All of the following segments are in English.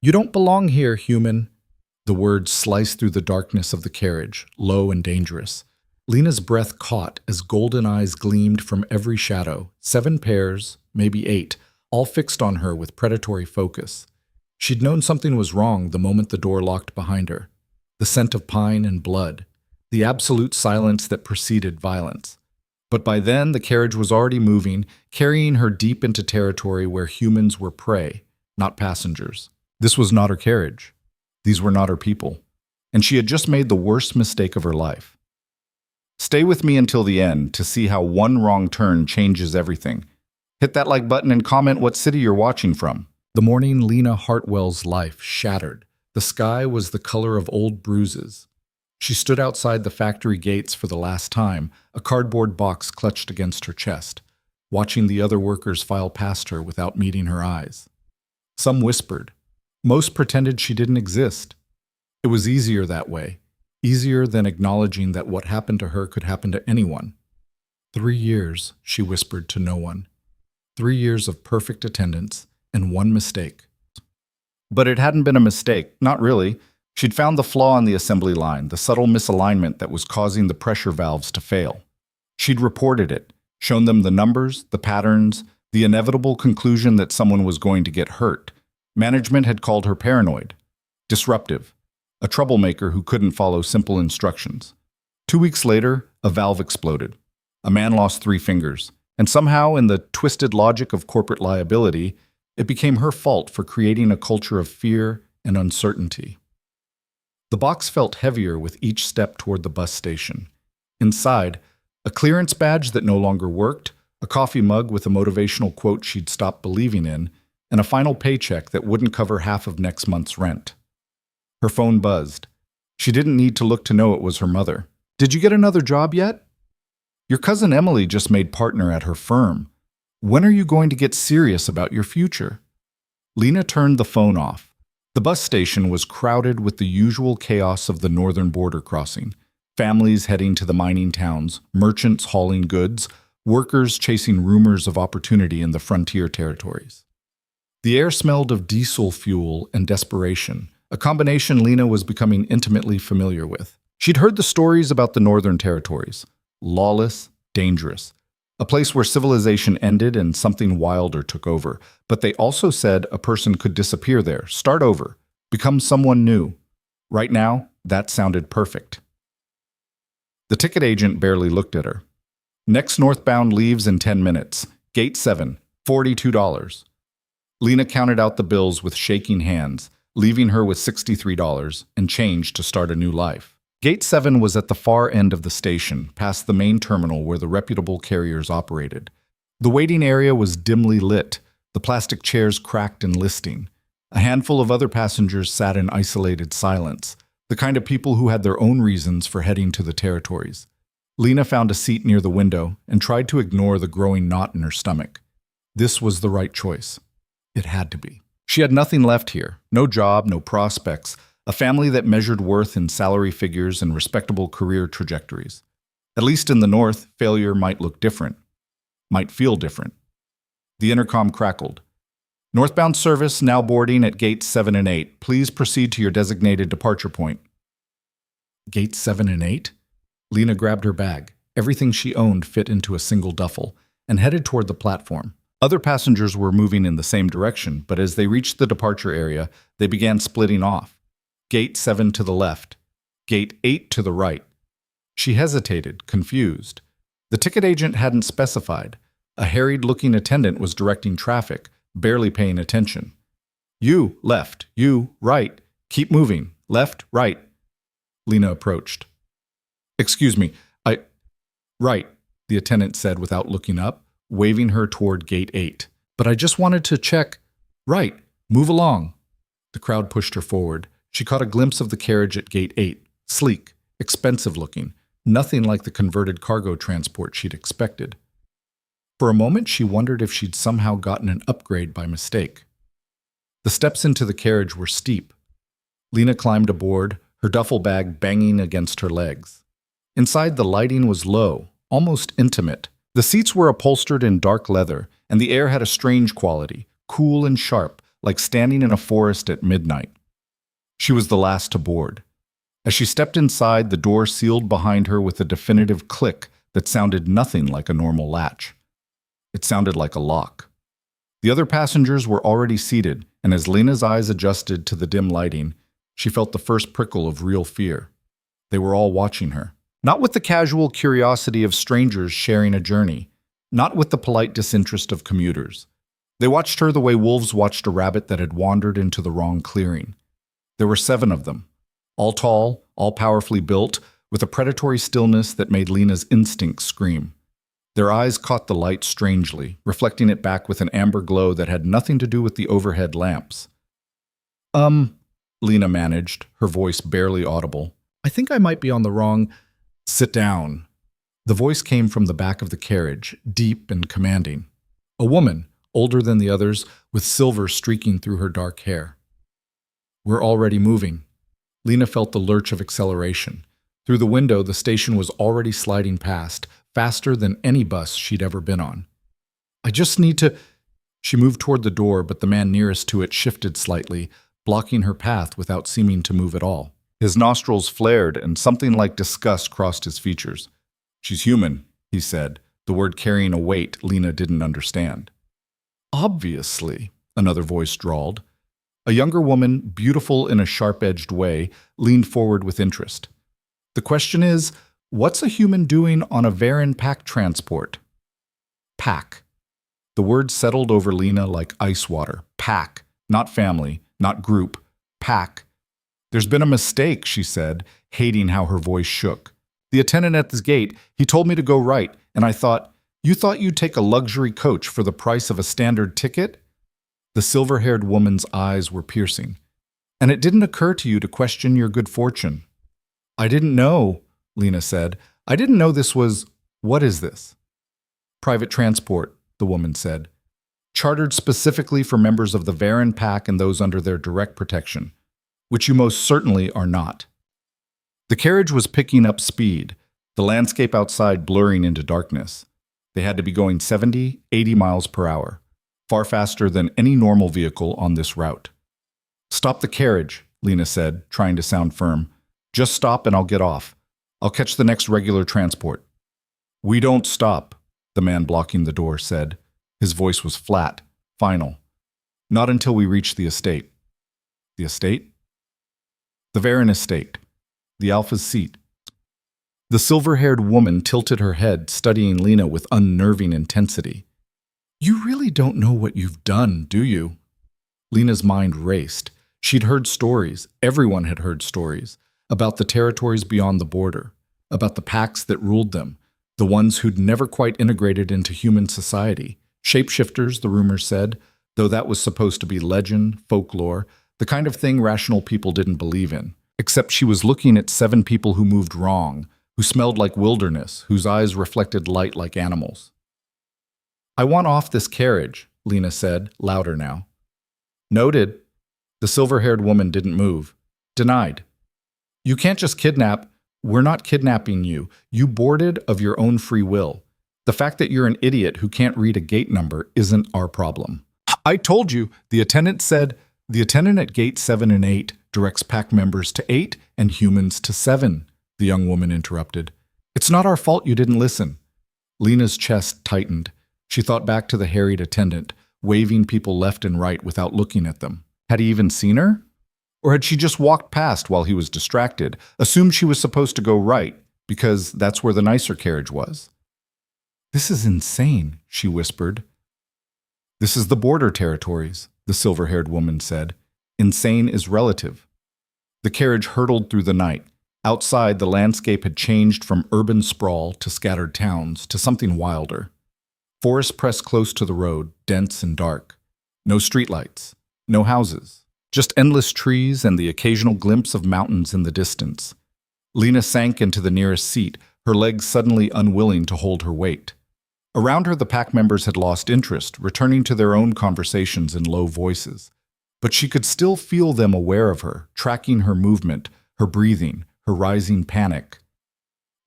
"You don't belong here, human." The words sliced through the darkness of the carriage, low and dangerous. Lena's breath caught as golden eyes gleamed from every shadow, 7 pairs, maybe 8, all fixed on her with predatory focus. She'd known something was wrong the moment the door locked behind her. The scent of pine and blood, the absolute silence that preceded violence. But by then, the carriage was already moving, carrying her deep into territory where humans were prey, not passengers. This was not her carriage. These were not her people. And she had just made the worst mistake of her life. Stay with me until the end to see how one wrong turn changes everything. Hit that like button and comment what city you're watching from. The morning Lena Hartwell's life shattered. The sky was the color of old bruises. She stood outside the factory gates for the last time, a cardboard box clutched against her chest, watching the other workers file past her without meeting her eyes. Some whispered. Most pretended she didn't exist. It was easier that way, easier than acknowledging that what happened to her could happen to anyone. 3 years, she whispered to no one. 3 years of perfect attendance and one mistake. But it hadn't been a mistake, not really. She'd found the flaw in the assembly line, the subtle misalignment that was causing the pressure valves to fail. She'd reported it, shown them the numbers, the patterns, the inevitable conclusion that someone was going to get hurt. Management had called her paranoid, disruptive, a troublemaker who couldn't follow simple instructions. 2 weeks later, a valve exploded. A man lost 3 fingers, and somehow, in the twisted logic of corporate liability, it became her fault for creating a culture of fear and uncertainty. The box felt heavier with each step toward the bus station. Inside, a clearance badge that no longer worked, a coffee mug with a motivational quote she'd stopped believing in, and a final paycheck that wouldn't cover half of next month's rent. Her phone buzzed. She didn't need to look to know it was her mother. "Did you get another job yet? Your cousin Emily just made partner at her firm. When are you going to get serious about your future?" Lena turned the phone off. The bus station was crowded with the usual chaos of the northern border crossing. Families heading to the mining towns, merchants hauling goods, workers chasing rumors of opportunity in the frontier territories. The air smelled of diesel fuel and desperation, a combination Lena was becoming intimately familiar with. She'd heard the stories about the northern territories. Lawless, dangerous. A place where civilization ended and something wilder took over. But they also said a person could disappear there, start over, become someone new. Right now, that sounded perfect. The ticket agent barely looked at her. "Next northbound leaves in 10 minutes. Gate 7, $42. Lena counted out the bills with shaking hands, leaving her with $63 and change to start a new life. Gate 7 was at the far end of the station, past the main terminal where the reputable carriers operated. The waiting area was dimly lit, the plastic chairs cracked and listing. A handful of other passengers sat in isolated silence, the kind of people who had their own reasons for heading to the territories. Lena found a seat near the window and tried to ignore the growing knot in her stomach. This was the right choice. It had to be. She had nothing left here, no job, no prospects, a family that measured worth in salary figures and respectable career trajectories. At least in the north, failure might look different, might feel different. The intercom crackled. "Northbound service now boarding at gates 7 and 8. Please proceed to your designated departure point." Gates 7 and 8? Lena grabbed her bag. Everything she owned fit into a single duffel, and headed toward the platform. Other passengers were moving in the same direction, but as they reached the departure area, they began splitting off. Gate 7 to the left, Gate 8 to the right. She hesitated, confused. The ticket agent hadn't specified. A harried-looking attendant was directing traffic, barely paying attention. "You, left. You, right. Keep moving. Left, right." Lena approached. "Excuse me, Right," the attendant said without looking up, waving her toward Gate 8. "But I just wanted to check." "Right. Move along." The crowd pushed her forward. She caught a glimpse of the carriage at Gate 8, sleek, expensive-looking, nothing like the converted cargo transport she'd expected. For a moment, she wondered if she'd somehow gotten an upgrade by mistake. The steps into the carriage were steep. Lena climbed aboard, her duffel bag banging against her legs. Inside, the lighting was low, almost intimate. The seats were upholstered in dark leather, and the air had a strange quality, cool and sharp, like standing in a forest at midnight. She was the last to board. As she stepped inside, the door sealed behind her with a definitive click that sounded nothing like a normal latch. It sounded like a lock. The other passengers were already seated, and as Lena's eyes adjusted to the dim lighting, she felt the first prickle of real fear. They were all watching her. Not with the casual curiosity of strangers sharing a journey, not with the polite disinterest of commuters. They watched her the way wolves watched a rabbit that had wandered into the wrong clearing. There were 7 of them, all tall, all powerfully built, with a predatory stillness that made Lena's instincts scream. Their eyes caught the light strangely, reflecting it back with an amber glow that had nothing to do with the overhead lamps. Lena managed, her voice barely audible. I think I might be on the wrong... Sit down. The voice came from the back of the carriage, deep and commanding. A woman, older than the others, with silver streaking through her dark hair. We're already moving. Lena felt the lurch of acceleration. Through the window, the station was already sliding past, faster than any bus she'd ever been on. I just need to... She moved toward the door, but the man nearest to it shifted slightly, blocking her path without seeming to move at all. His nostrils flared, and something like disgust crossed his features. She's human, he said, the word carrying a weight Lena didn't understand. Obviously, another voice drawled. A younger woman, beautiful in a sharp-edged way, leaned forward with interest. The question is, what's a human doing on a Varen pack transport? Pack. The word settled over Lena like ice water. Pack. Not family, not group. Pack. There's been a mistake, she said, hating how her voice shook. The attendant at the gate, he told me to go right, and I thought, you thought you'd take a luxury coach for the price of a standard ticket? The silver-haired woman's eyes were piercing. And it didn't occur to you to question your good fortune. I didn't know, Lena said. I didn't know this was... What is this? Private transport, the woman said. Chartered specifically for members of the Varen pack and those under their direct protection, which you most certainly are not. The carriage was picking up speed, the landscape outside blurring into darkness. They had to be going 70, 80 miles per hour, far faster than any normal vehicle on this route. Stop the carriage, Lena said, trying to sound firm. Just stop and I'll get off. I'll catch the next regular transport. We don't stop, the man blocking the door said. His voice was flat, final. Not until we reach the estate. The estate? The Varen estate. The Alpha's seat. The silver-haired woman tilted her head, studying Lena with unnerving intensity. You really don't know what you've done, do you? Lena's mind raced. She'd heard stories, everyone had heard stories, about the territories beyond the border, about the packs that ruled them, the ones who'd never quite integrated into human society. Shapeshifters, the rumors said, though that was supposed to be legend, folklore, the kind of thing rational people didn't believe in. Except she was looking at 7 people who moved wrong, who smelled like wilderness, whose eyes reflected light like animals. I want off this carriage, Lena said, louder now. Noted. The silver-haired woman didn't move. Denied. You can't just kidnap. We're not kidnapping you. You boarded of your own free will. The fact that you're an idiot who can't read a gate number isn't our problem. I told you, the attendant said. The attendant at gate 7 and 8 directs pack members to 8 and humans to 7, the young woman interrupted. It's not our fault you didn't listen. Lena's chest tightened. She thought back to the harried attendant, waving people left and right without looking at them. Had he even seen her? Or had she just walked past while he was distracted, assumed she was supposed to go right, because that's where the nicer carriage was? This is insane, she whispered. This is the border territories, the silver-haired woman said. Insane is relative. The carriage hurtled through the night. Outside, the landscape had changed from urban sprawl to scattered towns to something wilder. Forests pressed close to the road, dense and dark. No streetlights, no houses, just endless trees and the occasional glimpse of mountains in the distance. Lena sank into the nearest seat, her legs suddenly unwilling to hold her weight. Around her, the pack members had lost interest, returning to their own conversations in low voices. But she could still feel them aware of her, tracking her movement, her breathing, her rising panic.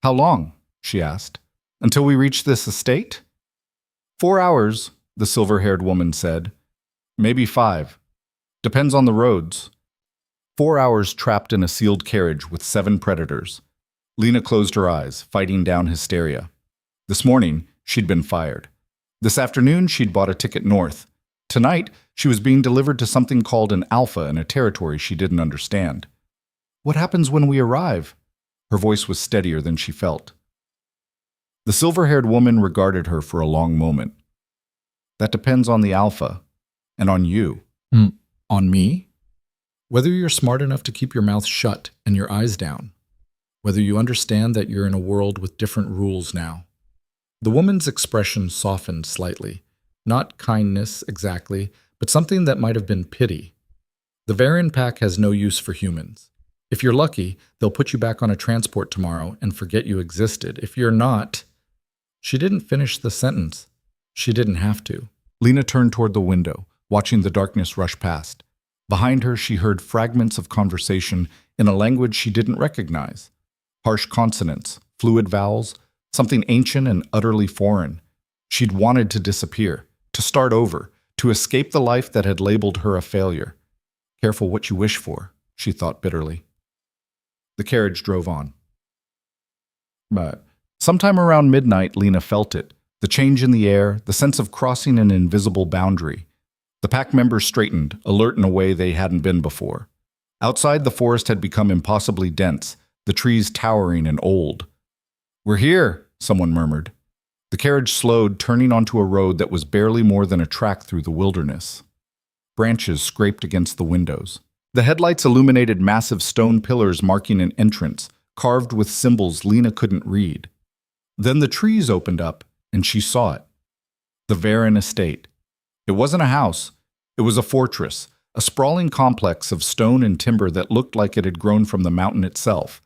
How long? She asked. Until we reach this estate? 4 hours, the silver-haired woman said. Maybe 5. Depends on the roads. 4 hours trapped in a sealed carriage with 7 predators. Lena closed her eyes, fighting down hysteria. This morning, she'd been fired. This afternoon, she'd bought a ticket north. Tonight, she was being delivered to something called an alpha in a territory she didn't understand. What happens when we arrive? Her voice was steadier than she felt. The silver-haired woman regarded her for a long moment. That depends on the alpha, and on you. On me? Whether you're smart enough to keep your mouth shut and your eyes down. Whether you understand that you're in a world with different rules now. The woman's expression softened slightly. Not kindness exactly, but something that might have been pity. The Varian pack has no use for humans. If you're lucky, they'll put you back on a transport tomorrow and forget you existed. If you're not... She didn't finish the sentence. She didn't have to. Lena turned toward the window, watching the darkness rush past. Behind her, she heard fragments of conversation in a language she didn't recognize. Harsh consonants, fluid vowels, something ancient and utterly foreign. She'd wanted to disappear, to start over, to escape the life that had labeled her a failure. Careful what you wish for, she thought bitterly. The carriage drove on. But sometime around midnight, Lena felt it. The change in the air, the sense of crossing an invisible boundary. The pack members straightened, alert in a way they hadn't been before. Outside, the forest had become impossibly dense, the trees towering and old. "We're here," someone murmured. The carriage slowed, turning onto a road that was barely more than a track through the wilderness. Branches scraped against the windows. The headlights illuminated massive stone pillars marking an entrance, carved with symbols Lena couldn't read. Then the trees opened up, and she saw it. The Varian estate. It wasn't a house. It was a fortress, a sprawling complex of stone and timber that looked like it had grown from the mountain itself.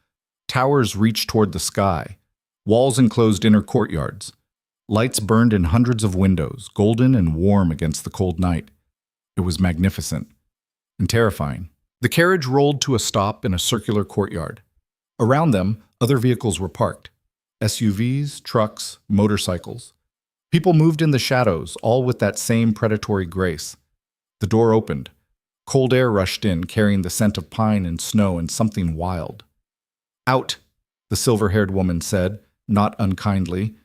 Towers reached toward the sky. Walls enclosed inner courtyards. Lights burned in hundreds of windows, golden and warm against the cold night. It was magnificent and terrifying. The carriage rolled to a stop in a circular courtyard. Around them, other vehicles were parked. SUVs, trucks, motorcycles. People moved in the shadows, all with that same predatory grace. The door opened. Cold air rushed in, carrying the scent of pine and snow and something wild. "Out," the silver-haired woman said, not unkindly.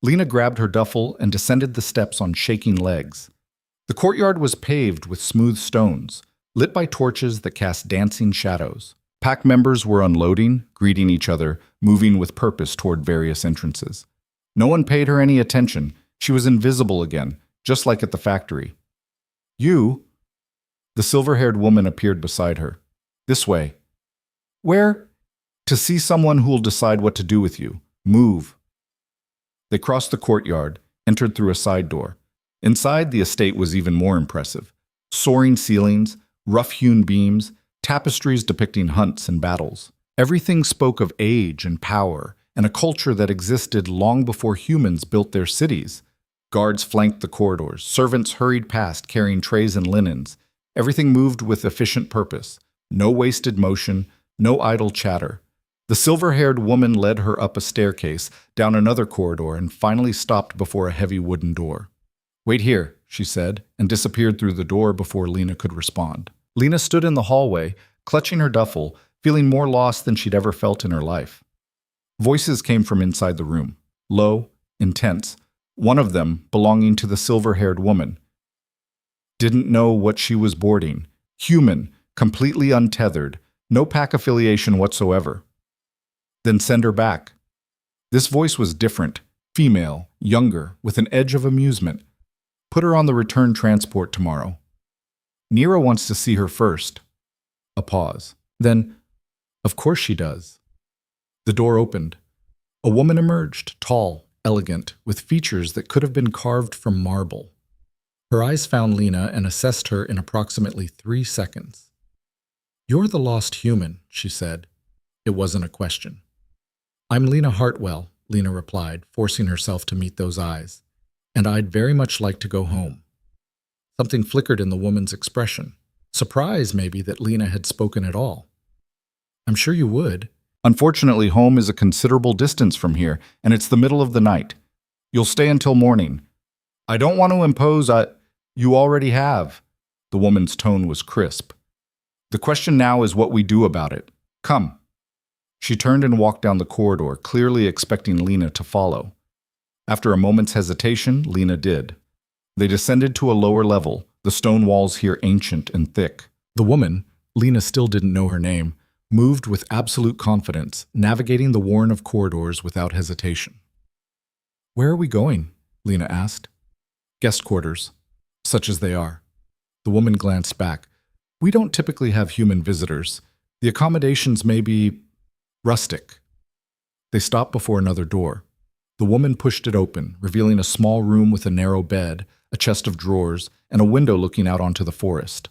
Lena grabbed her duffel and descended the steps on shaking legs. The courtyard was paved with smooth stones, lit by torches that cast dancing shadows. Pack members were unloading, greeting each other, moving with purpose toward various entrances. No one paid her any attention. She was invisible again, just like at the factory. "You?" The silver-haired woman appeared beside her. "This way." "Where?" "To see someone who'll decide what to do with you. Move." They crossed the courtyard, entered through a side door. Inside, the estate was even more impressive. Soaring ceilings, rough-hewn beams, tapestries depicting hunts and battles. Everything spoke of age and power, and a culture that existed long before humans built their cities. Guards flanked the corridors, servants hurried past carrying trays and linens. Everything moved with efficient purpose. No wasted motion, no idle chatter. The silver-haired woman led her up a staircase, down another corridor, and finally stopped before a heavy wooden door. "Wait here," she said, and disappeared through the door before Lena could respond. Lena stood in the hallway, clutching her duffel, feeling more lost than she'd ever felt in her life. Voices came from inside the room, low, intense, one of them belonging to the silver-haired woman. Didn't know what she was boarding. Human, completely untethered, no pack affiliation whatsoever. Then send her back. This voice was different, female, younger, with an edge of amusement. Put her on the return transport tomorrow. Nira wants to see her first. A pause. Then, of course she does. The door opened. A woman emerged, tall, elegant, with features that could have been carved from marble. Her eyes found Lena and assessed her in approximately 3 seconds. "You're the lost human," she said. It wasn't a question. "I'm Lena Hartwell," Lena replied, forcing herself to meet those eyes. "And I'd very much like to go home." Something flickered in the woman's expression. Surprise, maybe, that Lena had spoken at all. "I'm sure you would. Unfortunately, home is a considerable distance from here, and it's the middle of the night. You'll stay until morning. I don't want to impose. You already have." The woman's tone was crisp. The question now is what we do about it. Come. She turned and walked down the corridor, clearly expecting Lena to follow. After a moment's hesitation, Lena did. They descended to a lower level, the stone walls here ancient and thick. The woman, Lena still didn't know her name, moved with absolute confidence, navigating the warren of corridors without hesitation. "Where are we going?" Lena asked. "Guest quarters, such as they are." The woman glanced back. "We don't typically have human visitors. The accommodations may be rustic." They stopped before another door. The woman pushed it open, revealing a small room with a narrow bed, a chest of drawers, and a window looking out onto the forest.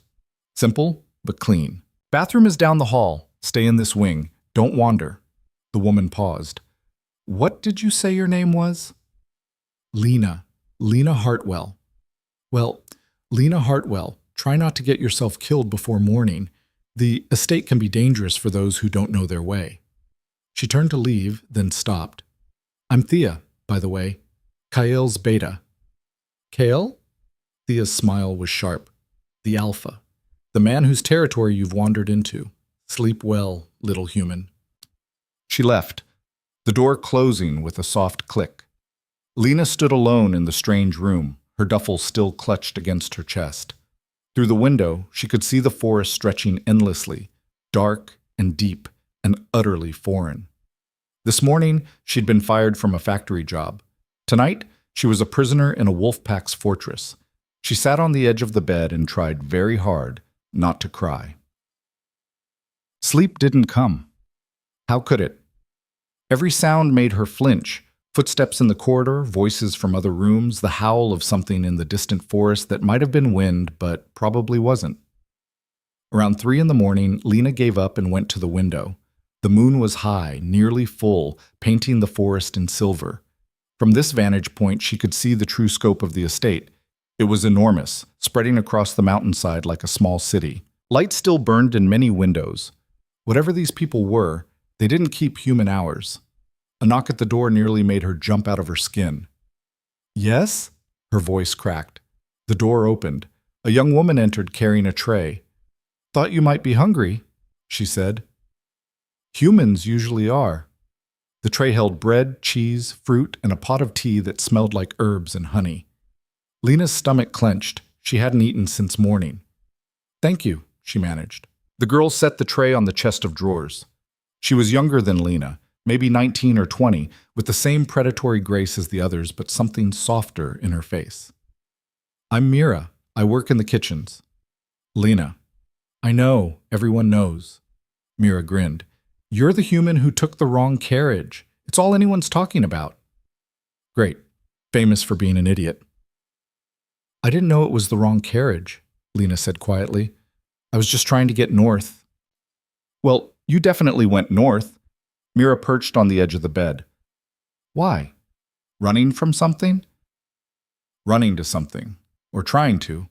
Simple, but clean. "Bathroom is down the hall. Stay in this wing. Don't wander." The woman paused. "What did you say your name was?" "Lena. Lena Hartwell." "Well, Lena Hartwell, try not to get yourself killed before morning. The estate can be dangerous for those who don't know their way." She turned to leave, then stopped. "I'm Thea, by the way. Kael's beta." "Kael?" Thea's smile was sharp. "The alpha. The man whose territory you've wandered into. Sleep well, little human." She left, the door closing with a soft click. Lena stood alone in the strange room, her duffel still clutched against her chest. Through the window, she could see the forest stretching endlessly, dark and deep and utterly foreign. This morning, she'd been fired from a factory job. Tonight, she was a prisoner in a wolf pack's fortress. She sat on the edge of the bed and tried very hard not to cry. Sleep didn't come. How could it? Every sound made her flinch. Footsteps in the corridor, voices from other rooms, the howl of something in the distant forest that might have been wind, but probably wasn't. Around 3 in the morning, Lena gave up and went to the window. The moon was high, nearly full, painting the forest in silver. From this vantage point, she could see the true scope of the estate. It was enormous, spreading across the mountainside like a small city. Light still burned in many windows. Whatever these people were, they didn't keep human hours. A knock at the door nearly made her jump out of her skin. "Yes?" Her voice cracked. The door opened. A young woman entered carrying a tray. "Thought you might be hungry," she said. "Humans usually are." The tray held bread, cheese, fruit, and a pot of tea that smelled like herbs and honey. Lena's stomach clenched. She hadn't eaten since morning. "Thank you," she managed. The girl set the tray on the chest of drawers. She was younger than Lena, maybe 19 or 20, with the same predatory grace as the others, but something softer in her face. "I'm Mira. I work in the kitchens." "Lena." "I know. Everyone knows." Mira grinned. "You're the human who took the wrong carriage. It's all anyone's talking about." "Great. Famous for being an idiot." "I didn't know it was the wrong carriage," Lena said quietly. "I was just trying to get north." "Well, you definitely went north." Mira perched on the edge of the bed. "Why? Running from something?" "Running to something. Or trying to."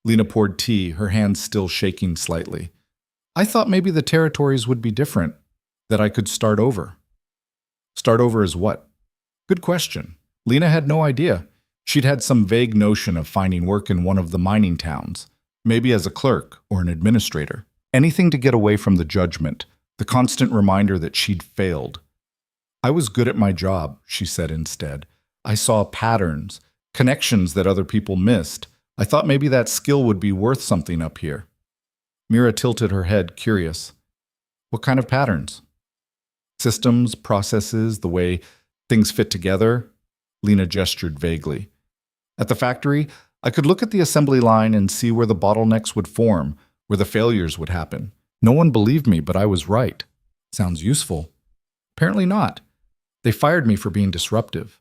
Lena poured tea, her hands still shaking slightly. "I thought maybe the territories would be different, that I could start over." "Start over as what?" Good question. Lena had no idea. She'd had some vague notion of finding work in one of the mining towns, maybe as a clerk or an administrator. Anything to get away from the judgment, the constant reminder that she'd failed. "I was good at my job," she said instead. "I saw patterns, connections that other people missed. I thought maybe that skill would be worth something up here." Mira tilted her head, curious. "What kind of patterns?" "Systems, processes, the way things fit together." Lena gestured vaguely. "At the factory, I could look at the assembly line and see where the bottlenecks would form, where the failures would happen. No one believed me, but I was right." "Sounds useful." "Apparently not. They fired me for being disruptive."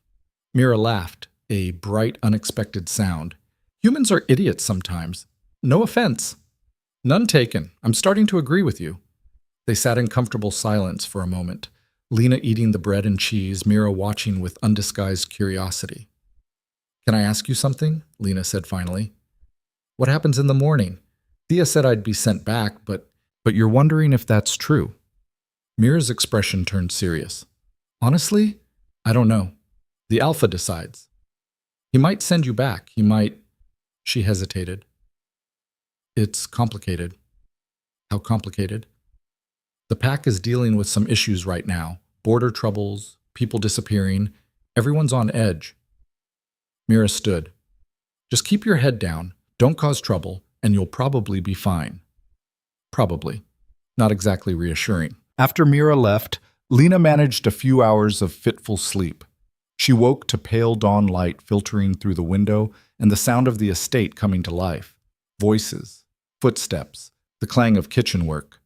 Mira laughed, a bright, unexpected sound. "Humans are idiots sometimes. No offense." "None taken. I'm starting to agree with you." They sat in comfortable silence for a moment, Lena eating the bread and cheese, Mira watching with undisguised curiosity. "Can I ask you something?" Lena said finally. "What happens in the morning? Thea said I'd be sent back, but you're wondering if that's true." Mira's expression turned serious. "Honestly, I don't know. The Alpha decides. He might send you back. He might—" She hesitated. It's complicated. How complicated? The pack is dealing with some issues right now. Border troubles, people disappearing. Everyone's on edge. Mira stood. Just keep your head down, don't cause trouble, and you'll probably be fine. Probably. Not exactly reassuring. After Mira left, Lena managed a few hours of fitful sleep. She woke to pale dawn light filtering through the window and the sound of the estate coming to life. Voices, footsteps, the clang of kitchen work.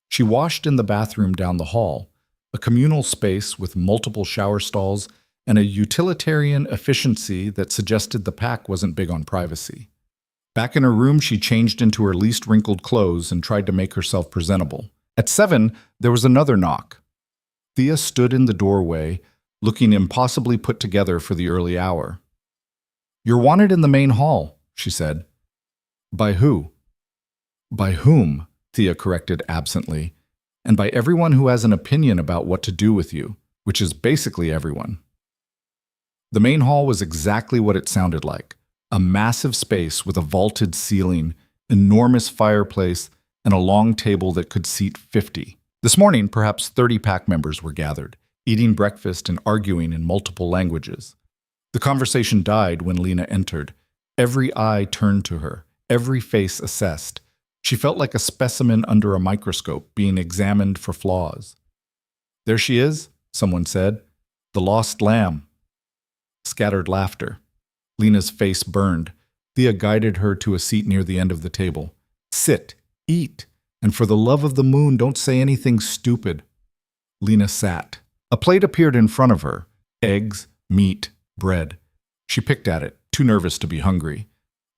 She washed in the bathroom down the hall, a communal space with multiple shower stalls and a utilitarian efficiency that suggested the pack wasn't big on privacy. Back in her room, she changed into her least wrinkled clothes and tried to make herself presentable. At 7, there was another knock. Thea stood in the doorway, looking impossibly put together for the early hour. "You're wanted in the main hall," she said. "By who?" "By whom?" Thea corrected absently. "And by everyone who has an opinion about what to do with you, which is basically everyone." The main hall was exactly what it sounded like. A massive space with a vaulted ceiling, enormous fireplace, and a long table that could seat 50. This morning, perhaps 30 pack members were gathered, eating breakfast and arguing in multiple languages. The conversation died when Lena entered. Every eye turned to her, every face assessed. She felt like a specimen under a microscope being examined for flaws. "There she is," someone said. "The lost lamb." Scattered laughter. Lena's face burned. Thea guided her to a seat near the end of the table. "Sit, eat, and for the love of the moon, don't say anything stupid." Lena sat. A plate appeared in front of her. Eggs, meat, bread. She picked at it, too nervous to be hungry.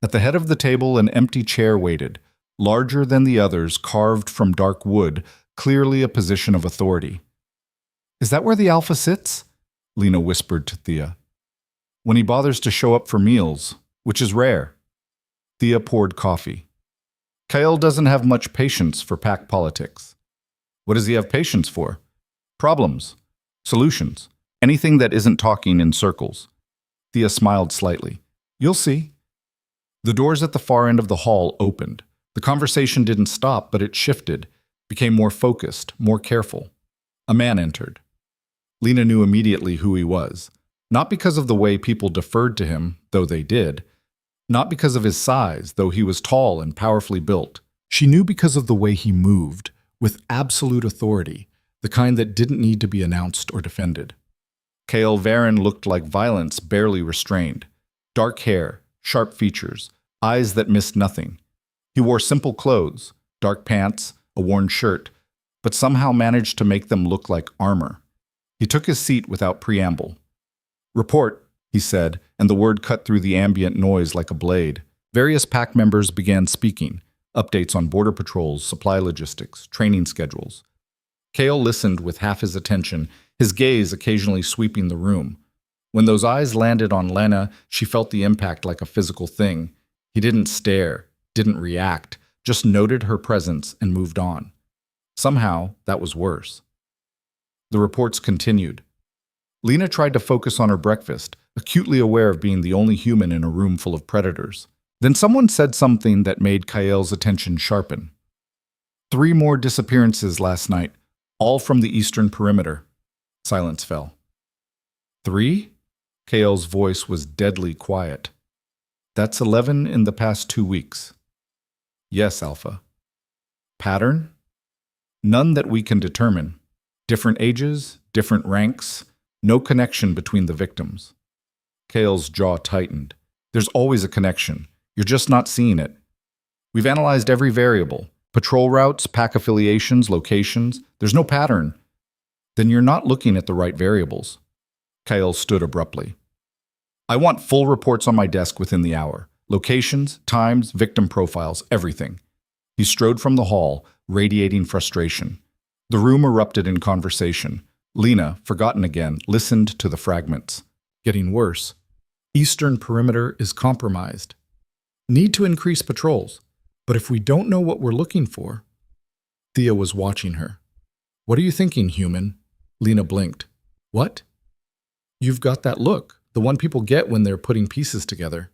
At the head of the table, an empty chair waited, larger than the others, carved from dark wood, clearly a position of authority. "Is that where the alpha sits?" Lena whispered to Thea. "When he bothers to show up for meals, which is rare." Thea poured coffee. "Kyle doesn't have much patience for pack politics." "What does he have patience for?" "Problems. Solutions. Anything that isn't talking in circles." Thea smiled slightly. "You'll see." The doors at the far end of the hall opened. The conversation didn't stop, but it shifted, became more focused, more careful. A man entered. Lena knew immediately who he was. Not because of the way people deferred to him, though they did. Not because of his size, though he was tall and powerfully built. She knew because of the way he moved, with absolute authority, the kind that didn't need to be announced or defended. Kale Varen looked like violence barely restrained. Dark hair, sharp features, eyes that missed nothing. He wore simple clothes, dark pants, a worn shirt, but somehow managed to make them look like armor. He took his seat without preamble. "Report," he said, and the word cut through the ambient noise like a blade. Various pack members began speaking, updates on border patrols, supply logistics, training schedules. Kale listened with half his attention, his gaze occasionally sweeping the room. When those eyes landed on Lena, she felt the impact like a physical thing. He didn't stare, didn't react, just noted her presence and moved on. Somehow, that was worse. The reports continued. Lena tried to focus on her breakfast, acutely aware of being the only human in a room full of predators. Then someone said something that made Kael's attention sharpen. 3 more disappearances last night, all from the eastern perimeter. Silence fell. 3? Kael's voice was deadly quiet. That's 11 in the past 2 weeks. Yes, Alpha. Pattern? None that we can determine. Different ages, different ranks, no connection between the victims. Kael's jaw tightened. There's always a connection. You're just not seeing it. We've analyzed every variable. Patrol routes, pack affiliations, locations. There's no pattern. Then you're not looking at the right variables. Kael stood abruptly. I want full reports on my desk within the hour. Locations, times, victim profiles, everything. He strode from the hall, radiating frustration. The room erupted in conversation. Lena, forgotten again, listened to the fragments. Getting worse. Eastern perimeter is compromised. Need to increase patrols. But if we don't know what we're looking for... Thea was watching her. What are you thinking, human? Lena blinked. What? You've got that look, the one people get when they're putting pieces together.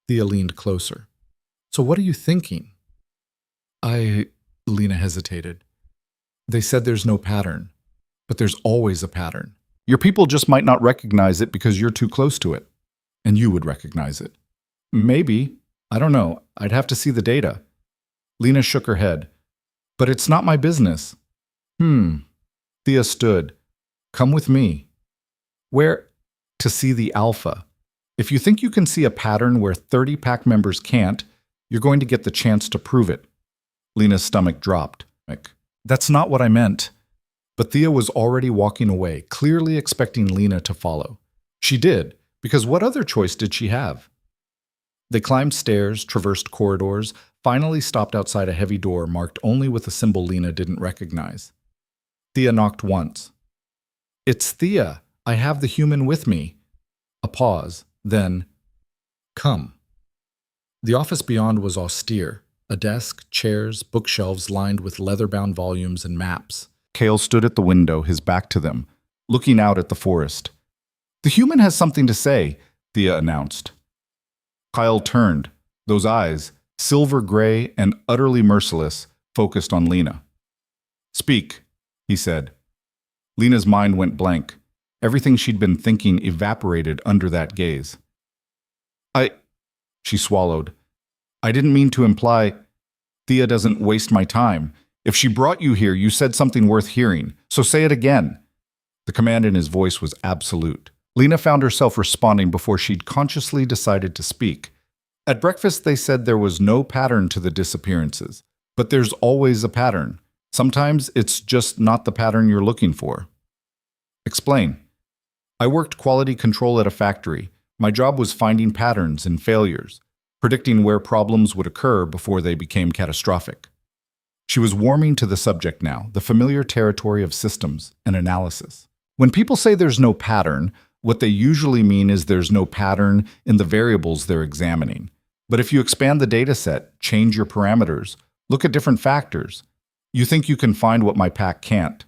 Thea leaned closer. So what are you thinking? Lena hesitated. They said there's no pattern, but there's always a pattern. Your people just might not recognize it because you're too close to it, and you would recognize it. Maybe. I don't know. I'd have to see the data. Lena shook her head. But it's not my business. Thea stood. Come with me. Where? To see the alpha. If you think you can see a pattern where 30 pack members can't, you're going to get the chance to prove it. Lena's stomach dropped. That's not what I meant. But Thea was already walking away, clearly expecting Lena to follow. She did, because what other choice did she have? They climbed stairs, traversed corridors, finally stopped outside a heavy door marked only with a symbol Lena didn't recognize. Thea knocked once. It's Thea. I have the human with me. A pause, then, come. The office beyond was austere. A desk, chairs, bookshelves lined with leather-bound volumes and maps. Cale stood at the window, his back to them, looking out at the forest. The human has something to say, Thea announced. Kyle turned, those eyes, silver gray and utterly merciless, focused on Lena. Speak, he said. Lena's mind went blank. Everything she'd been thinking evaporated under that gaze. She swallowed. I didn't mean to imply. Thea doesn't waste my time. If she brought you here, you said something worth hearing, so say it again. The command in his voice was absolute. Lena found herself responding before she'd consciously decided to speak. At breakfast, they said there was no pattern to the disappearances, but there's always a pattern. Sometimes it's just not the pattern you're looking for. Explain. I worked quality control at a factory. My job was finding patterns and failures, predicting where problems would occur before they became catastrophic. She was warming to the subject now, the familiar territory of systems and analysis. When people say there's no pattern, what they usually mean is there's no pattern in the variables they're examining. But if you expand the data set, change your parameters, look at different factors, you think you can find what my pack can't.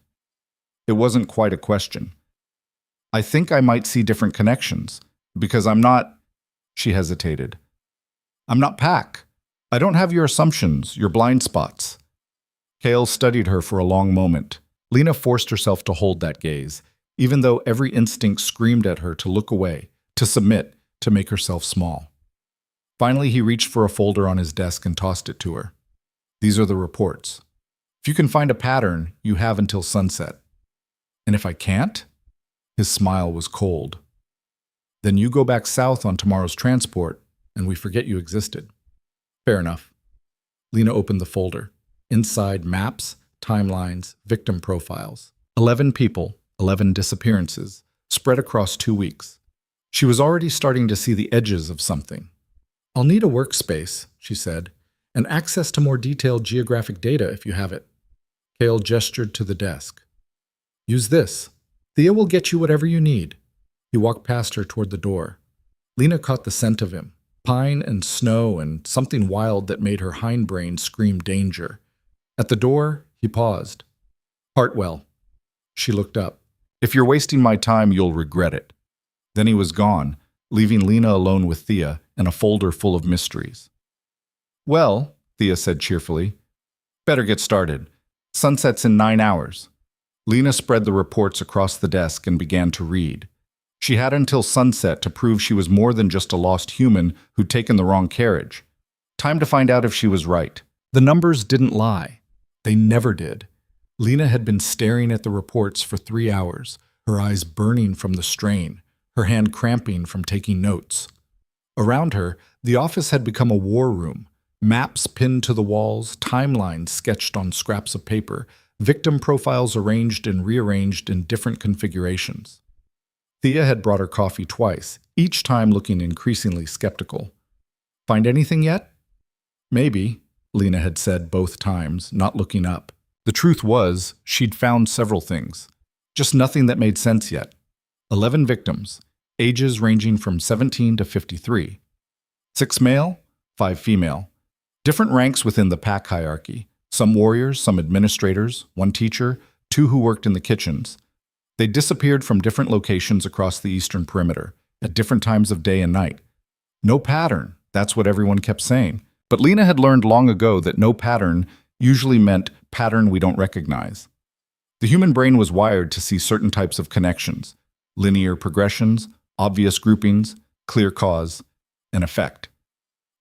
It wasn't quite a question. I think I might see different connections, because I'm not, she hesitated. I'm not pack. I don't have your assumptions, your blind spots. Cale studied her for a long moment. Lena forced herself to hold that gaze, even though every instinct screamed at her to look away, to submit, to make herself small. Finally, he reached for a folder on his desk and tossed it to her. These are the reports. If you can find a pattern, you have until sunset. And if I can't? His smile was cold. Then you go back south on tomorrow's transport, and we forget you existed. Fair enough. Lena opened the folder. Inside, maps, timelines, victim profiles. 11 people, 11 disappearances, spread across 2 weeks. She was already starting to see the edges of something. I'll need a workspace, she said, and access to more detailed geographic data if you have it. Cale gestured to the desk. Use this. Thea will get you whatever you need. He walked past her toward the door. Lena caught the scent of him, pine and snow and something wild that made her hindbrain scream danger. At the door, he paused. Hartwell. She looked up. If you're wasting my time, you'll regret it. Then he was gone, leaving Lena alone with Thea and a folder full of mysteries. Well, Thea said cheerfully, better get started. Sunset's in 9 hours. Lena spread the reports across the desk and began to read. She had until sunset to prove she was more than just a lost human who'd taken the wrong carriage. Time to find out if she was right. The numbers didn't lie. They never did. Lena had been staring at the reports for 3 hours, her eyes burning from the strain, her hand cramping from taking notes. Around her, the office had become a war room. Maps pinned to the walls, timelines sketched on scraps of paper, victim profiles arranged and rearranged in different configurations. Thea had brought her coffee twice, each time looking increasingly skeptical. Find anything yet? Maybe, Lena had said both times, not looking up. The truth was, she'd found several things. Just nothing that made sense yet. 11 victims, ages ranging from 17 to 53. 6 male, 5 female. Different ranks within the pack hierarchy. Some warriors, some administrators, 1 teacher, 2 who worked in the kitchens. They disappeared from different locations across the eastern perimeter, at different times of day and night. No pattern, that's what everyone kept saying. But Lena had learned long ago that no pattern usually meant pattern we don't recognize. The human brain was wired to see certain types of connections, linear progressions, obvious groupings, clear cause, and effect.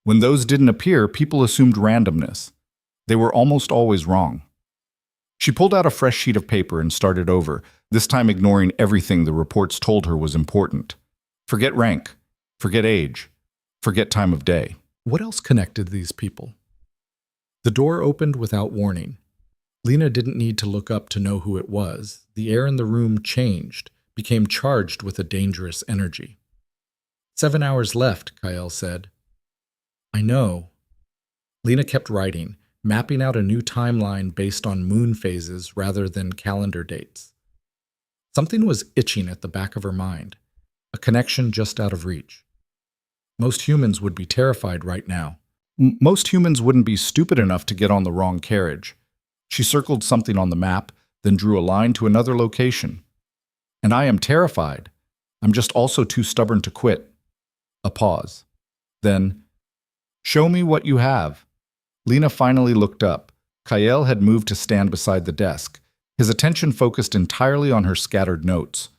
When those didn't appear, people assumed randomness. They were almost always wrong. She pulled out a fresh sheet of paper and started over, this time ignoring everything the reports told her was important. Forget rank, forget age, forget time of day. What else connected these people? The door opened without warning. Lena didn't need to look up to know who it was. The air in the room changed, became charged with a dangerous energy. 7 hours left, Kyle said. I know. Lena kept writing, mapping out a new timeline based on moon phases rather than calendar dates. Something was itching at the back of her mind, a connection just out of reach. Most humans would be terrified right now. Most humans wouldn't be stupid enough to get on the wrong carriage. She circled something on the map, then drew a line to another location. And I am terrified. I'm just also too stubborn to quit. A pause. Then, show me what you have. Lena finally looked up. Kyle had moved to stand beside the desk, his attention focused entirely on her scattered notes.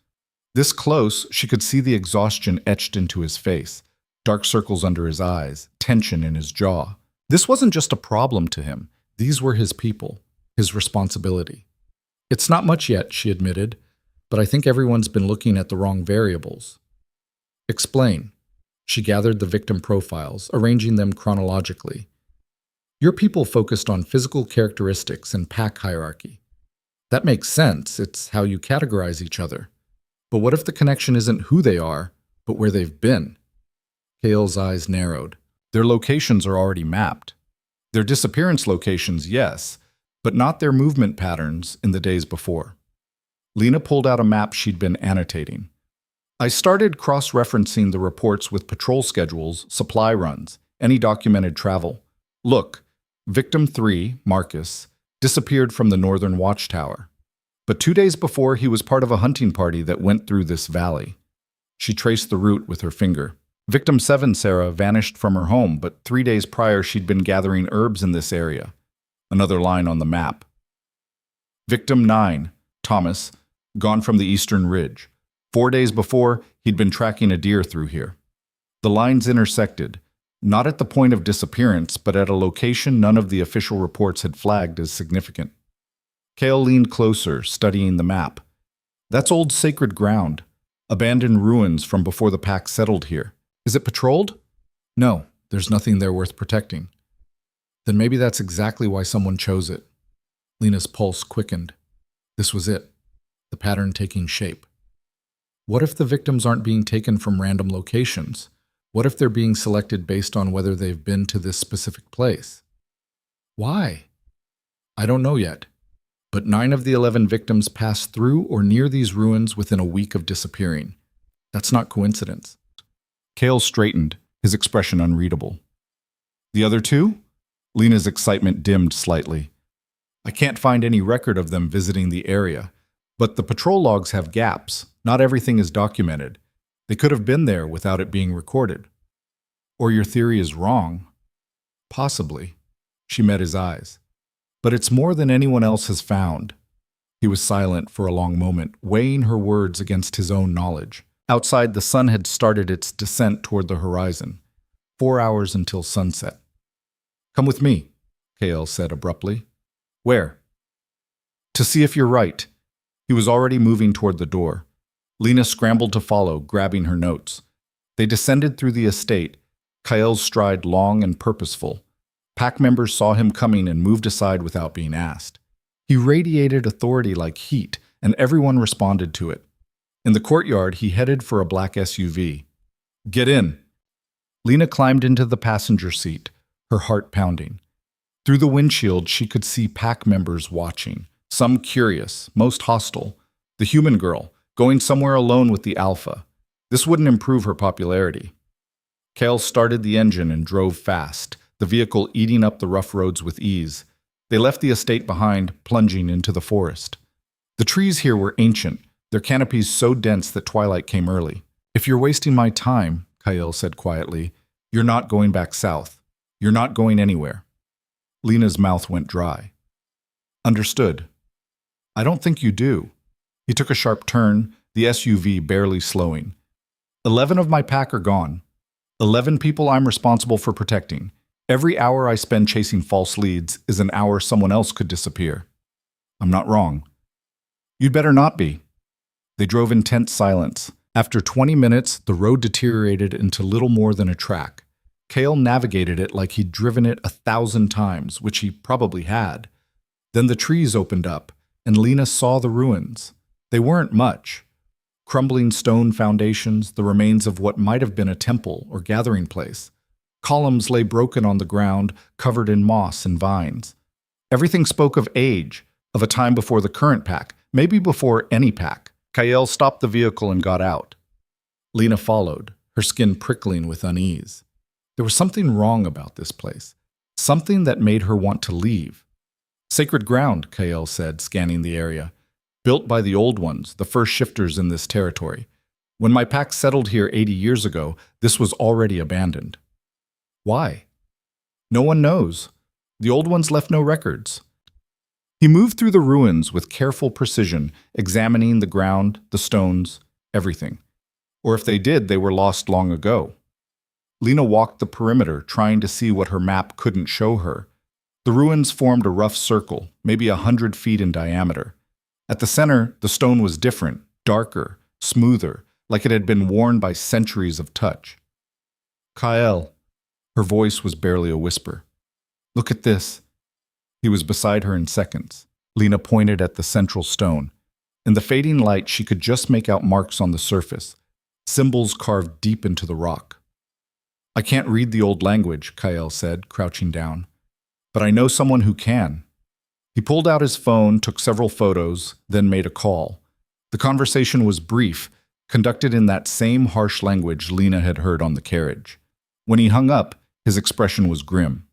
This close, she could see the exhaustion etched into his face, dark circles under his eyes, tension in his jaw. This wasn't just a problem to him. These were his people, his responsibility. It's not much yet, she admitted, but I think everyone's been looking at the wrong variables. Explain. She gathered the victim profiles, arranging them chronologically. Your people focused on physical characteristics and pack hierarchy. That makes sense. It's how you categorize each other. But what if the connection isn't who they are, but where they've been? Cale's eyes narrowed. Their locations are already mapped. Their disappearance locations, yes, but not their movement patterns in the days before. Lena pulled out a map she'd been annotating. I started cross-referencing the reports with patrol schedules, supply runs, any documented travel. Look, Victim 3, Marcus, disappeared from the northern watchtower. But 2 days before, he was part of a hunting party that went through this valley. She traced the route with her finger. Victim 7, Sarah, vanished from her home, but 3 days prior she'd been gathering herbs in this area. Another line on the map. Victim 9, Thomas, gone from the eastern ridge. 4 days before, he'd been tracking a deer through here. The lines intersected, not at the point of disappearance, but at a location none of the official reports had flagged as significant. Cale leaned closer, studying the map. That's old sacred ground, abandoned ruins from before the pack settled here. Is it patrolled? No, there's nothing there worth protecting. Then maybe that's exactly why someone chose it. Lena's pulse quickened. This was it, the pattern taking shape. What if the victims aren't being taken from random locations? What if they're being selected based on whether they've been to this specific place? Why? I don't know yet, but 9 of the 11 victims passed through or near these ruins within a week of disappearing. That's not coincidence. Cale straightened, his expression unreadable. The other 2? Lena's excitement dimmed slightly. I can't find any record of them visiting the area, but the patrol logs have gaps. Not everything is documented. They could have been there without it being recorded. Or your theory is wrong. Possibly. She met his eyes. But it's more than anyone else has found. He was silent for a long moment, weighing her words against his own knowledge. Outside, the sun had started its descent toward the horizon. 4 hours until sunset. Come with me, Cale said abruptly. Where? To see if you're right. He was already moving toward the door. Lena scrambled to follow, grabbing her notes. They descended through the estate, Kyle's stride long and purposeful. Pack members saw him coming and moved aside without being asked. He radiated authority like heat, and everyone responded to it. In the courtyard, he headed for a black SUV. Get in. Lena climbed into the passenger seat, her heart pounding. Through the windshield, she could see pack members watching, some curious, most hostile. The human girl, going somewhere alone with the alpha. This wouldn't improve her popularity. Cale started the engine and drove fast, the vehicle eating up the rough roads with ease. They left the estate behind, plunging into the forest. The trees here were ancient, their canopies so dense that twilight came early. If you're wasting my time, Kyle said quietly, you're not going back south. You're not going anywhere. Lena's mouth went dry. Understood. I don't think you do. He took a sharp turn, the SUV barely slowing. 11 of my pack are gone. 11 people I'm responsible for protecting. Every hour I spend chasing false leads is an hour someone else could disappear. I'm not wrong. You'd better not be. They drove in tense silence. After 20 minutes, the road deteriorated into little more than a track. Cale navigated it like he'd driven it 1,000 times, which he probably had. Then the trees opened up, and Lena saw the ruins. They weren't much. Crumbling stone foundations, the remains of what might have been a temple or gathering place. Columns lay broken on the ground, covered in moss and vines. Everything spoke of age, of a time before the current pack, maybe before any pack. Cale stopped the vehicle and got out. Lena followed, her skin prickling with unease. There was something wrong about this place, something that made her want to leave. Sacred ground, Cale said, scanning the area. Built by the old ones, the first shifters in this territory. When my pack settled here 80 years ago, this was already abandoned. Why? No one knows. The old ones left no records. He moved through the ruins with careful precision, examining the ground, the stones, everything. Or if they did, they were lost long ago. Lena walked the perimeter, trying to see what her map couldn't show her. The ruins formed a rough circle, maybe 100 feet in diameter. At the center, the stone was different, darker, smoother, like it had been worn by centuries of touch. Cale. Her voice was barely a whisper. Look at this. He was beside her in seconds. Lena pointed at the central stone. In the fading light, she could just make out marks on the surface, symbols carved deep into the rock. I can't read the old language, Cale said, crouching down. But I know someone who can. He pulled out his phone, took several photos, then made a call. The conversation was brief, conducted in that same harsh language Lena had heard on the carriage. When he hung up, his expression was grim.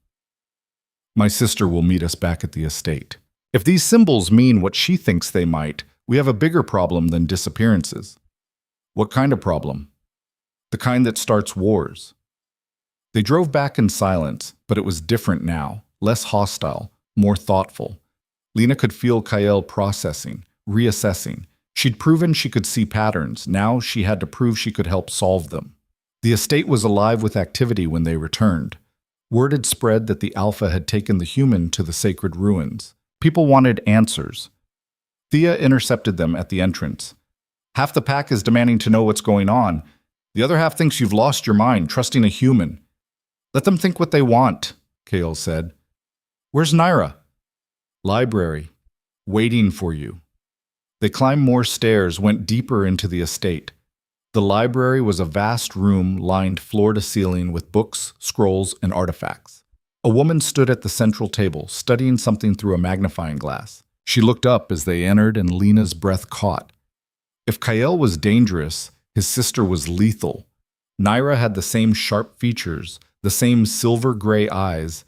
My sister will meet us back at the estate. If these symbols mean what she thinks they might, we have a bigger problem than disappearances. What kind of problem? The kind that starts wars. They drove back in silence, but it was different now, less hostile, more thoughtful. Lena could feel Cale processing, reassessing. She'd proven she could see patterns. Now she had to prove she could help solve them. The estate was alive with activity when they returned. Word had spread that the Alpha had taken the human to the sacred ruins. People wanted answers. Thea intercepted them at the entrance. Half the pack is demanding to know what's going on. The other half thinks you've lost your mind, trusting a human. Let them think what they want, Cale said. Where's Naira? Library. Waiting for you. They climbed more stairs, went deeper into the estate. The library was a vast room lined floor to ceiling with books, scrolls, and artifacts. A woman stood at the central table, studying something through a magnifying glass. She looked up as they entered, and Lena's breath caught. If Cale was dangerous, his sister was lethal. Naira had the same sharp features, the same silver-gray eyes,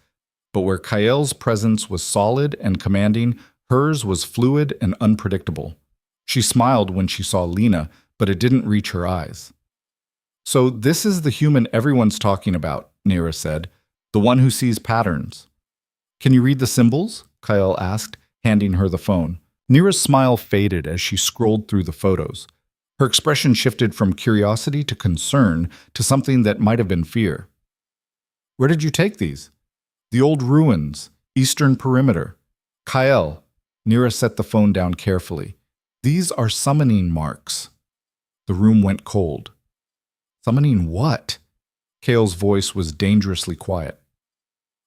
but where Cale's presence was solid and commanding, hers was fluid and unpredictable. She smiled when she saw Lena, but it didn't reach her eyes. So this is the human everyone's talking about, Naira said, the one who sees patterns. Can you read the symbols? Cale asked, handing her the phone. Naira's smile faded as she scrolled through the photos. Her expression shifted from curiosity to concern to something that might have been fear. Where did you take these? The old ruins, eastern perimeter. Cale. Naira set the phone down carefully. These are summoning marks. The room went cold. Summoning what? Cale's voice was dangerously quiet.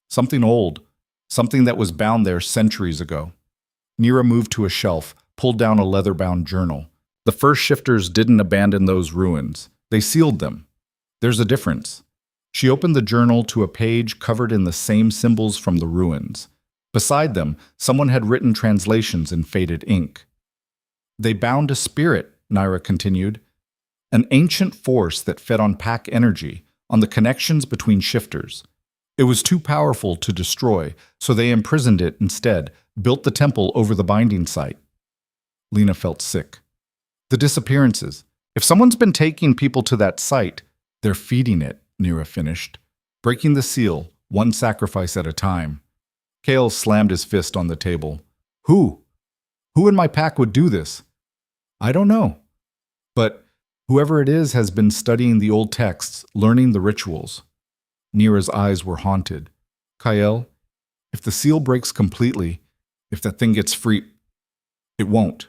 Something old, something that was bound there centuries ago. Naira moved to a shelf, pulled down a leather-bound journal. The first shifters didn't abandon those ruins. They sealed them. There's a difference. She opened the journal to a page covered in the same symbols from the ruins. Beside them, someone had written translations in faded ink. They bound a spirit, Naira continued. An ancient force that fed on pack energy, on the connections between shifters. It was too powerful to destroy, so they imprisoned it instead, built the temple over the binding site. Lena felt sick. The disappearances. If someone's been taking people to that site, they're feeding it, Naira finished, breaking the seal, one sacrifice at a time. Cale slammed his fist on the table. Who? Who in my pack would do this? I don't know. But whoever it is has been studying the old texts, learning the rituals. Nira's eyes were haunted. Kael, if the seal breaks completely, if that thing gets free, it won't.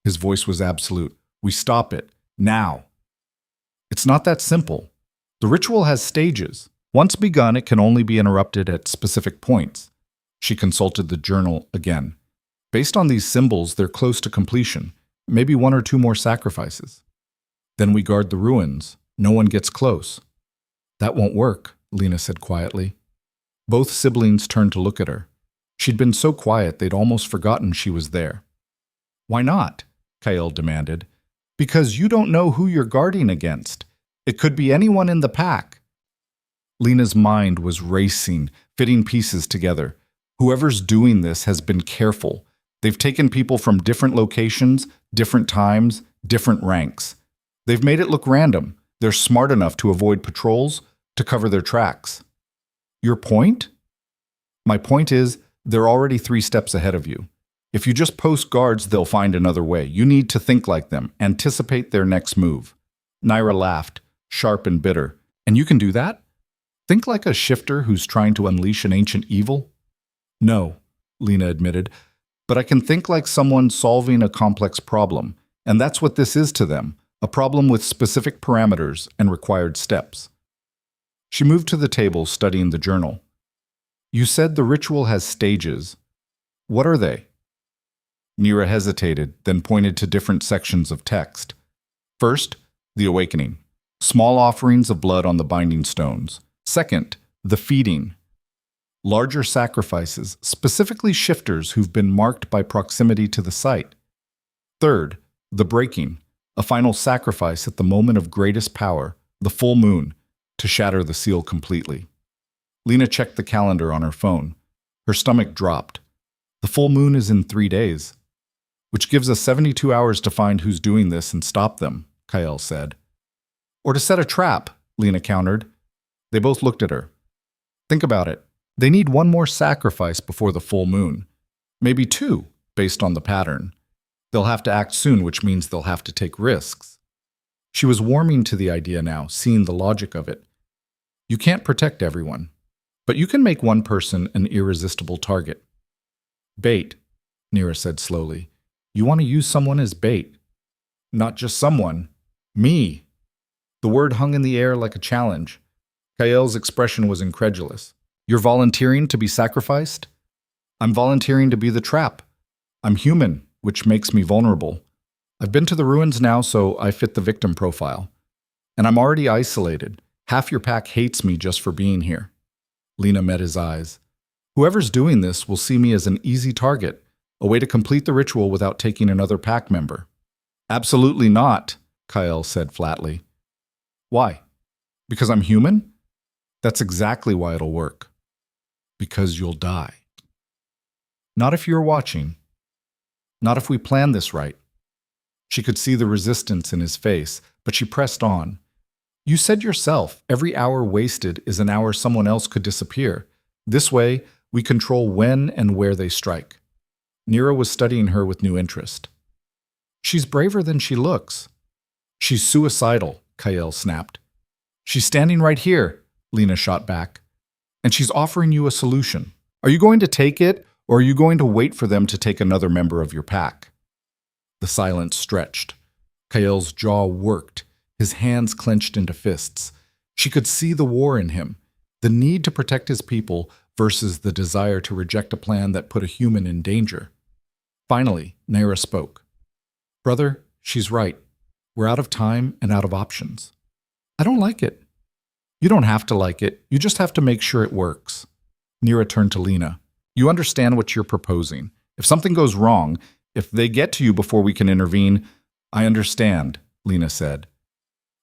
His voice was absolute. We stop it. Now. It's not that simple. The ritual has stages. Once begun, it can only be interrupted at specific points. She consulted the journal again. Based on these symbols, they're close to completion. Maybe 1 or 2 more sacrifices. Then we guard the ruins. No one gets close. That won't work, Lena said quietly. Both siblings turned to look at her. She'd been so quiet they'd almost forgotten she was there. Why not? Kael demanded. Because you don't know who you're guarding against. It could be anyone in the pack. Lena's mind was racing, fitting pieces together. Whoever's doing this has been careful. They've taken people from different locations, different times, different ranks. They've made it look random. They're smart enough to avoid patrols, to cover their tracks. Your point? My point is, they're already 3 steps ahead of you. If you just post guards, they'll find another way. You need to think like them, anticipate their next move. Naira laughed, sharp and bitter. And you can do that? Think like a shifter who's trying to unleash an ancient evil? No, Lena admitted, but I can think like someone solving a complex problem, and that's what this is to them, a problem with specific parameters and required steps. She moved to the table, studying the journal. You said the ritual has stages. What are they? Nira hesitated, then pointed to different sections of text. First, the awakening. Small offerings of blood on the binding stones. Second, the feeding. Larger sacrifices, specifically shifters who've been marked by proximity to the site. Third, the breaking. A final sacrifice at the moment of greatest power, the full moon, to shatter the seal completely. Lena checked the calendar on her phone. Her stomach dropped. The full moon is in 3 days. Which gives us 72 hours to find who's doing this and stop them, Kael said. Or to set a trap, Lena countered. They both looked at her. Think about it. They need 1 more sacrifice before the full moon. Maybe 2, based on the pattern. They'll have to act soon, which means they'll have to take risks. She was warming to the idea now, seeing the logic of it. You can't protect everyone, but you can make one person an irresistible target. Bait, Nira said slowly. You want to use someone as bait. Not just someone. Me. The word hung in the air like a challenge. Kael's expression was incredulous. You're volunteering to be sacrificed? I'm volunteering to be the trap. I'm human, which makes me vulnerable. I've been to the ruins now, so I fit the victim profile. And I'm already isolated. Half your pack hates me just for being here. Lena met his eyes. Whoever's doing this will see me as an easy target, a way to complete the ritual without taking another pack member. Absolutely not, Kael said flatly. Why? Because I'm human? That's exactly why it'll work. Because you'll die. Not if you're watching. Not if we plan this right. She could see the resistance in his face, but she pressed on. You said yourself, every hour wasted is an hour someone else could disappear. This way, we control when and where they strike. Nira was studying her with new interest. She's braver than she looks. She's suicidal, Kael snapped. She's standing right here, Lena shot back. And she's offering you a solution. Are you going to take it, or are you going to wait for them to take another member of your pack? The silence stretched. Kael's jaw worked, his hands clenched into fists. She could see the war in him, the need to protect his people versus the desire to reject a plan that put a human in danger. Finally, Nira spoke. Brother, she's right. We're out of time and out of options. I don't like it. You don't have to like it. You just have to make sure it works. Nira turned to Lena. You understand what you're proposing. If something goes wrong, if they get to you before we can intervene, I understand, Lena said.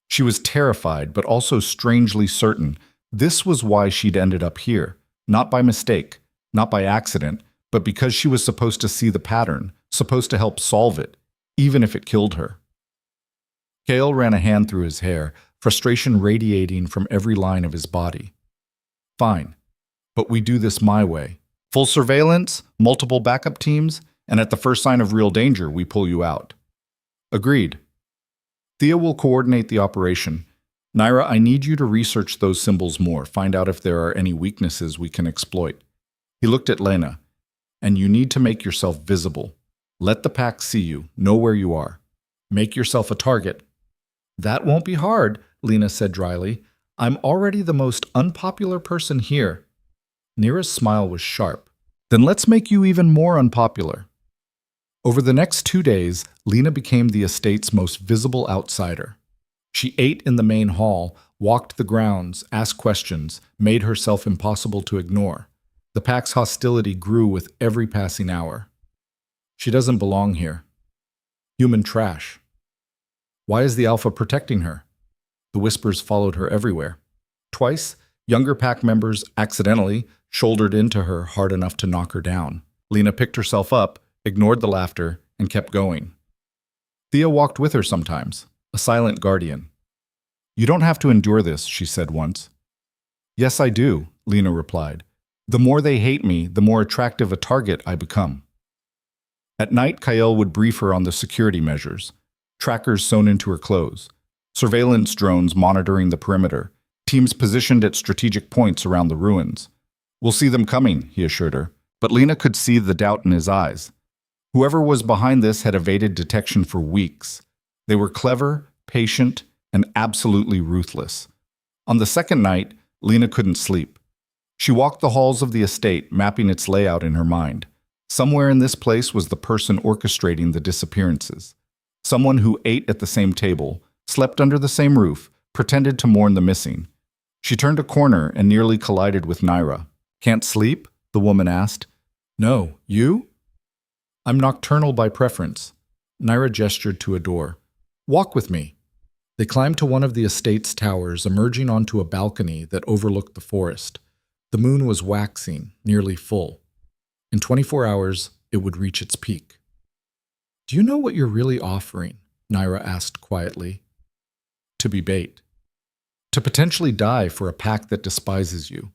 She was terrified, but also strangely certain. This was why she'd ended up here. Not by mistake, not by accident, but because she was supposed to see the pattern, supposed to help solve it, even if it killed her. Kael ran a hand through his hair, frustration radiating from every line of his body. Fine, but we do this my way. Full surveillance, multiple backup teams, And at the first sign of real danger, we pull you out. Agreed. Thea will coordinate the operation. Naira, I need you to research those symbols more, find out if there are any weaknesses we can exploit. He looked at Lena. And you need to make yourself visible. Let the pack see you, know where you are. Make yourself a target. That won't be hard, Lena said dryly. I'm already the most unpopular person here. Nira's smile was sharp. Then let's make you even more unpopular. Over the next 2 days, Lena became the estate's most visible outsider. She ate in the main hall, walked the grounds, asked questions, made herself impossible to ignore. The pack's hostility grew with every passing hour. She doesn't belong here. Human trash. Why is the Alpha protecting her? The whispers followed her everywhere. Twice, younger pack members accidentally shouldered into her hard enough to knock her down. Lena picked herself up, ignored the laughter, and kept going. Thea walked with her sometimes, a silent guardian. You don't have to endure this, she said once. Yes, I do, Lena replied. The more they hate me, the more attractive a target I become. At night, Kael would brief her on the security measures. Trackers sewn into her clothes. Surveillance drones monitoring the perimeter. Teams positioned at strategic points around the ruins. We'll see them coming, he assured her. But Lena could see the doubt in his eyes. Whoever was behind this had evaded detection for weeks. They were clever, patient, and absolutely ruthless. On the second night, Lena couldn't sleep. She walked the halls of the estate, mapping its layout in her mind. Somewhere in this place was the person orchestrating the disappearances. Someone who ate at the same table, slept under the same roof, pretended to mourn the missing. She turned a corner and nearly collided with Naira. Can't sleep? The woman asked. No, you? I'm nocturnal by preference. Naira gestured to a door. Walk with me. They climbed to one of the estate's towers, emerging onto a balcony that overlooked the forest. The moon was waxing, nearly full. In 24 hours, it would reach its peak. Do you know what you're really offering? Naira asked quietly. To be bait. To potentially die for a pack that despises you.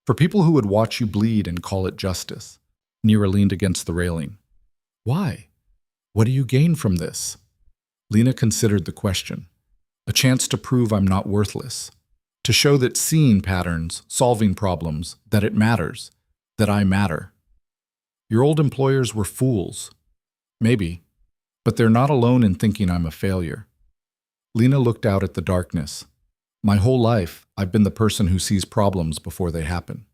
For people who would watch you bleed and call it justice. Naira leaned against the railing. Why? What do you gain from this? Lena considered the question. A chance to prove I'm not worthless. To show that seeing patterns, solving problems, that it matters. That I matter. Your old employers were fools. Maybe. But they're not alone in thinking I'm a failure. Lena looked out at the darkness. My whole life, I've been the person who sees problems before they happen.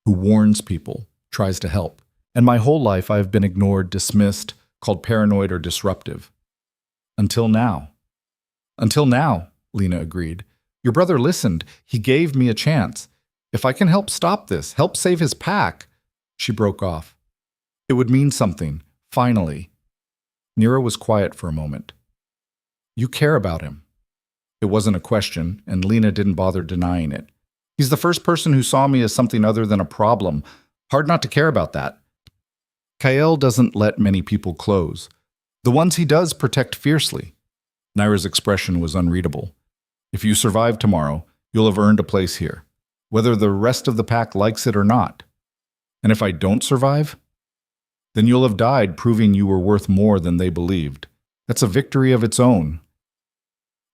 Who warns people, tries to help. And my whole life I have been ignored, dismissed, called paranoid or disruptive. Until now. Until now, Lena agreed. Your brother listened. He gave me a chance. If I can help stop this, help save his pack. She broke off. It would mean something, finally. Naira was quiet for a moment. You care about him. It wasn't a question, and Lena didn't bother denying it. He's the first person who saw me as something other than a problem. Hard not to care about that. Kael doesn't let many people close. The ones he does protect fiercely. Naira's expression was unreadable. If you survive tomorrow, you'll have earned a place here, whether the rest of the pack likes it or not. And if I don't survive, then you'll have died proving you were worth more than they believed. That's a victory of its own.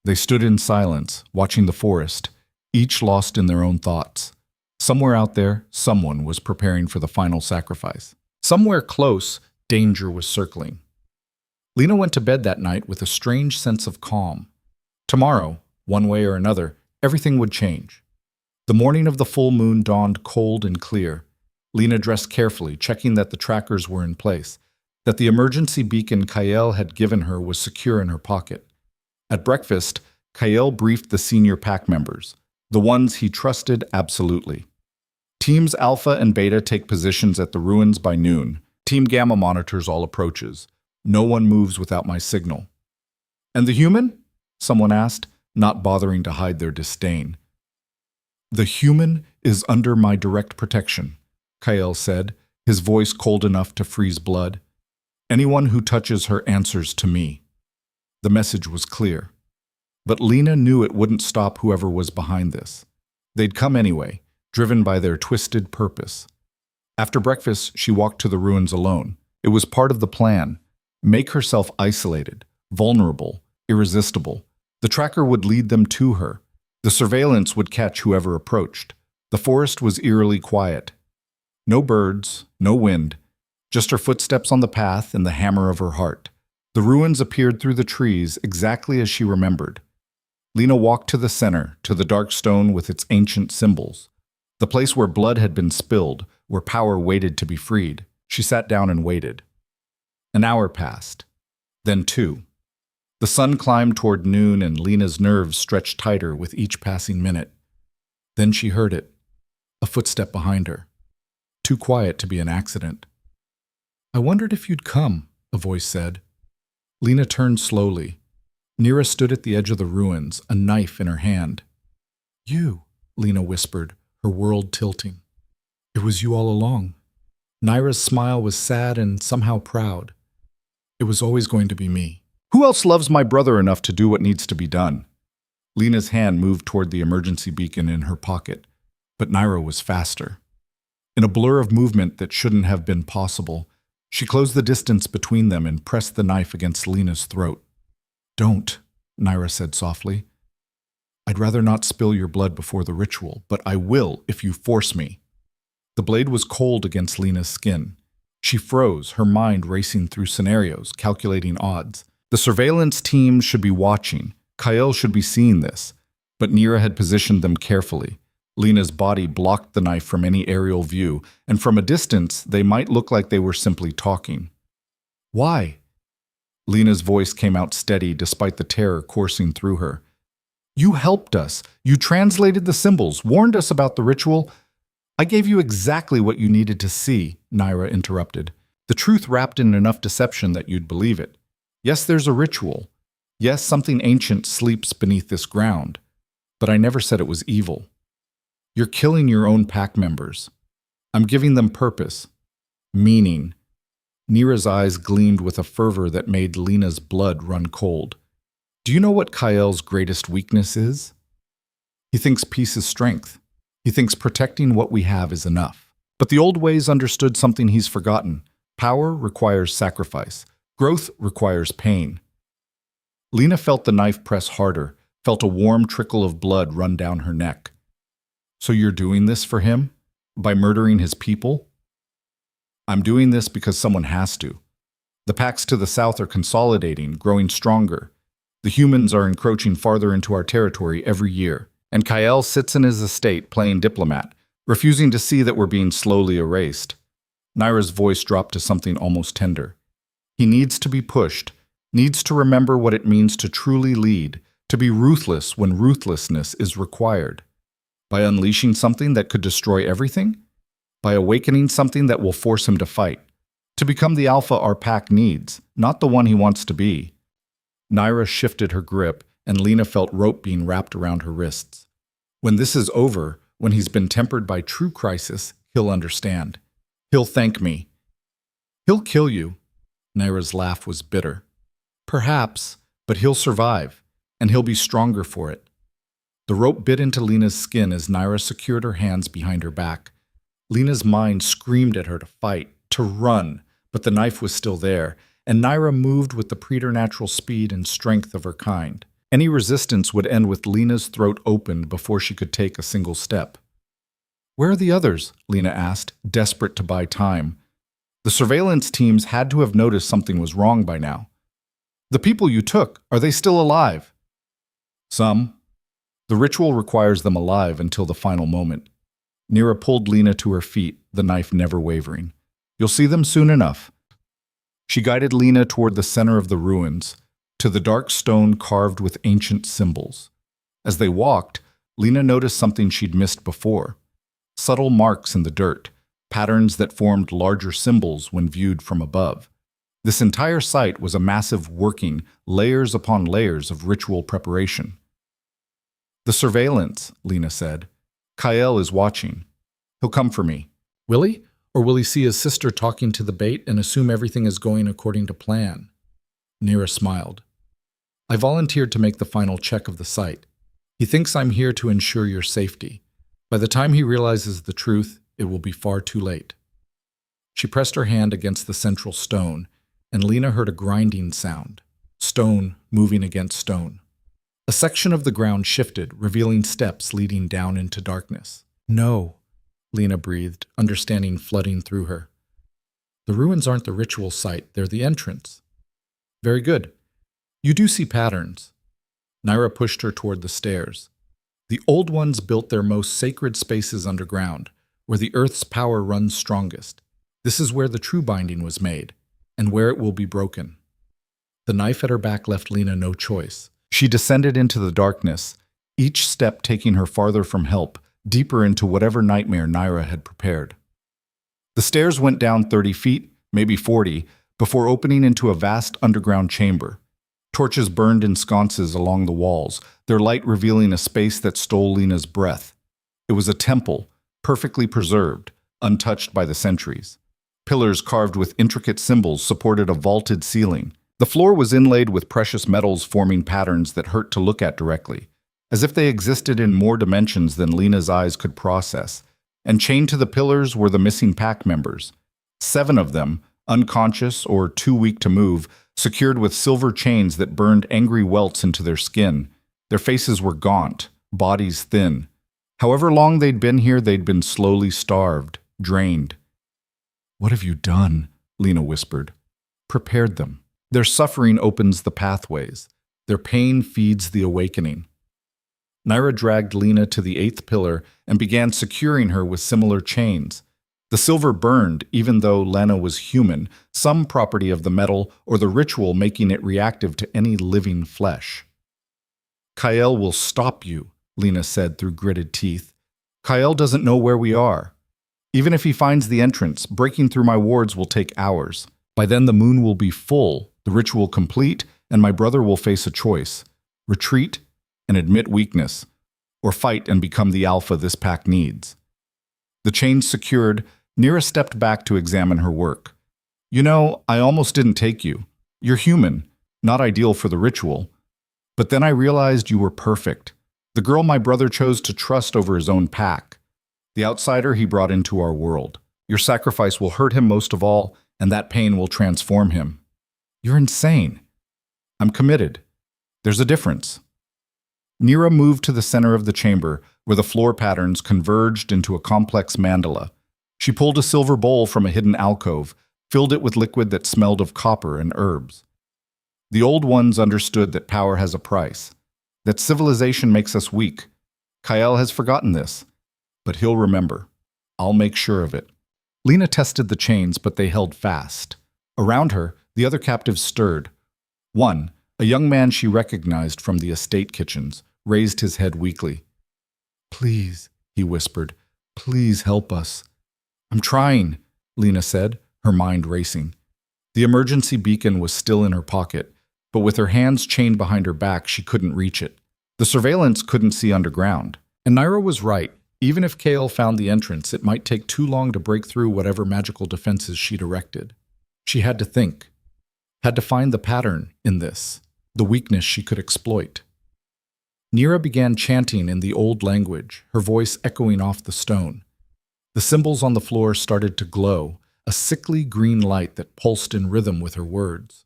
They stood in silence, watching the forest, each lost in their own thoughts. Somewhere out there, someone was preparing for the final sacrifice. Somewhere close, danger was circling. Lena went to bed that night with a strange sense of calm. Tomorrow, one way or another, everything would change. The morning of the full moon dawned cold and clear. Lena dressed carefully, checking that the trackers were in place, that the emergency beacon Kael had given her was secure in her pocket. At breakfast, Kael briefed the senior pack members, the ones he trusted absolutely. Teams Alpha and Beta take positions at the ruins by noon. Team Gamma monitors all approaches. No one moves without my signal. And the human? Someone asked, not bothering to hide their disdain. The human is under my direct protection, Kael said, his voice cold enough to freeze blood. Anyone who touches her answers to me. The message was clear. But Lena knew it wouldn't stop whoever was behind this. They'd come anyway, driven by their twisted purpose. After breakfast, she walked to the ruins alone. It was part of the plan. Make herself isolated, vulnerable, irresistible. The tracker would lead them to her. The surveillance would catch whoever approached. The forest was eerily quiet. No birds, no wind, just her footsteps on the path and the hammer of her heart. The ruins appeared through the trees exactly as she remembered. Lena walked to the center, to the dark stone with its ancient symbols. The place where blood had been spilled, where power waited to be freed. She sat down and waited. An hour passed. Then 2. The sun climbed toward noon and Lena's nerves stretched tighter with each passing minute. Then she heard it. A footstep behind her. Too quiet to be an accident. "I wondered if you'd come," a voice said. Lena turned slowly. Nira stood at the edge of the ruins, a knife in her hand. "You," Lena whispered, her world tilting. "It was you all along." Nira's smile was sad and somehow proud. "It was always going to be me. Who else loves my brother enough to do what needs to be done?" Lena's hand moved toward the emergency beacon in her pocket, but Nira was faster. In a blur of movement that shouldn't have been possible, she closed the distance between them and pressed the knife against Lena's throat. "Don't," Nira said softly. "I'd rather not spill your blood before the ritual, but I will if you force me." The blade was cold against Lena's skin. She froze, her mind racing through scenarios, calculating odds. The surveillance team should be watching. Kyle should be seeing this. But Nira had positioned them carefully. Lena's body blocked the knife from any aerial view, and from a distance, they might look like they were simply talking. "Why?" Lena's voice came out steady despite the terror coursing through her. "You helped us. You translated the symbols, warned us about the ritual." "I gave you exactly what you needed to see," Nira interrupted. "The truth wrapped in enough deception that you'd believe it. Yes, there's a ritual. Yes, something ancient sleeps beneath this ground. But I never said it was evil. You're killing your own pack members. I'm giving them purpose, meaning." Nira's eyes gleamed with a fervor that made Lena's blood run cold. "Do you know what Kyle's greatest weakness is? He thinks peace is strength. He thinks protecting what we have is enough. But the old ways understood something he's forgotten. Power requires sacrifice. Growth requires pain." Lena felt the knife press harder, felt a warm trickle of blood run down her neck. "So you're doing this for him? By murdering his people?" "I'm doing this because someone has to. The packs to the south are consolidating, growing stronger. The humans are encroaching farther into our territory every year. And Kyle sits in his estate playing diplomat, refusing to see that we're being slowly erased." Nira's voice dropped to something almost tender. "He needs to be pushed, needs to remember what it means to truly lead, to be ruthless when ruthlessness is required. By unleashing something that could destroy everything? By awakening something that will force him to fight. To become the alpha our pack needs, not the one he wants to be." Nira shifted her grip, and Lena felt rope being wrapped around her wrists. "When this is over, when he's been tempered by true crisis, he'll understand. He'll thank me." "He'll kill you." Nira's laugh was bitter. "Perhaps, but he'll survive, and he'll be stronger for it." The rope bit into Lena's skin as Nira secured her hands behind her back. Lena's mind screamed at her to fight, to run, but the knife was still there, and Nira moved with the preternatural speed and strength of her kind. Any resistance would end with Lena's throat opened before she could take a single step. "Where are the others?" Lena asked, desperate to buy time. The surveillance teams had to have noticed something was wrong by now. "The people you took, are they still alive?" "Some. The ritual requires them alive until the final moment." Nira pulled Lena to her feet, the knife never wavering. "You'll see them soon enough." She guided Lena toward the center of the ruins, to the dark stone carved with ancient symbols. As they walked, Lena noticed something she'd missed before. Subtle marks in the dirt, patterns that formed larger symbols when viewed from above. This entire site was a massive working, layers upon layers of ritual preparation. "The surveillance," Lena said. "Kyle is watching. He'll come for me." "Will he? Or will he see his sister talking to the bait and assume everything is going according to plan?" Nira smiled. "I volunteered to make the final check of the site. He thinks I'm here to ensure your safety. By the time he realizes the truth, it will be far too late." She pressed her hand against the central stone, and Lena heard a grinding sound, stone moving against stone. A section of the ground shifted, revealing steps leading down into darkness. "No," Lena breathed, understanding flooding through her. "The ruins aren't the ritual site, they're the entrance." "Very good. You do see patterns." Naira pushed her toward the stairs. "The old ones built their most sacred spaces underground, where the earth's power runs strongest. This is where the true binding was made, and where it will be broken." The knife at her back left Lena no choice. She descended into the darkness, each step taking her farther from help, deeper into whatever nightmare Naira had prepared. The stairs went down 30 feet, maybe 40, before opening into a vast underground chamber. Torches burned in sconces along the walls, their light revealing a space that stole Lena's breath. It was a temple, perfectly preserved, untouched by the centuries. Pillars carved with intricate symbols supported a vaulted ceiling. The floor was inlaid with precious metals forming patterns that hurt to look at directly, as if they existed in more dimensions than Lena's eyes could process. And chained to the pillars were the missing pack members. 7 of them, unconscious or too weak to move, secured with silver chains that burned angry welts into their skin. Their faces were gaunt, bodies thin. However long they'd been here, they'd been slowly starved, drained. "What have you done?" Lena whispered. "Prepared them. Their suffering opens the pathways. Their pain feeds the awakening." Naira dragged Lena to the 8th pillar and began securing her with similar chains. The silver burned, even though Lena was human, some property of the metal or the ritual making it reactive to any living flesh. "Kyle will stop you," Lena said through gritted teeth. "Kyle doesn't know where we are. Even if he finds the entrance, breaking through my wards will take hours. By then the moon will be full, the ritual complete, and my brother will face a choice: retreat and admit weakness, or fight and become the alpha this pack needs." The chains secured, Nira stepped back to examine her work. "You know, I almost didn't take you. You're human, not ideal for the ritual. But then I realized you were perfect. The girl my brother chose to trust over his own pack. The outsider he brought into our world. Your sacrifice will hurt him most of all, and that pain will transform him." "You're insane." "I'm committed. There's a difference." Nira moved to the center of the chamber, where the floor patterns converged into a complex mandala. She pulled a silver bowl from a hidden alcove, filled it with liquid that smelled of copper and herbs. The old ones understood that power has a price, that civilization makes us weak. Kyle has forgotten this, but he'll remember. I'll make sure of it. Lena tested the chains, but they held fast. Around her, the other captives stirred. One, a young man she recognized from the estate kitchens, raised his head weakly. "Please," he whispered, "please help us." "I'm trying," Lena said, her mind racing. The emergency beacon was still in her pocket, but with her hands chained behind her back, she couldn't reach it. The surveillance couldn't see underground. And Naira was right. Even if Kale found the entrance, it might take too long to break through whatever magical defenses she'd erected. She had to think. Had to find the pattern in this, the weakness she could exploit. Nira began chanting in the old language, her voice echoing off the stone. The symbols on the floor started to glow, a sickly green light that pulsed in rhythm with her words.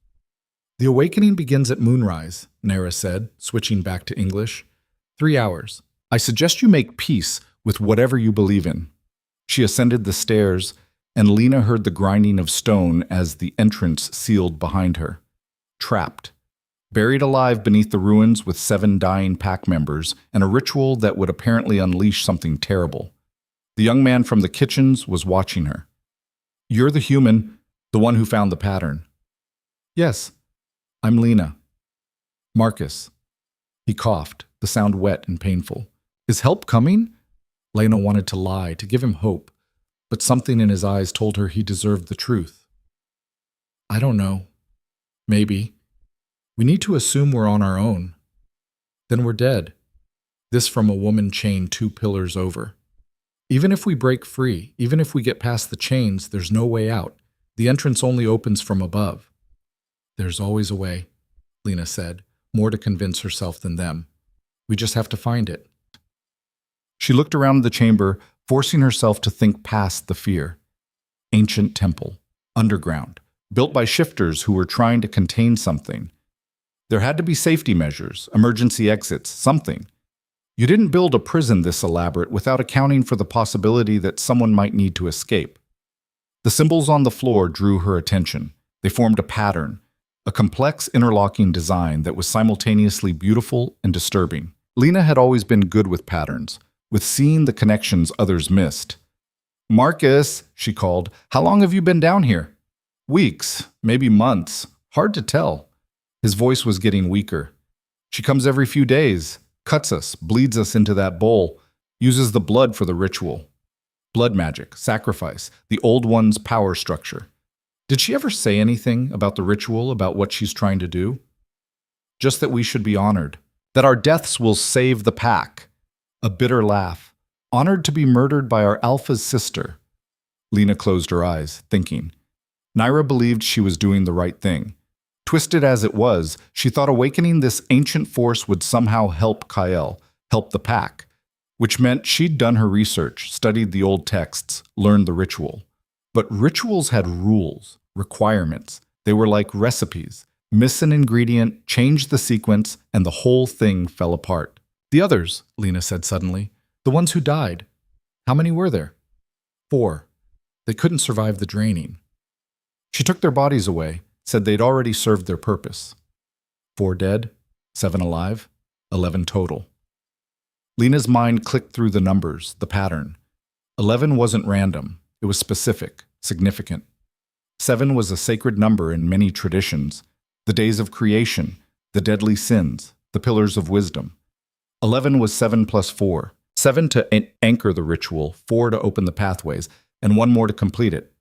"The awakening begins at moonrise," Nira said, switching back to English. 3 hours. I suggest you make peace with whatever you believe in." She ascended the stairs, and Lena heard the grinding of stone as the entrance sealed behind her. Trapped. Buried alive beneath the ruins with 7 dying pack members and a ritual that would apparently unleash something terrible. The young man from the kitchens was watching her. "You're the human, the one who found the pattern." "Yes, I'm Lena." "Marcus." He coughed, the sound wet and painful. "Is help coming?" Lena wanted to lie, to give him hope, but something in his eyes told her he deserved the truth. "I don't know. Maybe. We need to assume we're on our own. Then we're dead." This from a woman chained 2 pillars over. "Even if we break free, even if we get past the chains, there's no way out. The entrance only opens from above." "There's always a way," Lena said, more to convince herself than them. "We just have to find it." She looked around the chamber, forcing herself to think past the fear. ancient temple, underground, built by shifters who were trying to contain something. There had to be safety measures, emergency exits, something. You didn't build a prison this elaborate without accounting for the possibility that someone might need to escape. The symbols on the floor drew her attention. They formed a pattern, a complex interlocking design that was simultaneously beautiful and disturbing. Lena had always been good with patterns, with seeing the connections others missed. "Marcus," she called, "how long have you been down here?" "Weeks, maybe months. Hard to tell." His voice was getting weaker. "She comes every few days, cuts us, bleeds us into that bowl, uses the blood for the ritual. Blood magic, sacrifice, the old one's power structure." "Did she ever say anything about the ritual, about what she's trying to do?" "Just that we should be honored, that our deaths will save the pack." A bitter laugh. "Honored to be murdered by our alpha's sister." Lena closed her eyes, thinking. Naira believed she was doing the right thing. Twisted as it was, she thought awakening this ancient force would somehow help Kael, help the pack, which meant she'd done her research, studied the old texts, learned the ritual. But rituals had rules, requirements. They were like recipes. Miss an ingredient, change the sequence, and the whole thing fell apart. "The others," Lena said suddenly. "The ones who died. How many were there?" 4. They couldn't survive the draining. She took their bodies away, said they'd already served their purpose. 4 dead, 7 alive, 11 total. Lena's mind clicked through the numbers, the pattern. 11 wasn't random. It was specific, significant. 7 was a sacred number in many traditions. The days of creation, the deadly sins, the pillars of wisdom. 11 was 7 plus 4. 7 to anchor the ritual, 4 to open the pathways, and 1 more to complete it.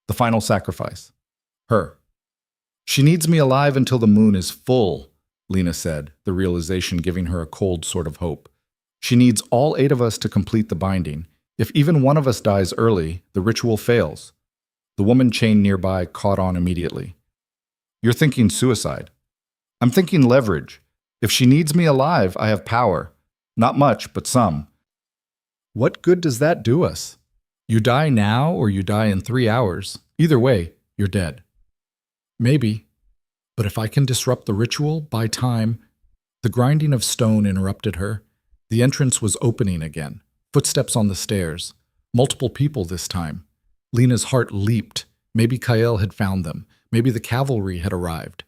The final sacrifice. Her. "She needs me alive until the moon is full," Lena said, the realization giving her a cold sort of hope. "She needs all 8 of us to complete the binding. If even one of us dies early, the ritual fails." The woman chained nearby caught on immediately. "You're thinking suicide." "I'm thinking leverage. If she needs me alive, I have power. Not much, but some." "What good does that do us? You die now or you die in 3 hours. Either way, you're dead." "Maybe. But if I can disrupt the ritual, buy time." The grinding of stone interrupted her. The entrance was opening again. Footsteps on the stairs. Multiple people this time. Lena's heart leaped. Maybe Kael had found them. Maybe the cavalry had arrived.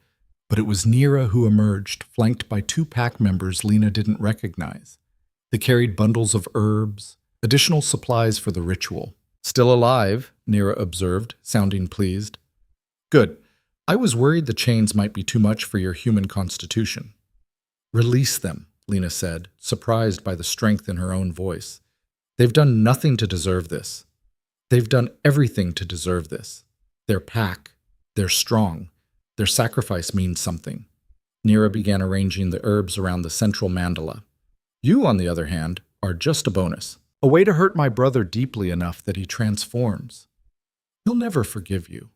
But it was Nira who emerged, flanked by 2 pack members Lena didn't recognize. They carried bundles of herbs, additional supplies for the ritual. "Still alive," Nira observed, sounding pleased. "Good. I was worried the chains might be too much for your human constitution." "Release them," Lena said, surprised by the strength in her own voice. "They've done nothing to deserve this. They've done everything to deserve this. They're pack. They're strong. Their sacrifice means something." Nira began arranging the herbs around the central mandala. "You, on the other hand, are just a bonus. A way to hurt my brother deeply enough that he transforms. He'll never forgive you.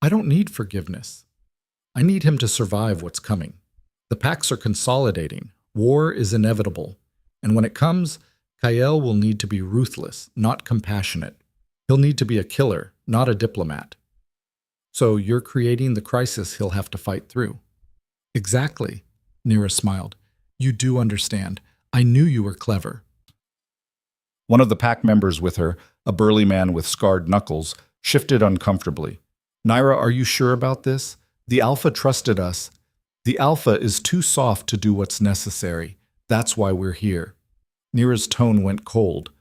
I don't need forgiveness. I need him to survive what's coming. The packs are consolidating. War is inevitable. And when it comes, Kael will need to be ruthless, not compassionate. He'll need to be a killer, not a diplomat. So you're creating the crisis he'll have to fight through." "Exactly," Nira smiled. "You do understand. I knew you were clever." One of the pack members with her, a burly man with scarred knuckles, shifted uncomfortably. "Naira, are you sure about this? The Alpha trusted us. The Alpha is too soft to do what's necessary. That's why we're here." Nira's tone went cold.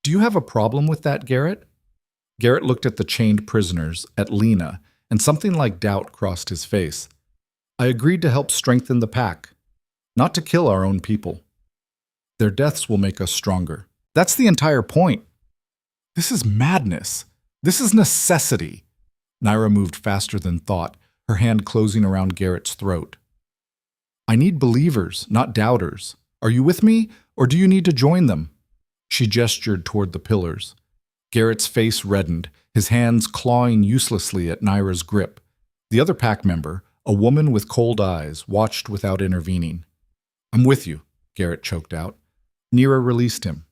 "Do you have a problem with that, Garrett?" Garrett looked at the chained prisoners, at Lena, and something like doubt crossed his face. "I agreed to help strengthen the pack, not to kill our own people. Their deaths will make us stronger. That's the entire point." "This is madness. This is necessity." Naira moved faster than thought, her hand closing around Garrett's throat. "I need believers, not doubters. Are you with me, or do you need to join them?" She gestured toward the pillars. Garrett's face reddened, his hands clawing uselessly at Naira's grip. The other pack member, a woman with cold eyes, watched without intervening. "I'm with you," Garrett choked out. Nira released him.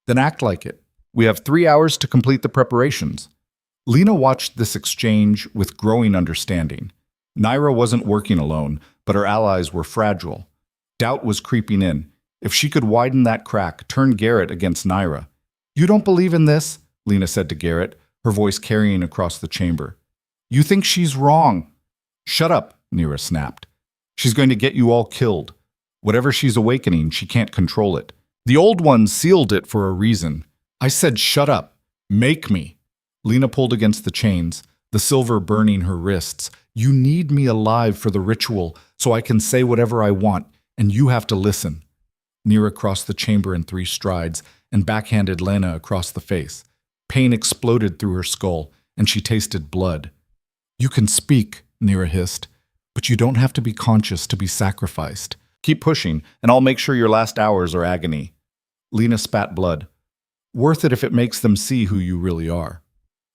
"Then act like it. We have 3 hours to complete the preparations." Lena watched this exchange with growing understanding. Naira wasn't working alone, but her allies were fragile. Doubt was creeping in. If she could widen that crack, turn Garrett against Naira. "You don't believe in this?" Lena said to Garrett, her voice carrying across the chamber. "You think she's wrong." "Shut up," Naira snapped. "She's going to get you all killed. Whatever she's awakening, she can't control it. The old one sealed it for a reason. I said shut up. Make me." Lena pulled against the chains, the silver burning her wrists. "You need me alive for the ritual, so I can say whatever I want, and you have to listen." Naira crossed the chamber in 3 strides and backhanded Lena across the face. Pain exploded through her skull, and she tasted blood. "You can speak," Naira hissed, "but you don't have to be conscious to be sacrificed. Keep pushing, and I'll make sure your last hours are agony." Lena spat blood. "Worth it if it makes them see who you really are.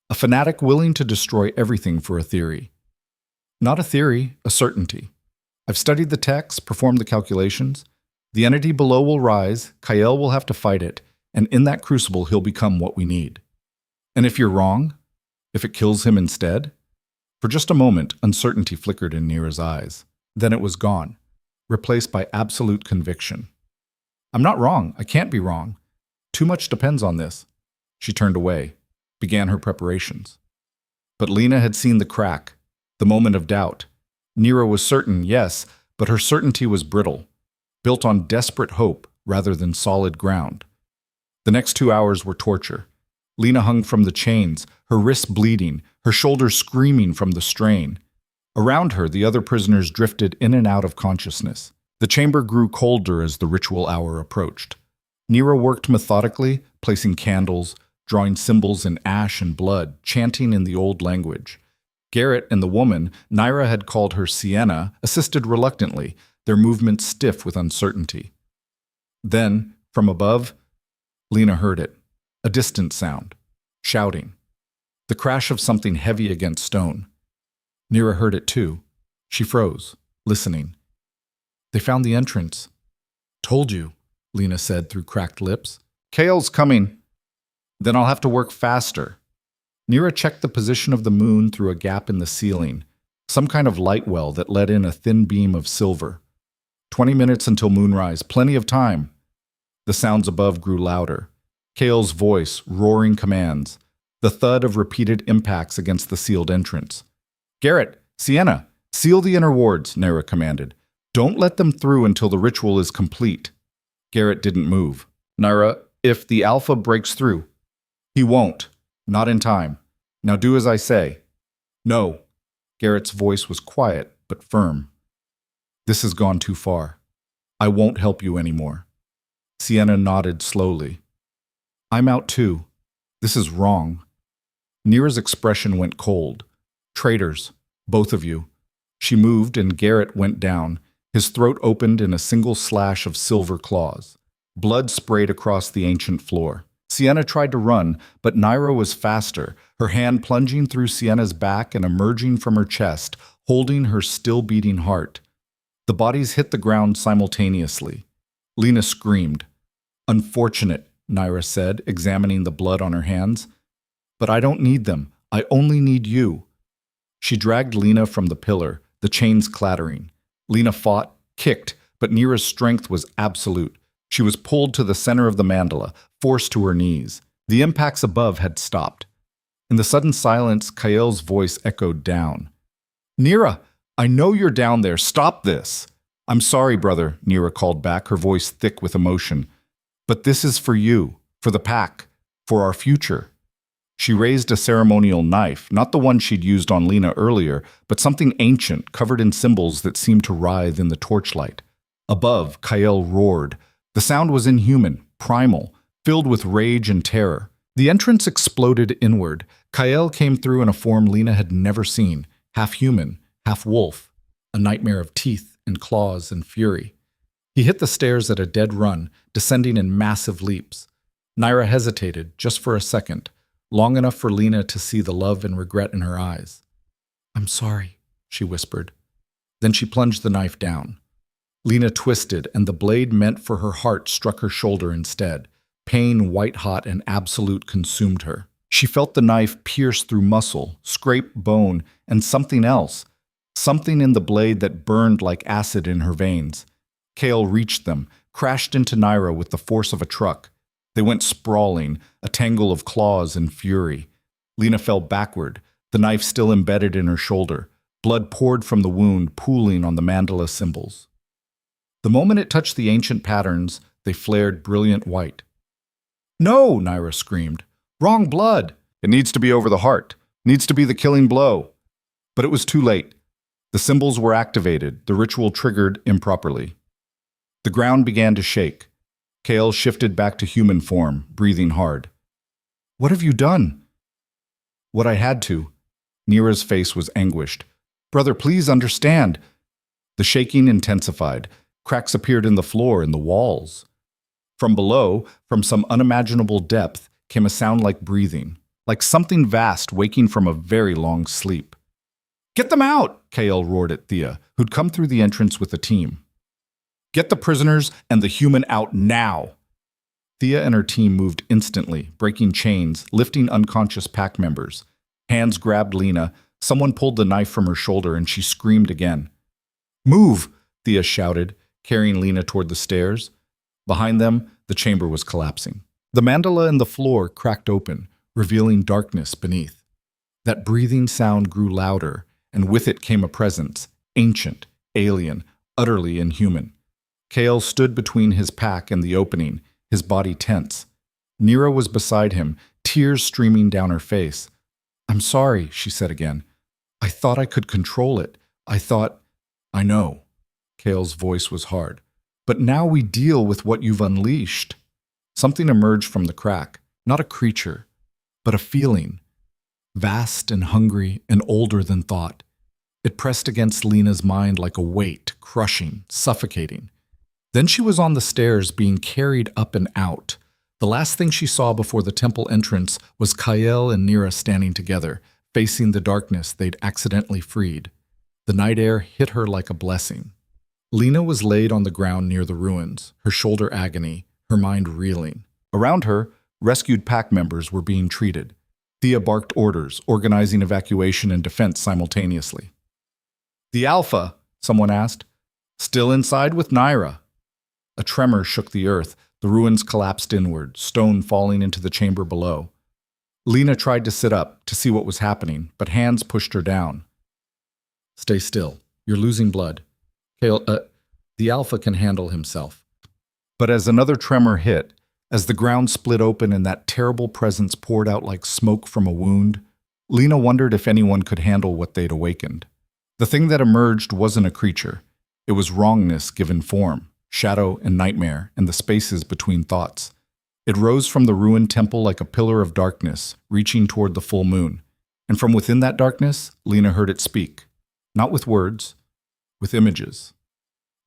A fanatic willing to destroy everything for a theory." "Not a theory, a certainty. I've studied the text, performed the calculations. The entity below will rise, Kael will have to fight it, and in that crucible he'll become what we need." "And if you're wrong? If it kills him instead?" For just a moment, uncertainty flickered in Naira's eyes. Then it was gone, replaced by absolute conviction. "I'm not wrong. I can't be wrong. Too much depends on this." She turned away, began her preparations. But Lena had seen the crack, the moment of doubt. Naira was certain, yes, but her certainty was brittle, built on desperate hope rather than solid ground. The next 2 hours were torture. Lena hung from the chains, her wrists bleeding, her shoulders screaming from the strain. Around her, the other prisoners drifted in and out of consciousness. The chamber grew colder as the ritual hour approached. Naira worked methodically, placing candles, drawing symbols in ash and blood, chanting in the old language. Garrett and the woman, Naira had called her Sienna, assisted reluctantly, their movements stiff with uncertainty. Then, from above, Lena heard it, a distant sound, shouting, the crash of something heavy against stone. Naira heard it too. She froze, listening. "They found the entrance." "Told you," Lena said through cracked lips. "Kael's coming." "Then I'll have to work faster." Naira checked the position of the moon through a gap in the ceiling, some kind of light well that let in a thin beam of silver. 20 minutes until moonrise, plenty of time. The sounds above grew louder. Kael's voice, roaring commands, the thud of repeated impacts against the sealed entrance. "Garrett, Sienna, seal the inner wards," Naira commanded. "Don't let them through until the ritual is complete." Garrett didn't move. "Naira, if the Alpha breaks through." "He won't. Not in time. Now do as I say." "No." Garrett's voice was quiet, but firm. "This has gone too far. I won't help you anymore." Sienna nodded slowly. "I'm out too. This is wrong." Naira's expression went cold. "Traitors, both of you." She moved and Garrett went down. His throat opened in a single slash of silver claws. Blood sprayed across the ancient floor. Sienna tried to run, but Naira was faster, her hand plunging through Sienna's back and emerging from her chest, holding her still-beating heart. The bodies hit the ground simultaneously. Lena screamed. "Unfortunate," Naira said, examining the blood on her hands. "But I don't need them. I only need you." She dragged Lena from the pillar, the chains clattering. Lena fought, kicked, but Naira's strength was absolute. She was pulled to the center of the mandala, forced to her knees. The impacts above had stopped. In the sudden silence, Kael's voice echoed down. "Naira, I know you're down there. Stop this." "I'm sorry, brother," Naira called back, her voice thick with emotion. "But this is for you, for the pack, for our future." She raised a ceremonial knife, not the one she'd used on Lena earlier, but something ancient, covered in symbols that seemed to writhe in the torchlight. Above, Kael roared. The sound was inhuman, primal, filled with rage and terror. The entrance exploded inward. Kael came through in a form Lena had never seen, half human, half wolf, a nightmare of teeth and claws and fury. He hit the stairs at a dead run, descending in massive leaps. Naira hesitated, just for a second, long enough for Lena to see the love and regret in her eyes. "I'm sorry," she whispered. Then she plunged the knife down. Lena twisted, and the blade meant for her heart struck her shoulder instead. Pain, white-hot and absolute, consumed her. She felt the knife pierce through muscle, scrape bone, and something else. Something in the blade that burned like acid in her veins. Kale reached them, crashed into Naira with the force of a truck. They went sprawling, a tangle of claws and fury. Lena fell backward, the knife still embedded in her shoulder. Blood poured from the wound, pooling on the mandala symbols. The moment it touched the ancient patterns, they flared brilliant white. "No!" Naira screamed. "Wrong blood! It needs to be over the heart. Needs to be the killing blow." But it was too late. The symbols were activated, the ritual triggered improperly. The ground began to shake. Kale shifted back to human form, breathing hard. "What have you done?" "What I had to." Nira's face was anguished. "Brother, please understand." The shaking intensified. Cracks appeared in the floor and the walls. From below, from some unimaginable depth, came a sound like breathing, like something vast waking from a very long sleep. "Get them out!" Kale roared at Thea, who'd come through the entrance with a team. "Get the prisoners and the human out now!" Thea and her team moved instantly, breaking chains, lifting unconscious pack members. Hands grabbed Lena, someone pulled the knife from her shoulder, and she screamed again. "Move!" Thea shouted, carrying Lena toward the stairs. Behind them, the chamber was collapsing. The mandala in the floor cracked open, revealing darkness beneath. That breathing sound grew louder, and with it came a presence, ancient, alien, utterly inhuman. Kale stood between his pack and the opening, his body tense. Nira was beside him, tears streaming down her face. "I'm sorry," she said again. "I thought I could control it. I know." Kale's voice was hard. "But now we deal with what you've unleashed." Something emerged from the crack, not a creature, but a feeling. Vast and hungry and older than thought. It pressed against Lena's mind like a weight, crushing, suffocating. Then she was on the stairs, being carried up and out. The last thing she saw before the temple entrance was Kael and Nira standing together, facing the darkness they'd accidentally freed. The night air hit her like a blessing. Lena was laid on the ground near the ruins, her shoulder agony, her mind reeling. Around her, rescued pack members were being treated. Thea barked orders, organizing evacuation and defense simultaneously. "The Alpha?" someone asked. "Still inside with Naira." A tremor shook the earth. The ruins collapsed inward, stone falling into the chamber below. Lena tried to sit up, to see what was happening, but hands pushed her down. "Stay still. You're losing blood. Kale, the Alpha can handle himself." But as another tremor hit, as the ground split open and that terrible presence poured out like smoke from a wound, Lena wondered if anyone could handle what they'd awakened. The thing that emerged wasn't a creature. It was wrongness given form, shadow and nightmare, and the spaces between thoughts. It rose from the ruined temple like a pillar of darkness, reaching toward the full moon. And from within that darkness, Lena heard it speak. Not with words, with images,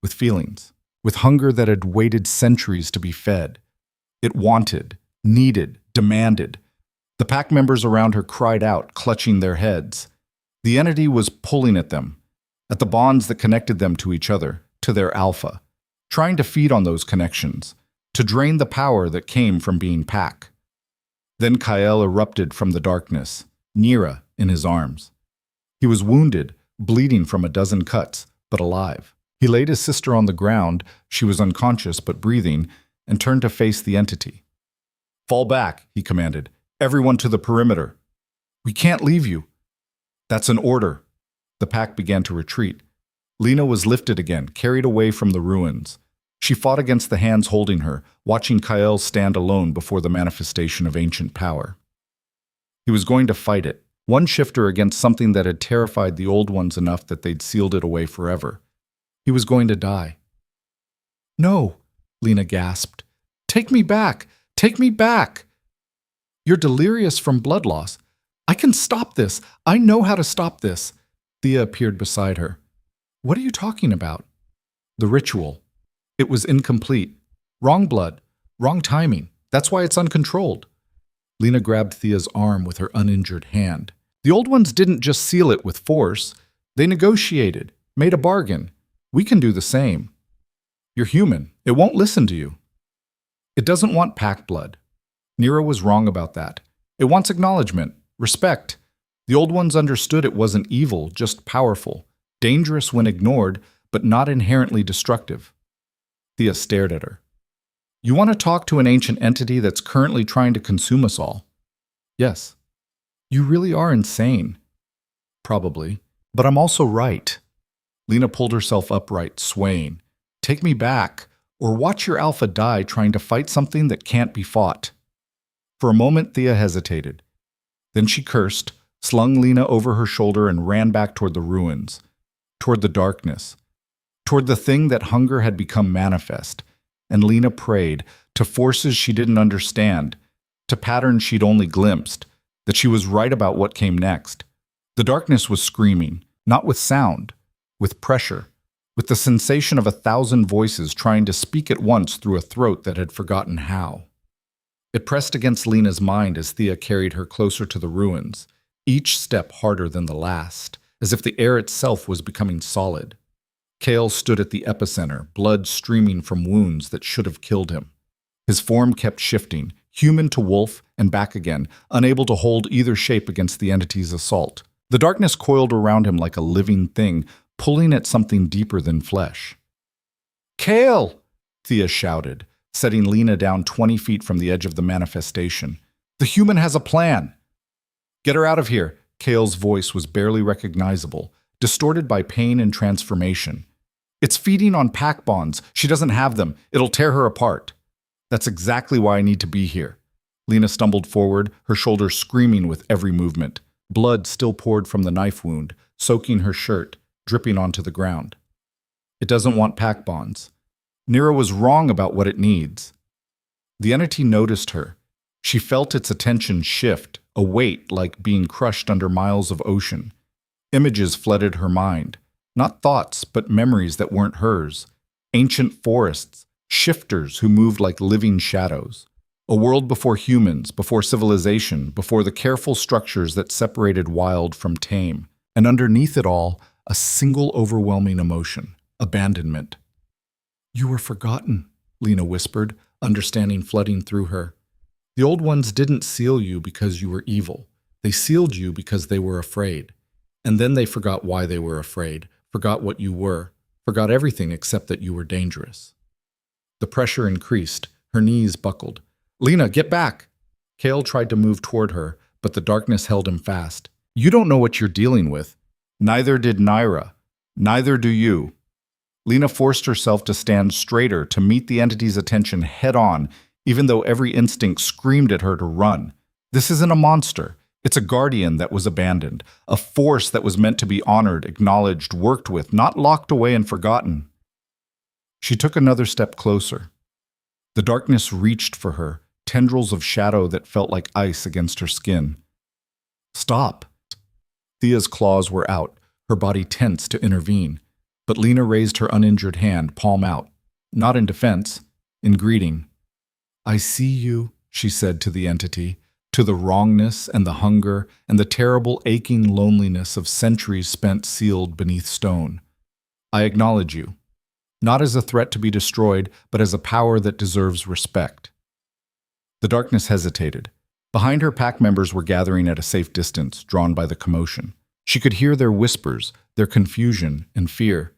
with feelings, with hunger that had waited centuries to be fed. It wanted, needed, demanded. The pack members around her cried out, clutching their heads. The entity was pulling at them, at the bonds that connected them to each other, to their Alpha, trying to feed on those connections, to drain the power that came from being pack. Then Kael erupted from the darkness, Nira in his arms. He was wounded, bleeding from a dozen cuts, but alive. He laid his sister on the ground, she was unconscious but breathing, and turned to face the entity. "Fall back," he commanded. "Everyone to the perimeter." "We can't leave you." "That's an order." The pack began to retreat. Lena was lifted again, carried away from the ruins. She fought against the hands holding her, watching Kael stand alone before the manifestation of ancient power. He was going to fight it, one shifter against something that had terrified the old ones enough that they'd sealed it away forever. He was going to die. "No," Lena gasped. "Take me back! Take me back!" "You're delirious from blood loss. I can stop this. I know how to stop this." Thea appeared beside her. "What are you talking about?" "The ritual. It was incomplete. Wrong blood. Wrong timing. That's why it's uncontrolled." Lena grabbed Thea's arm with her uninjured hand. "The old ones didn't just seal it with force. They negotiated, made a bargain. We can do the same. You're human. It won't listen to you. It doesn't want pack blood." Nira was wrong about that. It wants acknowledgement, respect. The old ones understood it wasn't evil, just powerful, dangerous when ignored, but not inherently destructive. Thea stared at her. You want to talk to an ancient entity that's currently trying to consume us all? Yes. You really are insane. Probably. But I'm also right. Lena pulled herself upright, swaying. Take me back, or watch your alpha die trying to fight something that can't be fought. For a moment, Thea hesitated. Then she cursed, slung Lena over her shoulder, and ran back toward the ruins, toward the darkness, toward the thing that hunger had become manifest. And Lena prayed, to forces she didn't understand, to patterns she'd only glimpsed, that she was right about what came next. The darkness was screaming, not with sound, with pressure, with the sensation of 1,000 voices trying to speak at once through a throat that had forgotten how. It pressed against Lena's mind as Thea carried her closer to the ruins, each step harder than the last, as if the air itself was becoming solid. Kale stood at the epicenter, blood streaming from wounds that should have killed him. His form kept shifting, human to wolf and back again, unable to hold either shape against the entity's assault. The darkness coiled around him like a living thing, pulling at something deeper than flesh. Kale! Thea shouted, setting Lena down 20 feet from the edge of the manifestation. The human has a plan! Get her out of here! Kale's voice was barely recognizable, distorted by pain and transformation. It's feeding on pack bonds. She doesn't have them. It'll tear her apart. That's exactly why I need to be here. Lena stumbled forward, her shoulders screaming with every movement. Blood still poured from the knife wound, soaking her shirt, dripping onto the ground. It doesn't want pack bonds. Nira was wrong about what it needs. The entity noticed her. She felt its attention shift, a weight like being crushed under miles of ocean. Images flooded her mind. Not thoughts, but memories that weren't hers. Ancient forests, shifters who moved like living shadows. A world before humans, before civilization, before the careful structures that separated wild from tame. And underneath it all, a single overwhelming emotion, abandonment. You were forgotten, Lena whispered, understanding flooding through her. The old ones didn't seal you because you were evil. They sealed you because they were afraid. And then they forgot why they were afraid, forgot what you were, forgot everything except that you were dangerous. The pressure increased. Her knees buckled. Lena, get back! Kale tried to move toward her, but the darkness held him fast. You don't know what you're dealing with. Neither did Naira. Neither do you. Lena forced herself to stand straighter, to meet the entity's attention head-on, even though every instinct screamed at her to run. This isn't a monster. It's a guardian that was abandoned, a force that was meant to be honored, acknowledged, worked with, not locked away and forgotten. She took another step closer. The darkness reached for her, tendrils of shadow that felt like ice against her skin. Stop! Thea's claws were out, her body tense to intervene. But Lena raised her uninjured hand, palm out. Not in defense, in greeting. I see you, she said to the entity, to the wrongness and the hunger and the terrible aching loneliness of centuries spent sealed beneath stone. I acknowledge you, not as a threat to be destroyed, but as a power that deserves respect. The darkness hesitated. Behind her, pack members were gathering at a safe distance, drawn by the commotion. She could hear their whispers, their confusion and fear.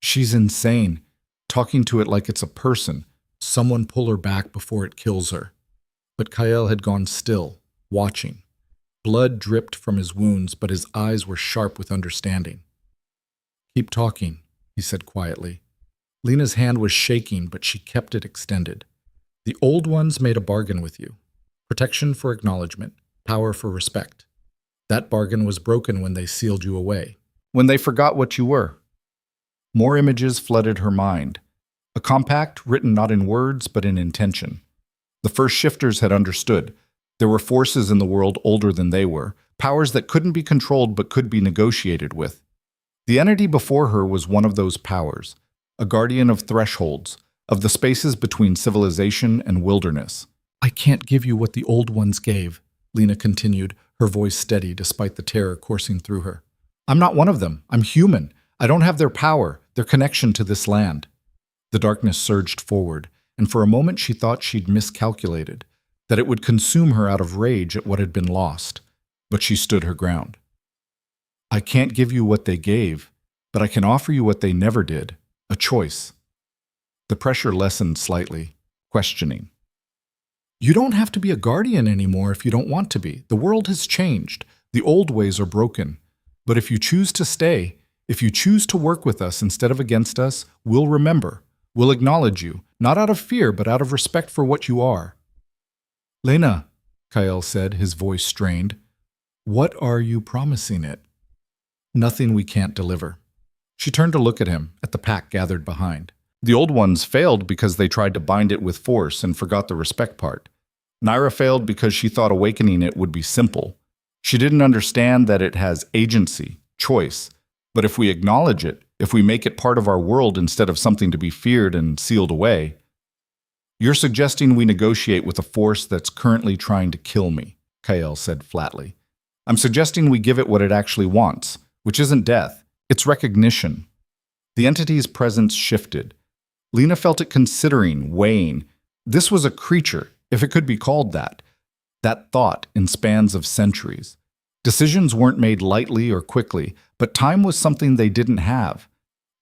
She's insane, talking to it like it's a person. Someone pull her back before it kills her. But Kyle had gone still, watching. Blood dripped from his wounds, but his eyes were sharp with understanding. Keep talking, he said quietly. Lena's hand was shaking, but she kept it extended. The old ones made a bargain with you. Protection for acknowledgement, power for respect. That bargain was broken when they sealed you away, when they forgot what you were. More images flooded her mind. A compact written not in words, but in intention. The first shifters had understood. There were forces in the world older than they were, powers that couldn't be controlled but could be negotiated with. The entity before her was one of those powers, a guardian of thresholds, of the spaces between civilization and wilderness. I can't give you what the old ones gave, Lena continued, her voice steady despite the terror coursing through her. I'm not one of them. I'm human. I don't have their power, their connection to this land. The darkness surged forward, and for a moment she thought she'd miscalculated. that it would consume her out of rage at what had been lost, but she stood her ground. I can't give you what they gave, but I can offer you what they never did, a choice. The pressure lessened slightly, questioning. You don't have to be a guardian anymore if you don't want to be. The world has changed. The old ways are broken. But if you choose to stay, if you choose to work with us instead of against us, we'll remember. We'll acknowledge you, not out of fear, but out of respect for what you are. Lena, Kyle said, his voice strained, what are you promising it? Nothing we can't deliver. She turned to look at him, at the pack gathered behind. The old ones failed because they tried to bind it with force and forgot the respect part. Naira failed because she thought awakening it would be simple. She didn't understand that it has agency, choice. But if we acknowledge it, if we make it part of our world instead of something to be feared and sealed away, you're suggesting we negotiate with a force that's currently trying to kill me, Kael said flatly. I'm suggesting we give it what it actually wants, which isn't death, it's recognition. The entity's presence shifted. Lena felt it considering, weighing. This was a creature, if it could be called that thought in spans of centuries. Decisions weren't made lightly or quickly, but time was something they didn't have.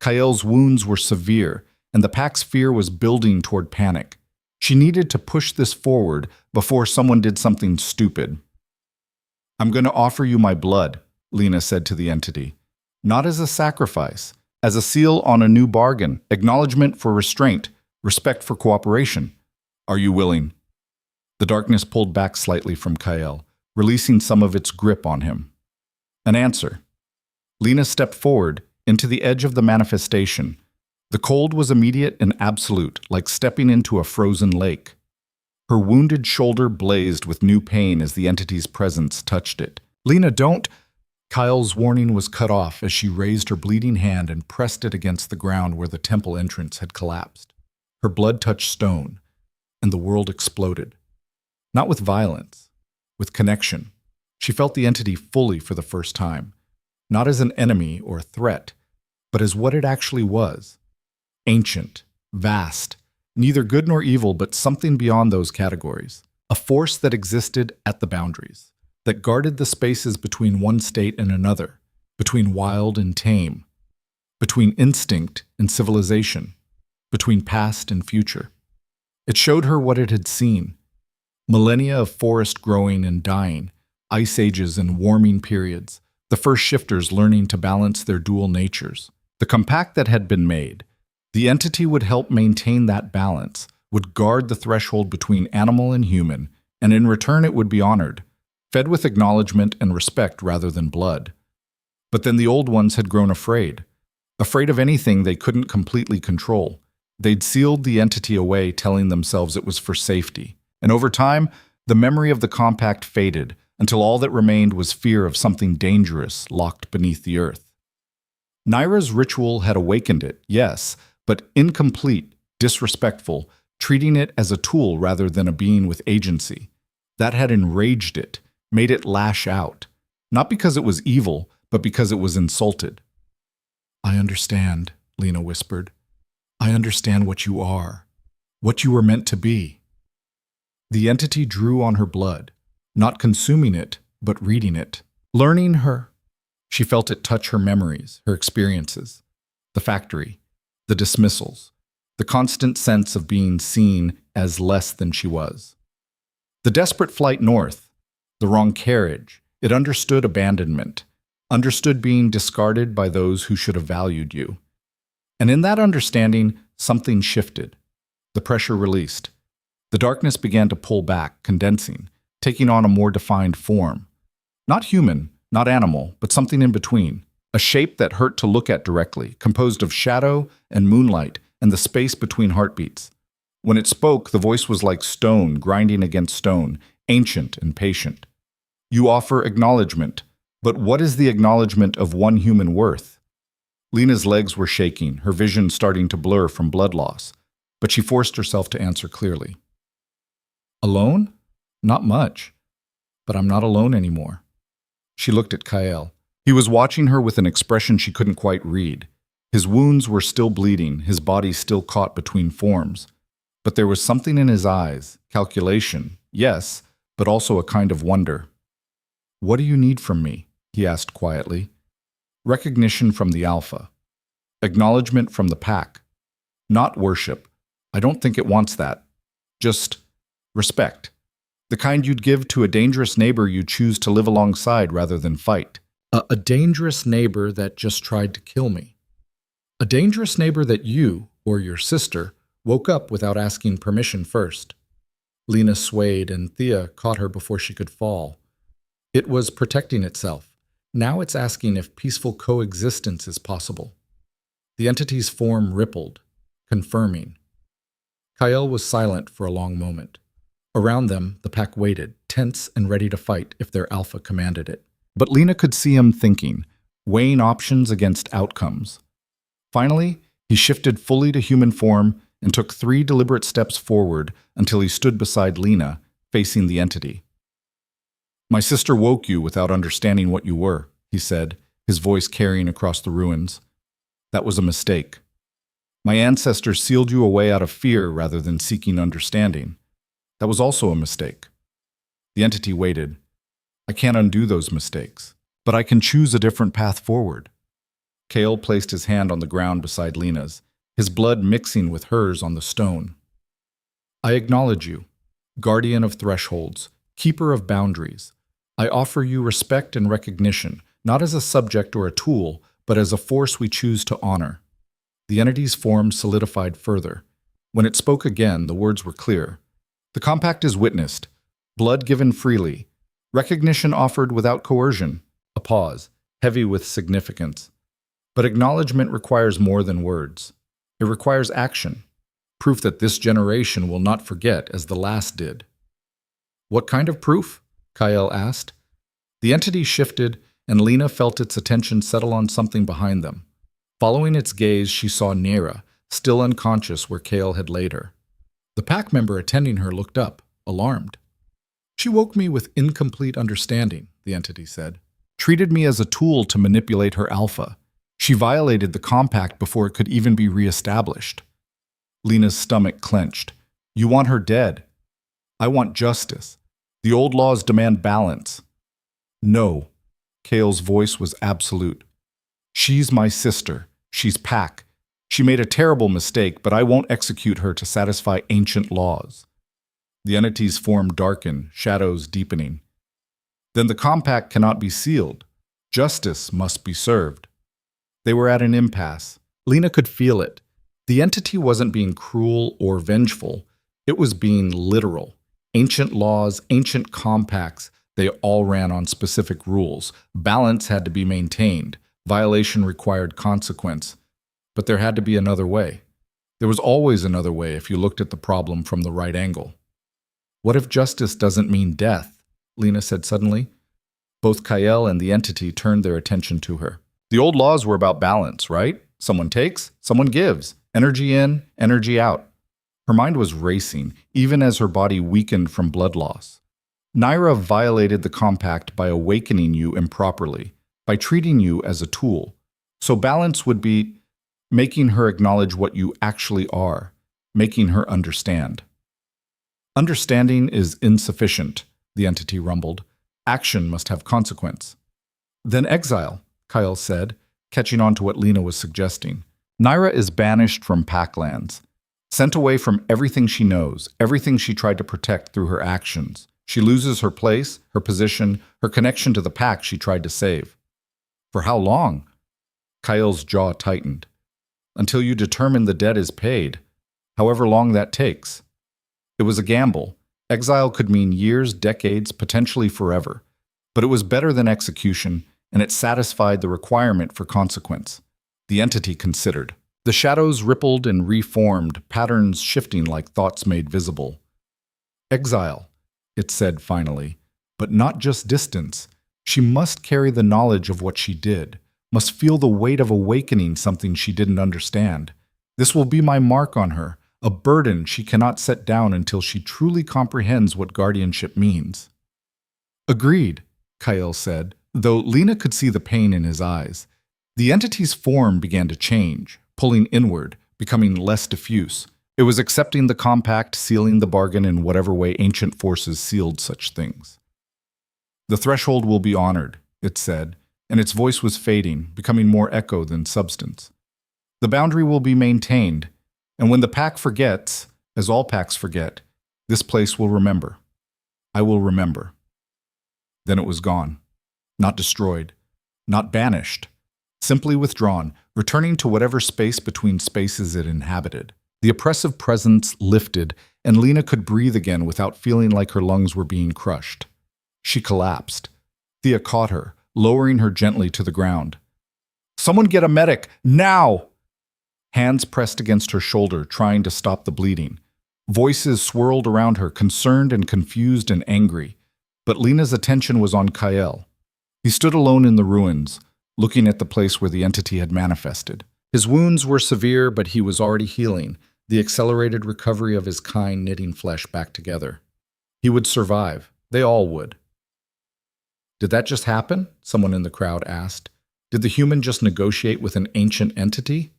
Kael's wounds were severe, and the pack's fear was building toward panic. She needed to push this forward before someone did something stupid. I'm going to offer you my blood, Lena said to the entity. Not as a sacrifice, as a seal on a new bargain, acknowledgement for restraint, respect for cooperation. Are you willing? The darkness pulled back slightly from Kael, releasing some of its grip on him. An answer. Lena stepped forward, into the edge of the manifestation. The cold was immediate and absolute, like stepping into a frozen lake. Her wounded shoulder blazed with new pain as the entity's presence touched it. Lena, don't! Kyle's warning was cut off as she raised her bleeding hand and pressed it against the ground where the temple entrance had collapsed. Her blood touched stone, and the world exploded. Not with violence, with connection. She felt the entity fully for the first time, not as an enemy or a threat, but as what it actually was. Ancient, vast, neither good nor evil, but something beyond those categories. A force that existed at the boundaries, that guarded the spaces between one state and another, between wild and tame, between instinct and civilization, between past and future. It showed her what it had seen. Millennia of forest growing and dying, ice ages and warming periods, the first shifters learning to balance their dual natures. The compact that had been made. The entity would help maintain that balance, would guard the threshold between animal and human, and in return it would be honored, fed with acknowledgement and respect rather than blood. But then the old ones had grown afraid of anything they couldn't completely control. They'd sealed the entity away, telling themselves it was for safety. And over time, the memory of the compact faded, until all that remained was fear of something dangerous locked beneath the earth. Naira's ritual had awakened it, yes, but incomplete, disrespectful, treating it as a tool rather than a being with agency. That had enraged it, made it lash out, not because it was evil, but because it was insulted. I understand, Lena whispered. I understand what you are, what you were meant to be. The entity drew on her blood, not consuming it, but reading it, learning her. She felt it touch her memories, her experiences, the factory, the dismissals, the constant sense of being seen as less than she was. The desperate flight north, the wrong carriage, it understood abandonment, understood being discarded by those who should have valued you. And in that understanding, something shifted. The pressure released. The darkness began to pull back, condensing, taking on a more defined form. Not human, not animal, but something in between. A shape that hurt to look at directly, composed of shadow and moonlight and the space between heartbeats. When it spoke, the voice was like stone grinding against stone, ancient and patient. You offer acknowledgement, but what is the acknowledgement of one human worth? Lena's legs were shaking, her vision starting to blur from blood loss, but she forced herself to answer clearly. Alone? Not much. But I'm not alone anymore. She looked at Kael. He was watching her with an expression she couldn't quite read. His wounds were still bleeding, his body still caught between forms. But there was something in his eyes, calculation, yes, but also a kind of wonder. What do you need from me? He asked quietly. Recognition from the Alpha. Acknowledgement from the pack. Not worship. I don't think it wants that. Just respect. The kind you'd give to a dangerous neighbor you choose to live alongside rather than fight. A dangerous neighbor that just tried to kill me. A dangerous neighbor that you, or your sister, woke up without asking permission first. Lena swayed and Thea caught her before she could fall. It was protecting itself. Now it's asking if peaceful coexistence is possible. The entity's form rippled, confirming. Kyle was silent for a long moment. Around them, the pack waited, tense and ready to fight if their alpha commanded it. But Lena could see him thinking, weighing options against outcomes. Finally, he shifted fully to human form and took 3 deliberate steps forward until he stood beside Lena, facing the entity. My sister woke you without understanding what you were, he said, his voice carrying across the ruins. That was a mistake. My ancestors sealed you away out of fear rather than seeking understanding. That was also a mistake. The entity waited. I can't undo those mistakes, but I can choose a different path forward. Kale placed his hand on the ground beside Lena's, his blood mixing with hers on the stone. I acknowledge you, guardian of thresholds, keeper of boundaries. I offer you respect and recognition, not as a subject or a tool, but as a force we choose to honor. The entity's form solidified further. When it spoke again, the words were clear. The compact is witnessed, blood given freely, recognition offered without coercion. A pause, heavy with significance. But acknowledgement requires more than words. It requires action, proof that this generation will not forget as the last did. What kind of proof? Kyle asked. The entity shifted, and Lena felt its attention settle on something behind them. Following its gaze, she saw Nera, still unconscious where Kale had laid her. The pack member attending her looked up, alarmed. She woke me with incomplete understanding, the entity said. Treated me as a tool to manipulate her alpha. She violated the compact before it could even be reestablished. Lena's stomach clenched. You want her dead. I want justice. The old laws demand balance. No. Kale's voice was absolute. She's my sister. She's pack. She made a terrible mistake, but I won't execute her to satisfy ancient laws. The entity's form darkened, shadows deepening. Then the compact cannot be sealed. Justice must be served. They were at an impasse. Lena could feel it. The entity wasn't being cruel or vengeful. It was being literal. Ancient laws, ancient compacts, they all ran on specific rules. Balance had to be maintained. Violation required consequence. But there had to be another way. There was always another way if you looked at the problem from the right angle. What if justice doesn't mean death? Lena said suddenly. Both Kyle and the entity turned their attention to her. The old laws were about balance, right? Someone takes, someone gives. Energy in, energy out. Her mind was racing, even as her body weakened from blood loss. Naira violated the compact by awakening you improperly, by treating you as a tool. So balance would be making her acknowledge what you actually are, making her understand. Understanding is insufficient, the entity rumbled. Action must have consequence. Then exile, Kyle said, catching on to what Lena was suggesting. Naira is banished from Packlands, sent away from everything she knows, everything she tried to protect through her actions. She loses her place, her position, her connection to the pack she tried to save. For how long? Kyle's jaw tightened. Until you determine the debt is paid, however long that takes. It was a gamble. Exile could mean years, decades, potentially forever. But it was better than execution, and it satisfied the requirement for consequence. The entity considered. The shadows rippled and reformed, patterns shifting like thoughts made visible. Exile, it said finally, but not just distance. She must carry the knowledge of what she did, must feel the weight of awakening something she didn't understand. This will be my mark on her, a burden she cannot set down until she truly comprehends what guardianship means. Agreed, Kyle said, though Lena could see the pain in his eyes. The entity's form began to change, pulling inward, becoming less diffuse. It was accepting the compact, sealing the bargain in whatever way ancient forces sealed such things. The threshold will be honored, it said, and its voice was fading, becoming more echo than substance. The boundary will be maintained, and when the pack forgets, as all packs forget, this place will remember. I will remember. Then it was gone. Not destroyed. Not banished. Simply withdrawn, returning to whatever space between spaces it inhabited. The oppressive presence lifted, and Lena could breathe again without feeling like her lungs were being crushed. She collapsed. Thea caught her, lowering her gently to the ground. "Someone get a medic, now!" Hands pressed against her shoulder, trying to stop the bleeding. Voices swirled around her, concerned and confused and angry. But Lena's attention was on Kyle. He stood alone in the ruins, looking at the place where the entity had manifested. His wounds were severe, but he was already healing, the accelerated recovery of his kind knitting flesh back together. He would survive. They all would. "Did that just happen?" someone in the crowd asked. "Did the human just negotiate with an ancient entity?"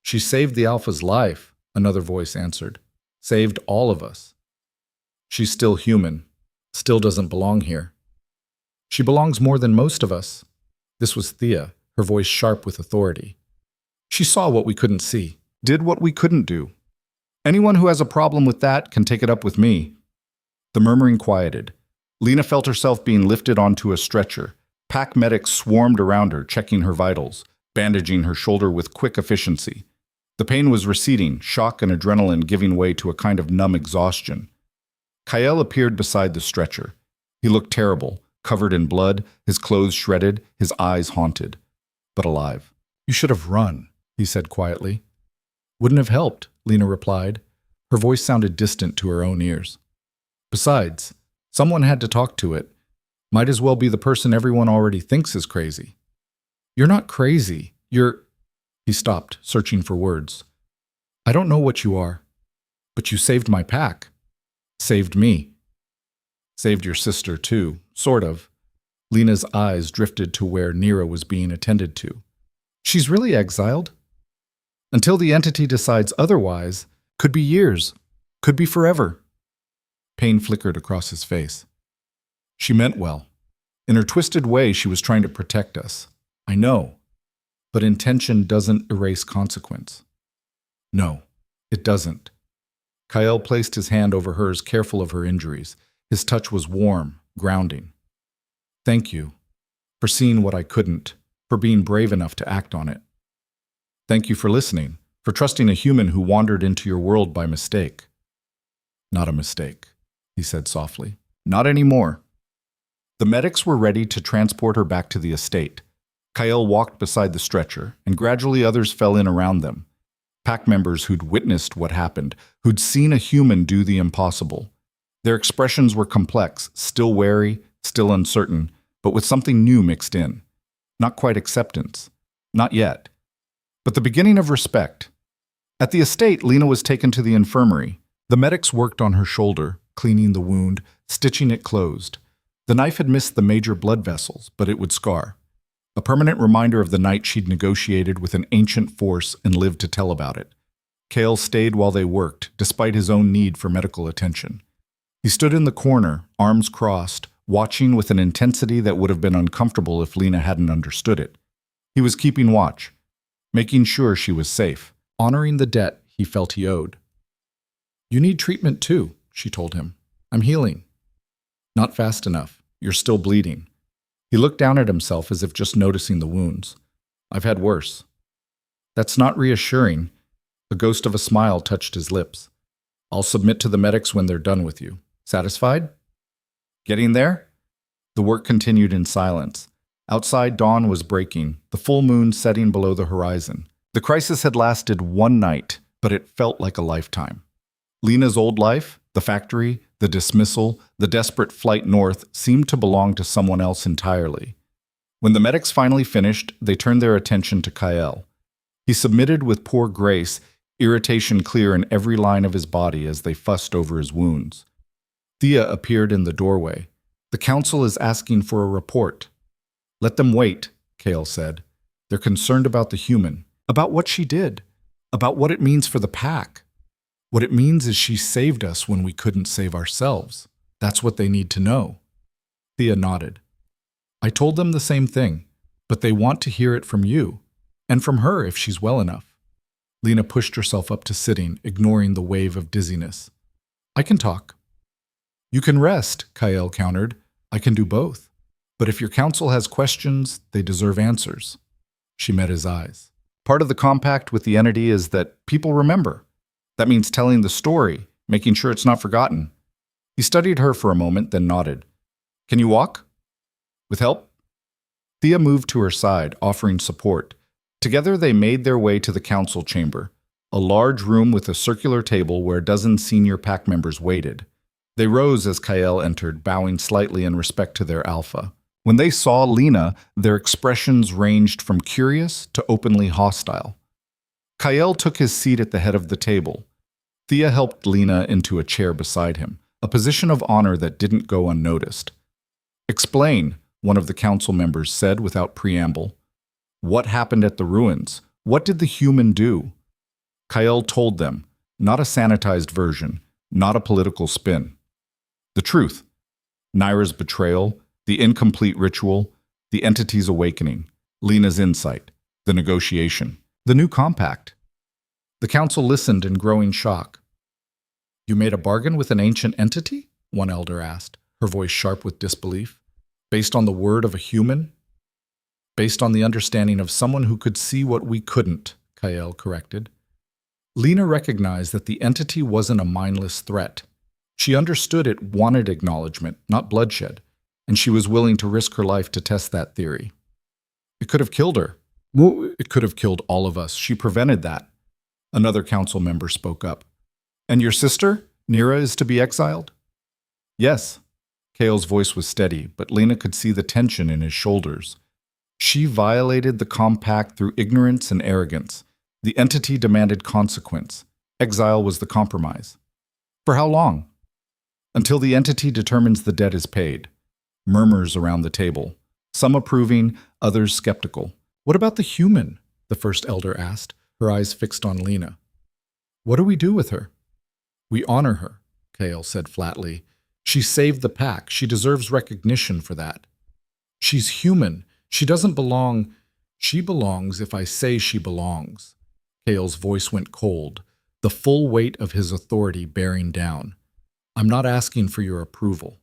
"She saved the Alpha's life," another voice answered. "Saved all of us. She's still human. Still doesn't belong here." "She belongs more than most of us." This was Thea, her voice sharp with authority. "She saw what we couldn't see, did what we couldn't do. Anyone who has a problem with that can take it up with me." The murmuring quieted. Lena felt herself being lifted onto a stretcher. Pack medics swarmed around her, checking her vitals, bandaging her shoulder with quick efficiency. The pain was receding, shock and adrenaline giving way to a kind of numb exhaustion. Kyle appeared beside the stretcher. He looked terrible, covered in blood, his clothes shredded, his eyes haunted, but alive. "You should have run," he said quietly. "Wouldn't have helped," Lena replied. Her voice sounded distant to her own ears. "Besides, someone had to talk to it. Might as well be the person everyone already thinks is crazy." "You're not crazy. You're—" He stopped, searching for words. "I don't know what you are, but you saved my pack. Saved me. Saved your sister, too, sort of." Lena's eyes drifted to where Nira was being attended to. "She's really exiled?" "Until the entity decides otherwise. Could be years. Could be forever." Pain flickered across his face. "She meant well. In her twisted way, she was trying to protect us. I know. But intention doesn't erase consequence." "No, it doesn't." Kyle placed his hand over hers, careful of her injuries. His touch was warm, grounding. "Thank you for seeing what I couldn't, for being brave enough to act on it. Thank you for listening, for trusting a human who wandered into your world by mistake." "Not a mistake," he said softly. "Not anymore." The medics were ready to transport her back to the estate. Kyle walked beside the stretcher, and gradually others fell in around them. Pack members who'd witnessed what happened, who'd seen a human do the impossible. Their expressions were complex, still wary, still uncertain, but with something new mixed in. Not quite acceptance. Not yet. But the beginning of respect. At the estate, Lena was taken to the infirmary. The medics worked on her shoulder, cleaning the wound, stitching it closed. The knife had missed the major blood vessels, but it would scar. A permanent reminder of the night she'd negotiated with an ancient force and lived to tell about it. Kale stayed while they worked, despite his own need for medical attention. He stood in the corner, arms crossed, watching with an intensity that would have been uncomfortable if Lena hadn't understood it. He was keeping watch, making sure she was safe, honoring the debt he felt he owed. "You need treatment too," she told him. "I'm healing." "Not fast enough. You're still bleeding." He looked down at himself as if just noticing the wounds. "I've had worse." "That's not reassuring." The ghost of a smile touched his lips. "I'll submit to the medics when they're done with you. Satisfied?" "Getting there?" The work continued in silence. Outside, dawn was breaking, the full moon setting below the horizon. The crisis had lasted one night, but it felt like a lifetime. Lena's old life, the factory, the dismissal, the desperate flight north seemed to belong to someone else entirely. When the medics finally finished, they turned their attention to Kyle. He submitted with poor grace, irritation clear in every line of his body as they fussed over his wounds. Thea appeared in the doorway. "The council is asking for a report." "Let them wait," Kale said. "They're concerned about the human, about what she did, about what it means for the pack." What it means is she saved us when we couldn't save ourselves. That's what they need to know. Thea nodded. I told them the same thing, but they want to hear it from you, and from her if she's well enough. Lena pushed herself up to sitting, ignoring the wave of dizziness. I can talk. You can rest, Kael countered. I can do both. But if your council has questions, they deserve answers. She met his eyes. Part of the compact with the entity is that people remember. That means telling the story, making sure it's not forgotten. He studied her for a moment, then nodded. Can you walk? With help? Thea moved to her side, offering support. Together they made their way to the council chamber, a large room with a circular table where a dozen senior pack members waited. They rose as Kael entered, bowing slightly in respect to their alpha. When they saw Lena, their expressions ranged from curious to openly hostile. Kael took his seat at the head of the table. Thea helped Lena into a chair beside him, a position of honor that didn't go unnoticed. Explain, one of the council members said without preamble. What happened at the ruins? What did the human do? Kael told them, not a sanitized version, not a political spin. The truth. Naira's betrayal, the incomplete ritual, the entity's awakening, Lena's insight, the negotiation, the new compact. The council listened in growing shock. You made a bargain with an ancient entity? One elder asked, her voice sharp with disbelief. Based on the word of a human? Based on the understanding of someone who could see what we couldn't, Kael corrected. Lena recognized that the entity wasn't a mindless threat. She understood it wanted acknowledgement, not bloodshed, and she was willing to risk her life to test that theory. It could have killed her. It could have killed all of us. She prevented that. Another council member spoke up. And your sister, Nira, is to be exiled? Yes. Kael's voice was steady, but Lena could see the tension in his shoulders. She violated the compact through ignorance and arrogance. The entity demanded consequence. Exile was the compromise. For how long? Until the entity determines the debt is paid. Murmurs around the table, some approving, others skeptical. What about the human? The first elder asked, her eyes fixed on Lena. What do we do with her? We honor her, Kael said flatly. She saved the pack. She deserves recognition for that. She's human. She doesn't belong. She belongs if I say she belongs. Kael's voice went cold, the full weight of his authority bearing down. I'm not asking for your approval.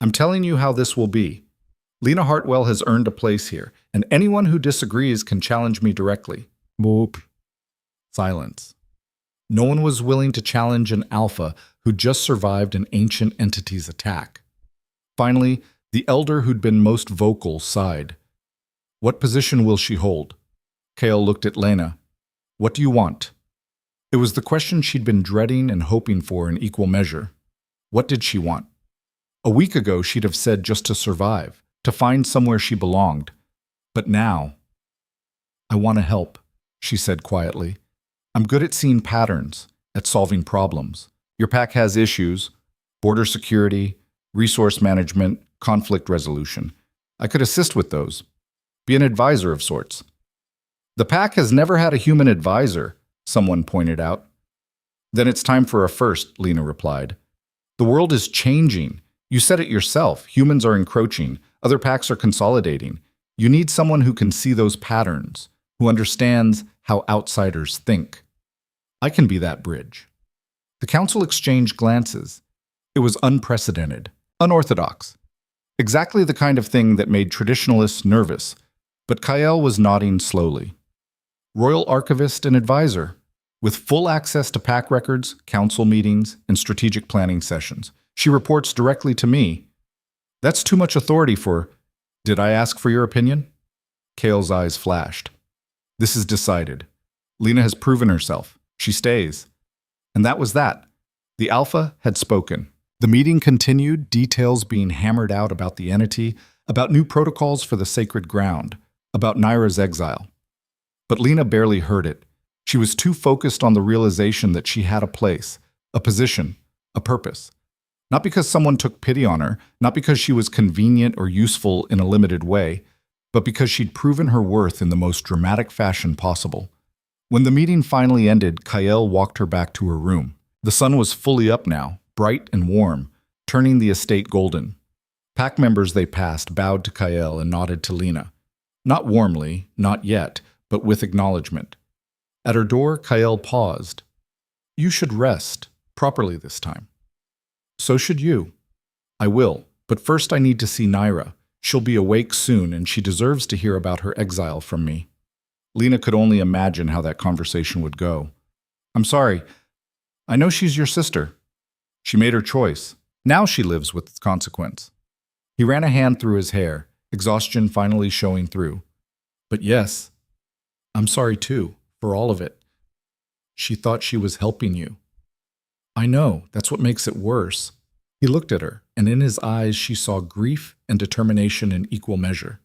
I'm telling you how this will be. Lena Hartwell has earned a place here, and anyone who disagrees can challenge me directly. Boop. Silence. No one was willing to challenge an alpha who just survived an ancient entity's attack. Finally, the elder who'd been most vocal sighed. What position will she hold? Kael looked at Lena. What do you want? It was the question she'd been dreading and hoping for in equal measure. What did she want? A week ago, she'd have said just to survive, to find somewhere she belonged. But now, I want to help, she said quietly. I'm good at seeing patterns, at solving problems. Your pack has issues, border security, resource management, conflict resolution. I could assist with those. Be an advisor of sorts. The pack has never had a human advisor, someone pointed out. Then it's time for a first, Lena replied. The world is changing. You said it yourself. Humans are encroaching. Other packs are consolidating. You need someone who can see those patterns, who understands how outsiders think. I can be that bridge. The council exchanged glances. It was unprecedented, unorthodox. Exactly the kind of thing that made traditionalists nervous, but Kael was nodding slowly. Royal Archivist and Advisor, with full access to pack records, council meetings, and strategic planning sessions. She reports directly to me. That's too much authority for... Did I ask for your opinion? Kael's eyes flashed. This is decided. Lena has proven herself. She stays. And that was that. The Alpha had spoken. The meeting continued, details being hammered out about the entity, about new protocols for the sacred ground, about Naira's exile. But Lena barely heard it. She was too focused on the realization that she had a place, a position, a purpose. Not because someone took pity on her, not because she was convenient or useful in a limited way, but because she'd proven her worth in the most dramatic fashion possible. When the meeting finally ended, Kael walked her back to her room. The sun was fully up now, bright and warm, turning the estate golden. Pack members they passed bowed to Kyle and nodded to Lena. Not warmly, not yet, but with acknowledgement. At her door, Kyle paused. "You should rest, properly this time." "So should you." "I will, but first I need to see Naira. She'll be awake soon, and she deserves to hear about her exile from me." Lena could only imagine how that conversation would go. "I'm sorry. I know she's your sister. She made her choice. Now she lives with its consequence." He ran a hand through his hair, exhaustion finally showing through. "But yes, I'm sorry too, for all of it. She thought she was helping you." "I know, that's what makes it worse." He looked at her, and in his eyes she saw grief and determination in equal measure.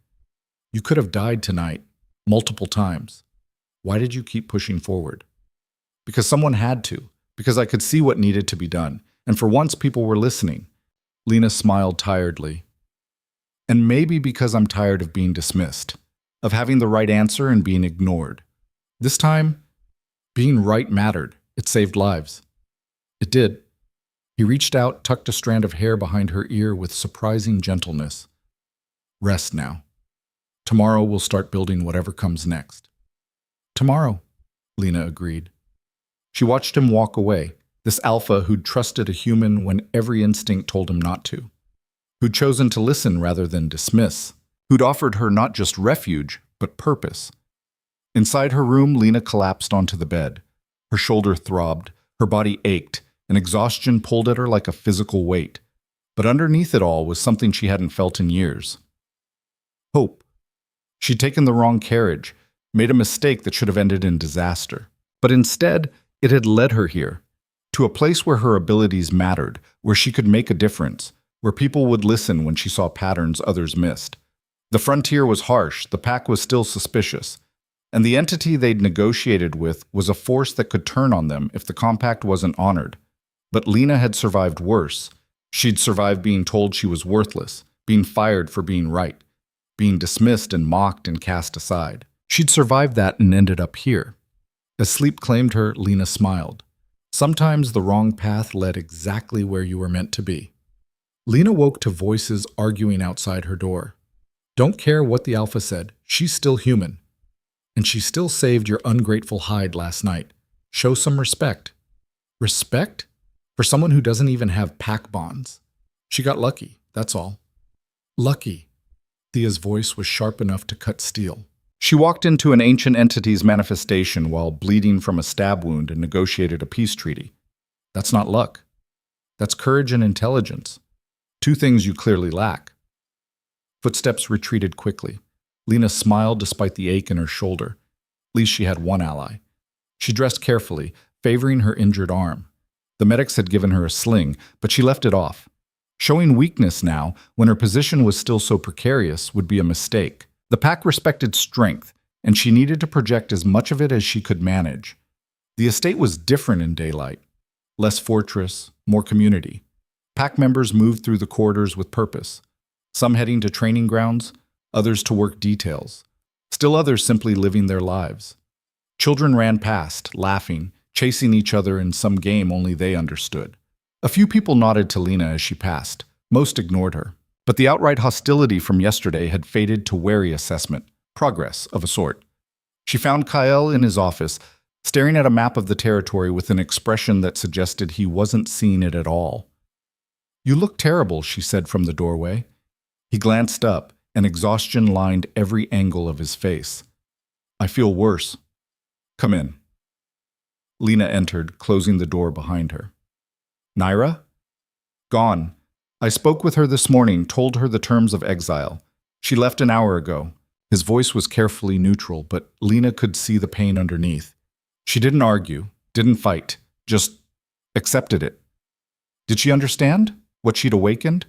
"You could have died tonight, multiple times. Why did you keep pushing forward?" "Because someone had to, because I could see what needed to be done, and for once people were listening." Lena smiled tiredly. "And maybe because I'm tired of being dismissed, of having the right answer and being ignored. This time, being right mattered. It saved lives." "It did." He reached out, tucked a strand of hair behind her ear with surprising gentleness. "Rest now. Tomorrow we'll start building whatever comes next." "Tomorrow," Lena agreed. She watched him walk away, this alpha who'd trusted a human when every instinct told him not to, who'd chosen to listen rather than dismiss, who'd offered her not just refuge, but purpose. Inside her room, Lena collapsed onto the bed. Her shoulder throbbed, her body ached, and exhaustion pulled at her like a physical weight. But underneath it all was something she hadn't felt in years. Hope. She'd taken the wrong carriage, made a mistake that should have ended in disaster. But instead, it had led her here, to a place where her abilities mattered, where she could make a difference, where people would listen when she saw patterns others missed. The frontier was harsh, the pack was still suspicious, and the entity they'd negotiated with was a force that could turn on them if the compact wasn't honored. But Lena had survived worse. She'd survived being told she was worthless, being fired for being right, being dismissed and mocked and cast aside. She'd survived that and ended up here. As sleep claimed her, Lena smiled. Sometimes the wrong path led exactly where you were meant to be. Lena woke to voices arguing outside her door. Don't care what the alpha said, she's still human. And she still saved your ungrateful hide last night. Show some respect. Respect? For someone who doesn't even have pack bonds. She got lucky, that's all. Lucky. Thea's voice was sharp enough to cut steel. She walked into an ancient entity's manifestation while bleeding from a stab wound and negotiated a peace treaty. That's not luck. That's courage and intelligence. Two things you clearly lack. Footsteps retreated quickly. Lena smiled despite the ache in her shoulder. At least she had one ally. She dressed carefully, favoring her injured arm. The medics had given her a sling, but she left it off. Showing weakness now, when her position was still so precarious, would be a mistake. The pack respected strength, and she needed to project as much of it as she could manage. The estate was different in daylight. Less fortress, more community. Pack members moved through the corridors with purpose. Some heading to training grounds, others to work details. Still others simply living their lives. Children ran past, laughing, chasing each other in some game only they understood. A few people nodded to Lena as she passed. Most ignored her. But the outright hostility from yesterday had faded to wary assessment, progress of a sort. She found Kyle in his office, staring at a map of the territory with an expression that suggested he wasn't seeing it at all. "You look terrible," she said from the doorway. He glanced up, and exhaustion lined every angle of his face. "I feel worse. Come in." Lena entered, closing the door behind her. "Naira?" "Gone. I spoke with her this morning, told her the terms of exile. She left an hour ago." His voice was carefully neutral, but Lena could see the pain underneath. She didn't argue, didn't fight, just accepted it. Did she understand what she'd awakened?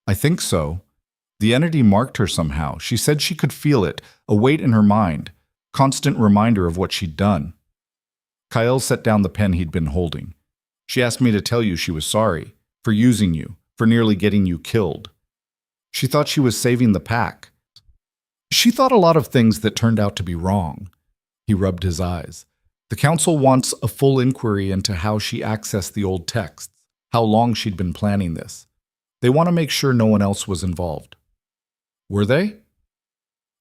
"I think so. The entity marked her somehow. She said she could feel it, a weight in her mind, constant reminder of what she'd done." Kyle set down the pen he'd been holding. "She asked me to tell you she was sorry, for using you, for nearly getting you killed. She thought she was saving the pack. She thought a lot of things that turned out to be wrong." He rubbed his eyes. The council wants a full inquiry into how she accessed the old texts, how long she'd been planning this. They want to make sure no one else was involved. Were they?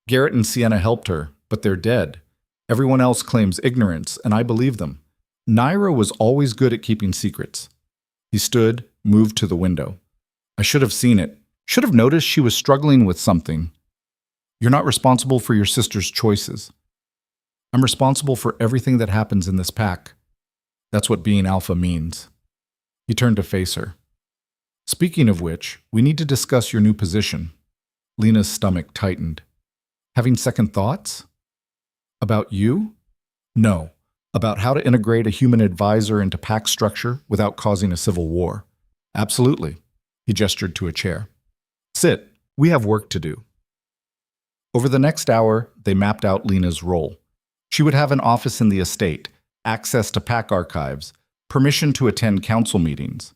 Garrett and Sienna helped her, but they're dead. Everyone else claims ignorance, and I believe them. Naira was always good at keeping secrets. He stood, moved to the window. I should have seen it. Should have noticed she was struggling with something. You're not responsible for your sister's choices. I'm responsible for everything that happens in this pack. That's what being alpha means. He turned to face her. Speaking of which, we need to discuss your new position. Lena's stomach tightened. Having second thoughts? About you? No. About how to integrate a human advisor into pack structure without causing a civil war. Absolutely. He gestured to a chair. Sit. We have work to do. Over the next hour, they mapped out Lena's role. She would have an office in the estate, access to pack archives, permission to attend council meetings.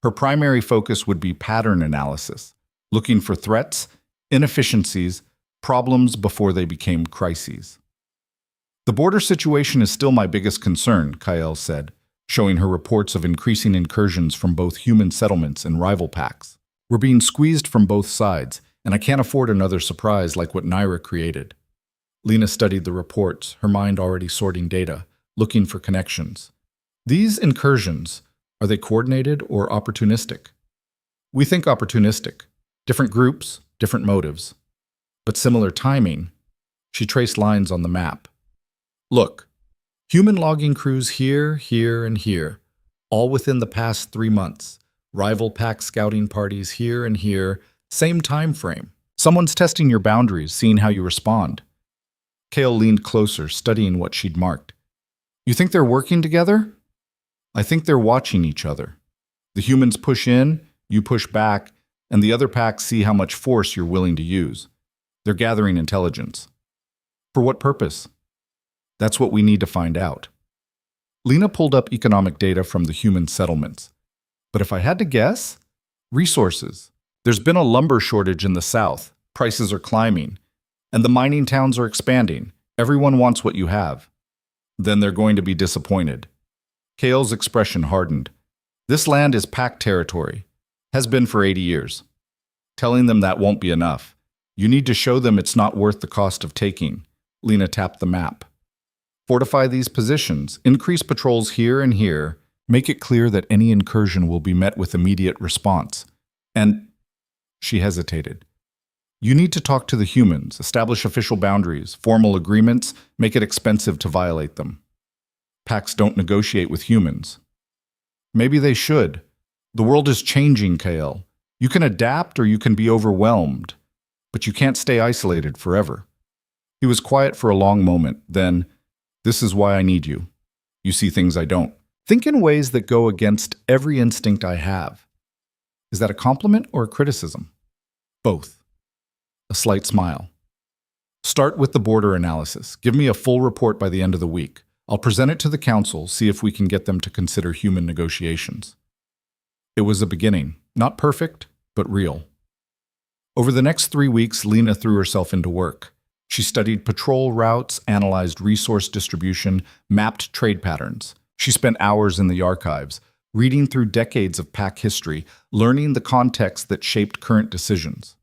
Her primary focus would be pattern analysis, looking for threats, inefficiencies, problems before they became crises. The border situation is still my biggest concern, Kael said, showing her reports of increasing incursions from both human settlements and rival packs. We're being squeezed from both sides, and I can't afford another surprise like what Naira created. Lena studied the reports, her mind already sorting data, looking for connections. These incursions, are they coordinated or opportunistic? We think opportunistic. Different groups, different motives. But similar timing. She traced lines on the map. Look, human logging crews here, here, and here, all within the past 3 months. Rival pack scouting parties here and here, same time frame. Someone's testing your boundaries, seeing how you respond. Kale leaned closer, studying what she'd marked. You think they're working together? I think they're watching each other. The humans push in, you push back, and the other packs see how much force you're willing to use. They're gathering intelligence. For what purpose? That's what we need to find out. Lena pulled up economic data from the human settlements. But if I had to guess, resources. There's been a lumber shortage in the south. Prices are climbing. And the mining towns are expanding. Everyone wants what you have. Then they're going to be disappointed. Kale's expression hardened. This land is pack territory. Has been for 80 years. Telling them that won't be enough. You need to show them it's not worth the cost of taking. Lena tapped the map. Fortify these positions, increase patrols here and here, make it clear that any incursion will be met with immediate response. And she hesitated. You need to talk to the humans, establish official boundaries, formal agreements, make it expensive to violate them. Packs don't negotiate with humans. Maybe they should. The world is changing, Kael. You can adapt or you can be overwhelmed, but you can't stay isolated forever. He was quiet for a long moment, then, this is why I need you. You see things I don't. Think in ways that go against every instinct I have. Is that a compliment or a criticism? Both. A slight smile. Start with the border analysis. Give me a full report by the end of the week. I'll present it to the council, see if we can get them to consider human negotiations. It was a beginning. Not perfect, but real. Over the next 3 weeks, Lena threw herself into work. She studied patrol routes, analyzed resource distribution, mapped trade patterns. She spent hours in the archives, reading through decades of pack history, learning the context that shaped current decisions.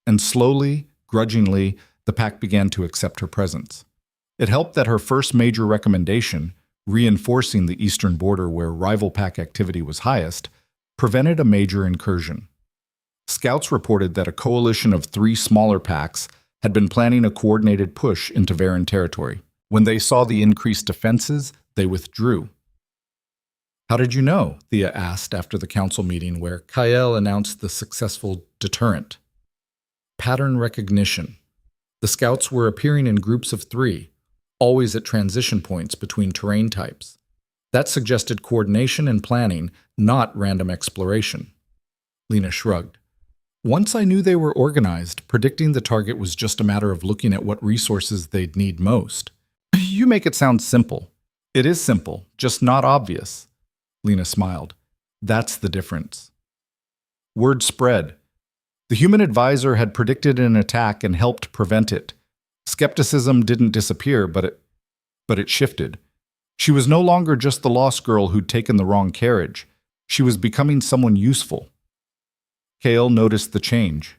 And slowly, grudgingly, the pack began to accept her presence. It helped that her first major recommendation, reinforcing the eastern border where rival pack activity was highest, prevented a major incursion. Scouts reported that a coalition of 3 smaller packs had been planning a coordinated push into Varen territory. When they saw the increased defenses, they withdrew. How did you know? Thea asked after the council meeting where Kael announced the successful deterrent. Pattern recognition. The scouts were appearing in groups of 3, always at transition points between terrain types. That suggested coordination and planning, not random exploration. Lena shrugged. Once I knew they were organized, predicting the target was just a matter of looking at what resources they'd need most. You make it sound simple. It is simple, just not obvious. Lena smiled. That's the difference. Word spread. The human advisor had predicted an attack and helped prevent it. Skepticism didn't disappear, but it shifted. She was no longer just the lost girl who'd taken the wrong carriage. She was becoming someone useful. Cale noticed the change.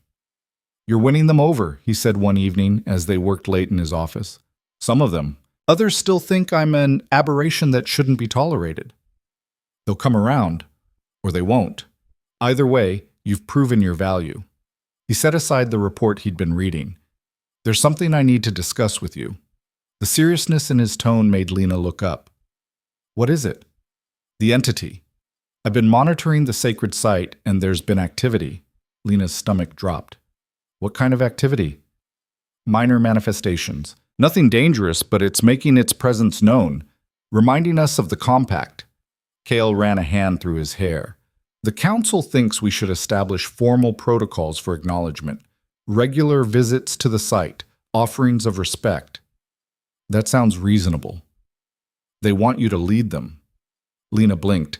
"You're winning them over," he said one evening as they worked late in his office. "Some of them. Others still think I'm an aberration that shouldn't be tolerated. They'll come around, or they won't. Either way, you've proven your value." He set aside the report he'd been reading. "There's something I need to discuss with you." The seriousness in his tone made Lena look up. "What is it?" "The entity. I've been monitoring the sacred site, and there's been activity." Lena's stomach dropped. "What kind of activity?" "Minor manifestations. Nothing dangerous, but it's making its presence known, reminding us of the compact." Cale ran a hand through his hair. "The council thinks we should establish formal protocols for acknowledgement, regular visits to the site, offerings of respect." "That sounds reasonable." "They want you to lead them." Lena blinked.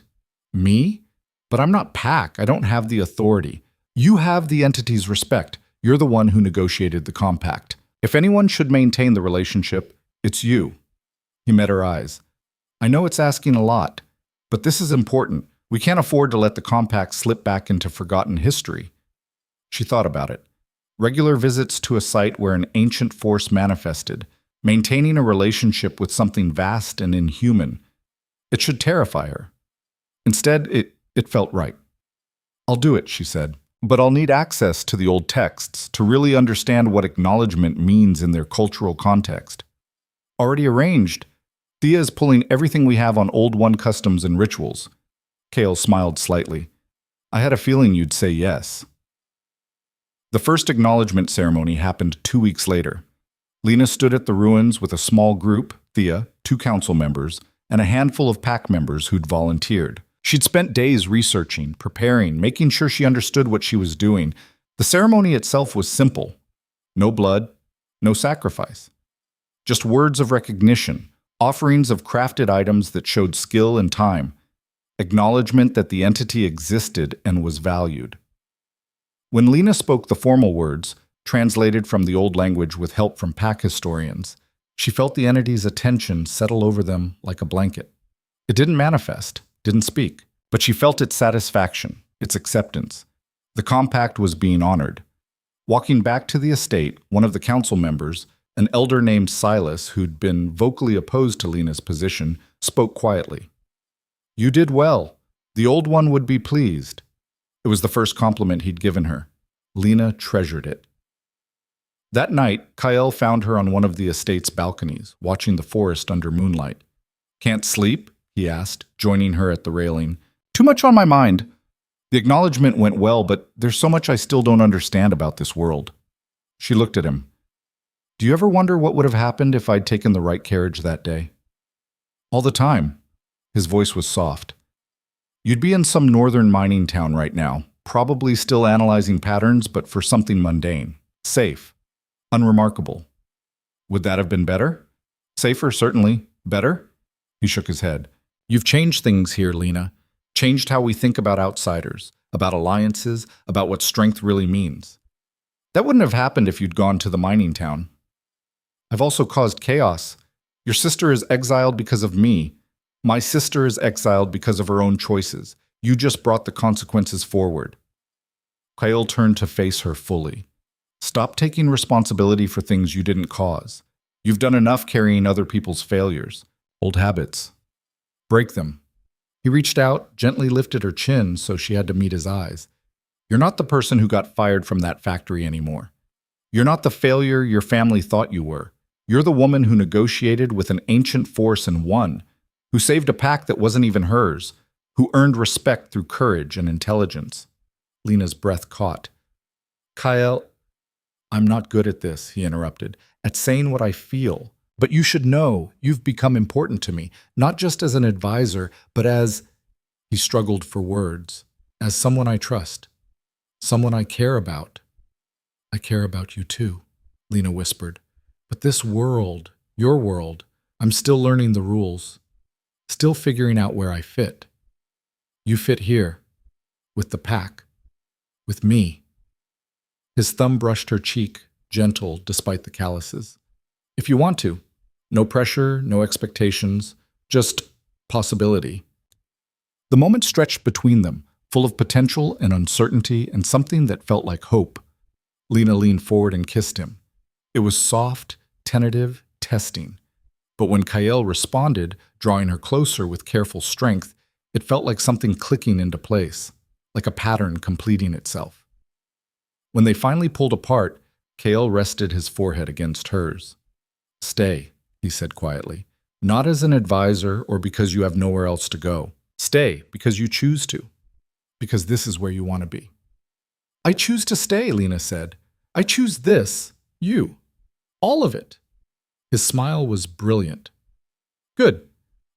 "Me? But I'm not Pac. I don't have the authority. You have the entity's respect. You're the one who negotiated the compact. If anyone should maintain the relationship, it's you." He met her eyes. "I know it's asking a lot, but this is important. We can't afford to let the compact slip back into forgotten history." She thought about it. Regular visits to a site where an ancient force manifested, maintaining a relationship with something vast and inhuman. It should terrify her. Instead, it felt right. "I'll do it," she said. "But I'll need access to the old texts to really understand what acknowledgement means in their cultural context." "Already arranged. Thea is pulling everything we have on Old One customs and rituals." Cale smiled slightly. "I had a feeling you'd say yes." The first acknowledgement ceremony happened 2 weeks later. Lena stood at the ruins with a small group, Thea, 2 council members, and a handful of pack members who'd volunteered. She'd spent days researching, preparing, making sure she understood what she was doing. The ceremony itself was simple. No blood, no sacrifice. Just words of recognition, offerings of crafted items that showed skill and time, acknowledgement that the entity existed and was valued. When Lena spoke the formal words, translated from the old language with help from pack historians, she felt the entity's attention settle over them like a blanket. It didn't manifest, didn't speak, but she felt its satisfaction, its acceptance. The compact was being honored. Walking back to the estate, one of the council members, an elder named Silas who'd been vocally opposed to Lena's position, spoke quietly. "You did well. The old one would be pleased." It was the first compliment he'd given her. Lena treasured it. That night, Kyle found her on one of the estate's balconies, watching the forest under moonlight. "Can't sleep?" he asked, joining her at the railing. "Too much on my mind." The acknowledgement went well, but there's so much I still don't understand about this world. She looked at him. "Do you ever wonder what would have happened if I'd taken the right carriage that day?" "All the time." His voice was soft. "You'd be in some northern mining town right now, probably still analyzing patterns, but for something mundane, safe, unremarkable. Would that have been better?" "Safer, certainly. Better?" He shook his head. "You've changed things here, Lena. Changed how we think about outsiders, about alliances, about what strength really means. That wouldn't have happened if you'd gone to the mining town. I've also caused chaos. Your sister is exiled because of me. My sister is exiled because of her own choices. You just brought the consequences forward." Kyle turned to face her fully. "Stop taking responsibility for things you didn't cause. You've done enough carrying other people's failures. Old habits. Break them." He reached out, gently lifted her chin so she had to meet his eyes. "You're not the person who got fired from that factory anymore. You're not the failure your family thought you were. You're the woman who negotiated with an ancient force and won, who saved a pack that wasn't even hers, who earned respect through courage and intelligence." Lena's breath caught. "Kyle, I'm not good at this," he interrupted, "at saying what I feel. But you should know you've become important to me, not just as an advisor, but as," he struggled for words, "as someone I trust, someone I care about." "I care about you too," Lena whispered. "But this world, your world, I'm still learning the rules, still figuring out where I fit. You fit here, with the pack, with me." His thumb brushed her cheek, gentle despite the calluses. "If you want to. No pressure, no expectations. Just possibility. The moment stretched between them, full of potential and uncertainty and something that felt like hope. Lena leaned forward and kissed him. It was soft, tentative, testing. But when Kael responded, drawing her closer with careful strength, it felt like something clicking into place, like a pattern completing itself. When they finally pulled apart, Kael rested his forehead against hers. "Stay," he said quietly, "not as an advisor or because you have nowhere else to go. Stay because you choose to, because this is where you want to be." "I choose to stay," Lena said. "I choose this, you, all of it." His smile was brilliant. "Good,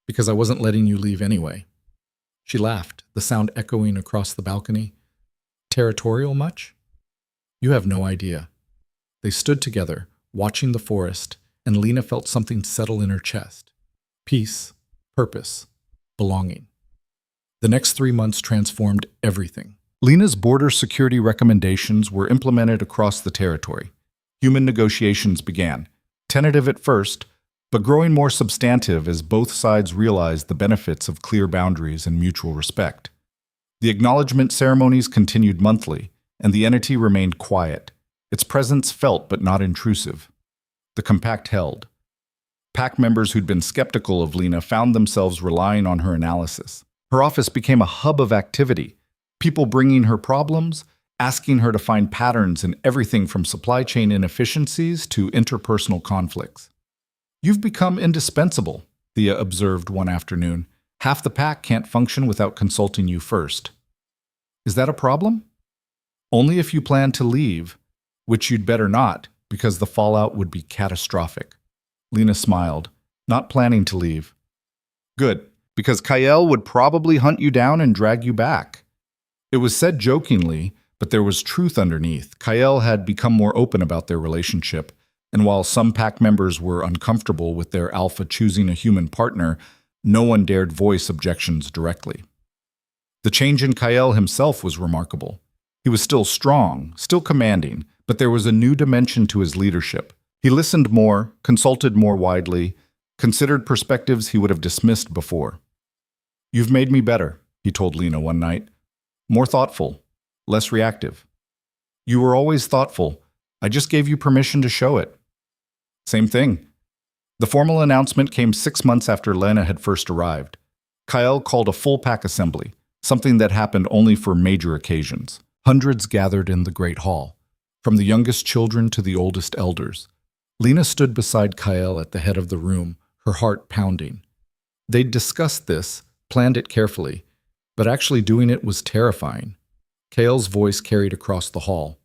because I wasn't letting you leave anyway." She laughed, the sound echoing across the balcony. "Territorial much?" "You have no idea." They stood together, watching the forest, and Lena felt something settle in her chest. Peace, purpose, belonging. The next 3 months transformed everything. Lena's border security recommendations were implemented across the territory. Human negotiations began, tentative at first, but growing more substantive as both sides realized the benefits of clear boundaries and mutual respect. The acknowledgement ceremonies continued monthly, and the entity remained quiet, its presence felt but not intrusive. The compact held. Pack members who'd been skeptical of Lena found themselves relying on her analysis. Her office became a hub of activity, people bringing her problems, asking her to find patterns in everything from supply chain inefficiencies to interpersonal conflicts. "You've become indispensable," Thea observed one afternoon. "Half the pack can't function without consulting you first." "Is that a problem?" "Only if you plan to leave, which you'd better not, because the fallout would be catastrophic." Lena smiled. "Not planning to leave." "Good, because Kael would probably hunt you down and drag you back." It was said jokingly, but there was truth underneath. Kael had become more open about their relationship, and while some pack members were uncomfortable with their alpha choosing a human partner, no one dared voice objections directly. The change in Kael himself was remarkable. He was still strong, still commanding, but there was a new dimension to his leadership. He listened more, consulted more widely, considered perspectives he would have dismissed before. "You've made me better," he told Lena one night. "More thoughtful, less reactive." "You were always thoughtful. I just gave you permission to show it." "Same thing." The formal announcement came 6 months after Lena had first arrived. Kael called a full pack assembly, something that happened only for major occasions. Hundreds gathered in the great hall, from the youngest children to the oldest elders. Lena stood beside Kael at the head of the room, her heart pounding. They'd discussed this, planned it carefully, but actually doing it was terrifying. Kael's voice carried across the hall.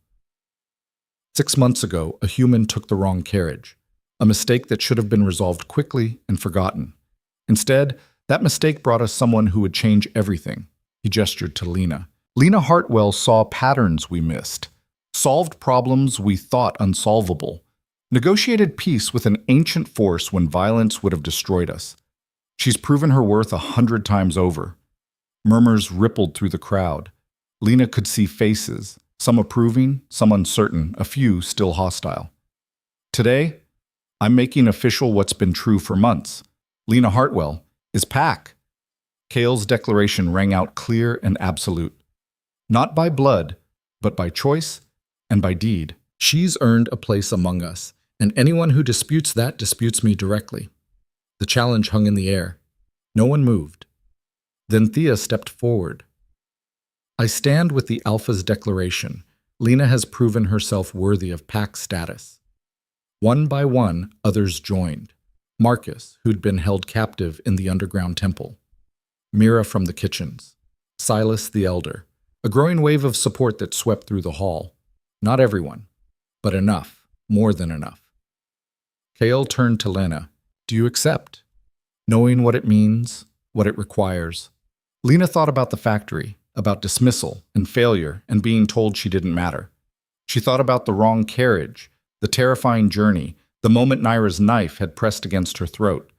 6 months ago, a human took the wrong carriage, a mistake that should have been resolved quickly and forgotten. Instead, that mistake brought us someone who would change everything. He gestured to Lena. Lena Hartwell saw patterns we missed, solved problems we thought unsolvable, negotiated peace with an ancient force when violence would have destroyed us. She's proven her worth 100 times over. Murmurs rippled through the crowd. Lena could see faces, some approving, some uncertain, a few still hostile. Today, I'm making official what's been true for months. Lena Hartwell is pack. Kael's declaration rang out clear and absolute. Not by blood, but by choice and by deed. She's earned a place among us, and anyone who disputes that disputes me directly. The challenge hung in the air. No one moved. Then Thea stepped forward. "I stand with the Alpha's declaration. Lena has proven herself worthy of pack status." One by one, others joined. Marcus, who'd been held captive in the underground temple. Mira from the kitchens. Silas the elder. A growing wave of support that swept through the hall. Not everyone, but enough, more than enough. Kael turned to Lena. "Do you accept?" Knowing what it means, what it requires. Lena thought about the factory, about dismissal and failure and being told she didn't matter. She thought about the wrong carriage, the terrifying journey, the moment Naira's knife had pressed against her throat.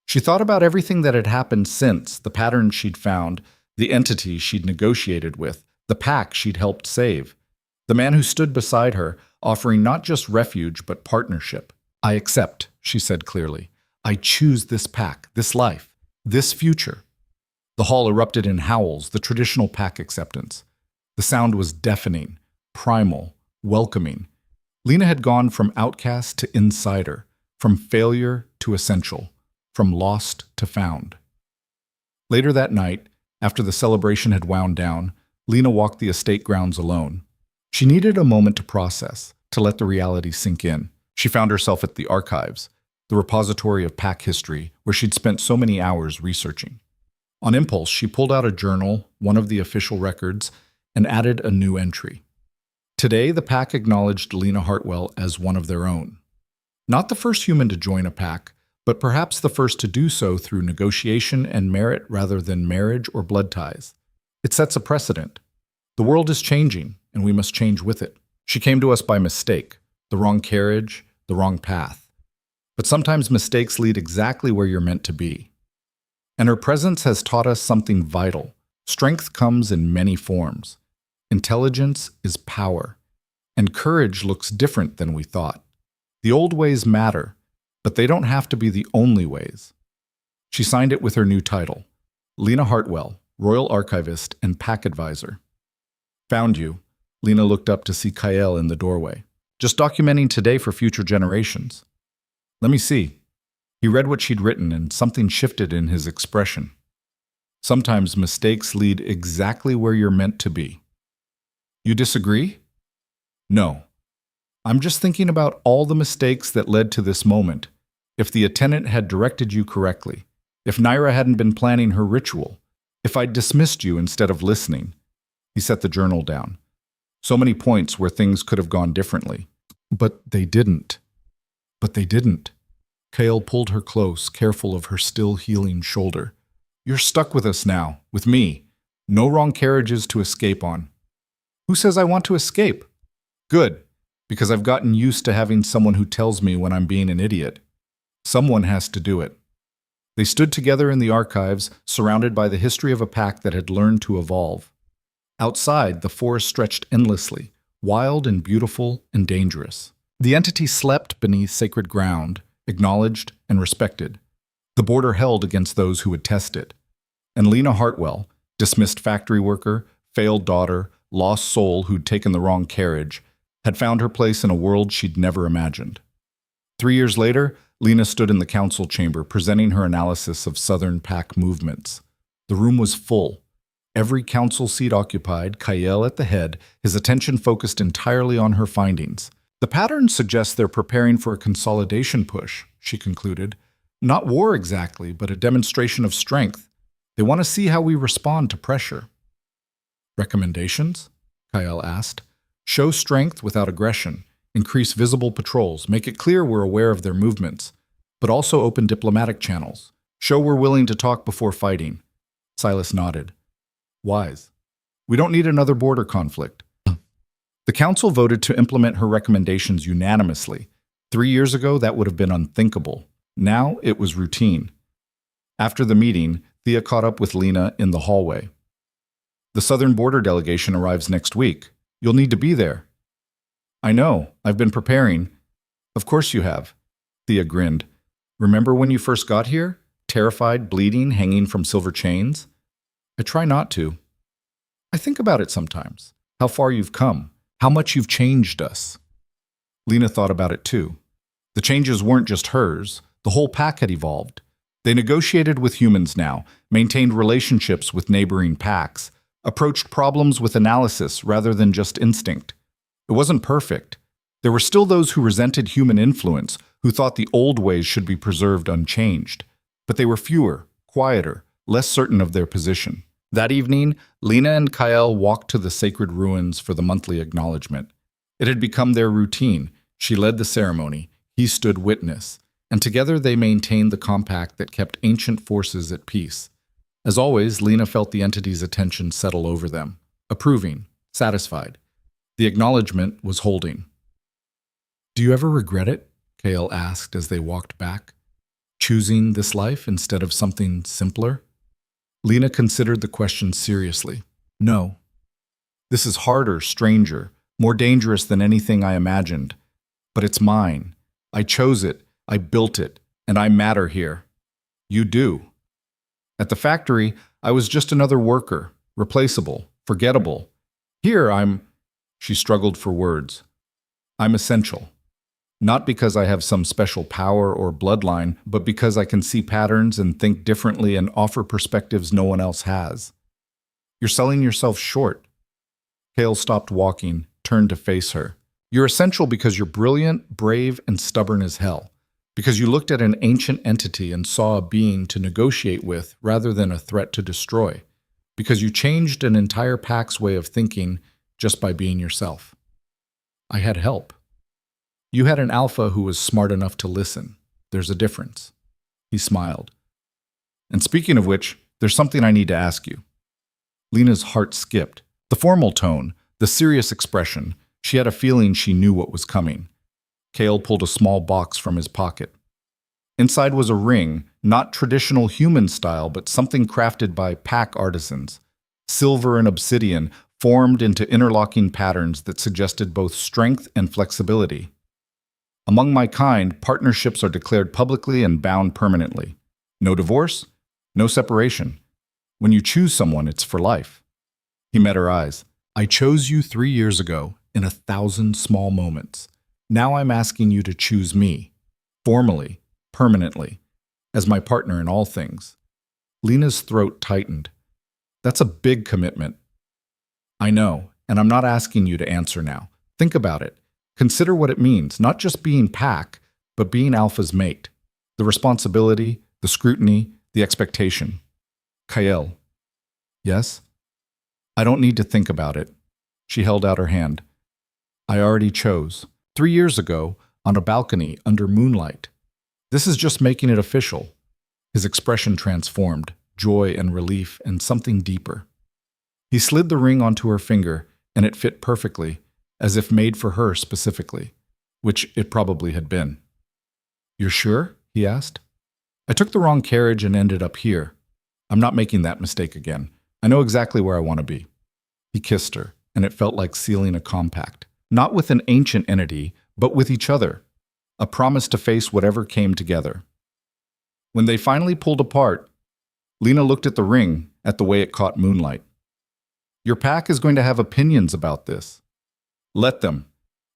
She thought about everything that had happened since, the patterns she'd found, the entity she'd negotiated with, the pack she'd helped save. The man who stood beside her, offering not just refuge but partnership. "I accept," she said clearly. "I choose this pack, this life, This future. The hall erupted in howls, the traditional pack acceptance. The sound was deafening, primal, welcoming. Lena had gone from outcast to insider, from failure to essential, from lost to found. Later that night, after the celebration had wound down, Lena walked the estate grounds alone. She needed a moment to process, to let the reality sink in. She found herself at the archives, the repository of pack history, where she'd spent so many hours researching. On impulse, she pulled out a journal, one of the official records, and added a new entry. Today, the pack acknowledged Lena Hartwell as one of their own. Not the first human to join a pack, but perhaps the first to do so through negotiation and merit rather than marriage or blood ties. It sets a precedent. The world is changing, and we must change with it. She came to us by mistake, the wrong carriage, the wrong path. But sometimes mistakes lead exactly where you're meant to be. And her presence has taught us something vital. Strength comes in many forms. Intelligence is power, and courage looks different than we thought. The old ways matter, but they don't have to be the only ways. She signed it with her new title, Lena Hartwell, Royal Archivist and Pack Advisor. Found you. Lena looked up to see Kyle in the doorway. Just documenting today for future generations. Let me see. He read what she'd written, and something shifted in his expression. Sometimes mistakes lead exactly where you're meant to be. You disagree? No. I'm just thinking about all the mistakes that led to this moment. If the attendant had directed you correctly, if Naira hadn't been planning her ritual, if I'd dismissed you instead of listening. He set the journal down. So many points where things could have gone differently. But they didn't. Kale pulled her close, careful of her still healing shoulder. You're stuck with us now, with me. No wrong carriages to escape on. Who says I want to escape? Good, because I've gotten used to having someone who tells me when I'm being an idiot. Someone has to do it. They stood together in the archives, surrounded by the history of a pack that had learned to evolve. Outside, the forest stretched endlessly, wild and beautiful and dangerous. The entity slept beneath sacred ground, acknowledged and respected. The border held against those who would test it. And Lena Hartwell, dismissed factory worker, failed daughter, lost soul who'd taken the wrong carriage, had found her place in a world she'd never imagined. 3 years later, Lena stood in the council chamber presenting her analysis of Southern Pack movements. The room was full. Every council seat occupied, Kyle at the head, his attention focused entirely on her findings. The pattern suggests they're preparing for a consolidation push, she concluded. Not war exactly, but a demonstration of strength. They want to see how we respond to pressure. Recommendations? Kyle asked. Show strength without aggression. Increase visible patrols. Make it clear we're aware of their movements. But also open diplomatic channels. Show we're willing to talk before fighting. Silas nodded. Wise. We don't need another border conflict. The council voted to implement her recommendations unanimously. 3 years ago, that would have been unthinkable. Now, it was routine. After the meeting, Thea caught up with Lena in the hallway. The Southern Border delegation arrives next week. You'll need to be there. I know. I've been preparing. Of course you have. Thea grinned. Remember when you first got here? Terrified, bleeding, hanging from silver chains? I try not to. I think about it sometimes. How far you've come. How much you've changed us. Lena thought about it too. The changes weren't just hers. The whole pack had evolved. They negotiated with humans now, maintained relationships with neighboring packs, approached problems with analysis rather than just instinct. It wasn't perfect. There were still those who resented human influence, who thought the old ways should be preserved unchanged. But they were fewer, quieter, less certain of their position. That evening, Lena and Kyle walked to the sacred ruins for the monthly acknowledgement. It had become their routine. She led the ceremony. He stood witness. And together they maintained the compact that kept ancient forces at peace. As always, Lena felt the entity's attention settle over them, approving, satisfied. The acknowledgement was holding. Do you ever regret it? Kale asked as they walked back. Choosing this life instead of something simpler? Lena considered the question seriously. No. This is harder, stranger, more dangerous than anything I imagined. But it's mine. I chose it, I built it, and I matter here. You do. At the factory, I was just another worker, replaceable, forgettable. Here, she struggled for words. I'm essential. Not because I have some special power or bloodline, but because I can see patterns and think differently and offer perspectives no one else has. You're selling yourself short. Cale stopped walking, turned to face her. You're essential because you're brilliant, brave, and stubborn as hell. Because you looked at an ancient entity and saw a being to negotiate with rather than a threat to destroy. Because you changed an entire pack's way of thinking just by being yourself. I had help. You had an alpha who was smart enough to listen. There's a difference. He smiled. And speaking of which, there's something I need to ask you. Lena's heart skipped. The formal tone, the serious expression, she had a feeling she knew what was coming. Cale pulled a small box from his pocket. Inside was a ring, not traditional human style, but something crafted by pack artisans. Silver and obsidian formed into interlocking patterns that suggested both strength and flexibility. Among my kind, partnerships are declared publicly and bound permanently. No divorce, no separation. When you choose someone, it's for life. He met her eyes. I chose you 3 years ago in 1,000 small moments. Now I'm asking you to choose me, formally, permanently, as my partner in all things. Lena's throat tightened. That's a big commitment. I know, and I'm not asking you to answer now. Think about it. Consider what it means, not just being pack, but being Alpha's mate. The responsibility, the scrutiny, the expectation. Kael. Yes? I don't need to think about it. She held out her hand. I already chose. 3 years ago, on a balcony under moonlight. This is just making it official. His expression transformed, joy and relief and something deeper. He slid the ring onto her finger, and it fit perfectly, as if made for her specifically, which it probably had been. You're sure? He asked. I took the wrong carriage and ended up here. I'm not making that mistake again. I know exactly where I want to be. He kissed her, and it felt like sealing a compact. Not with an ancient entity, but with each other. A promise to face whatever came together. When they finally pulled apart, Lena looked at the ring, at the way it caught moonlight. Your pack is going to have opinions about this. Let them.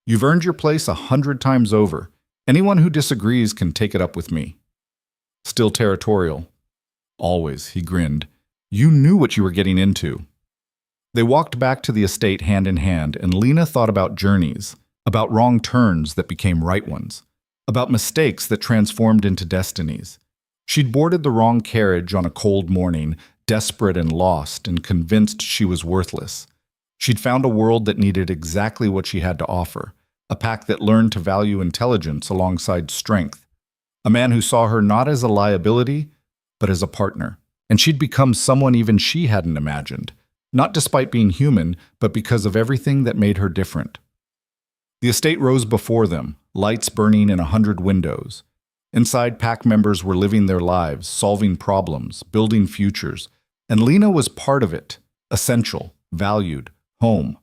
You've earned your place 100 times over. Anyone who disagrees can take it up with me. Still territorial. Always, he grinned. You knew what you were getting into. They walked back to the estate hand in hand, and Lena thought about journeys, about wrong turns that became right ones, about mistakes that transformed into destinies. She'd boarded the wrong carriage on a cold morning, desperate and lost, and convinced she was worthless. She'd found a world that needed exactly what she had to offer, a pack that learned to value intelligence alongside strength, a man who saw her not as a liability, but as a partner. And she'd become someone even she hadn't imagined, not despite being human, but because of everything that made her different. The estate rose before them, lights burning in 100 windows. Inside, pack members were living their lives, solving problems, building futures, and Lena was part of it, essential, valued, home.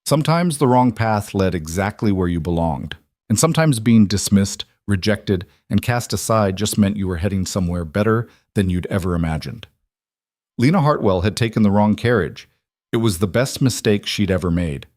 Sometimes the wrong path led exactly where you belonged, and sometimes being dismissed, rejected, and cast aside just meant you were heading somewhere better than you'd ever imagined. Lena Hartwell had taken the wrong carriage. It was the best mistake she'd ever made.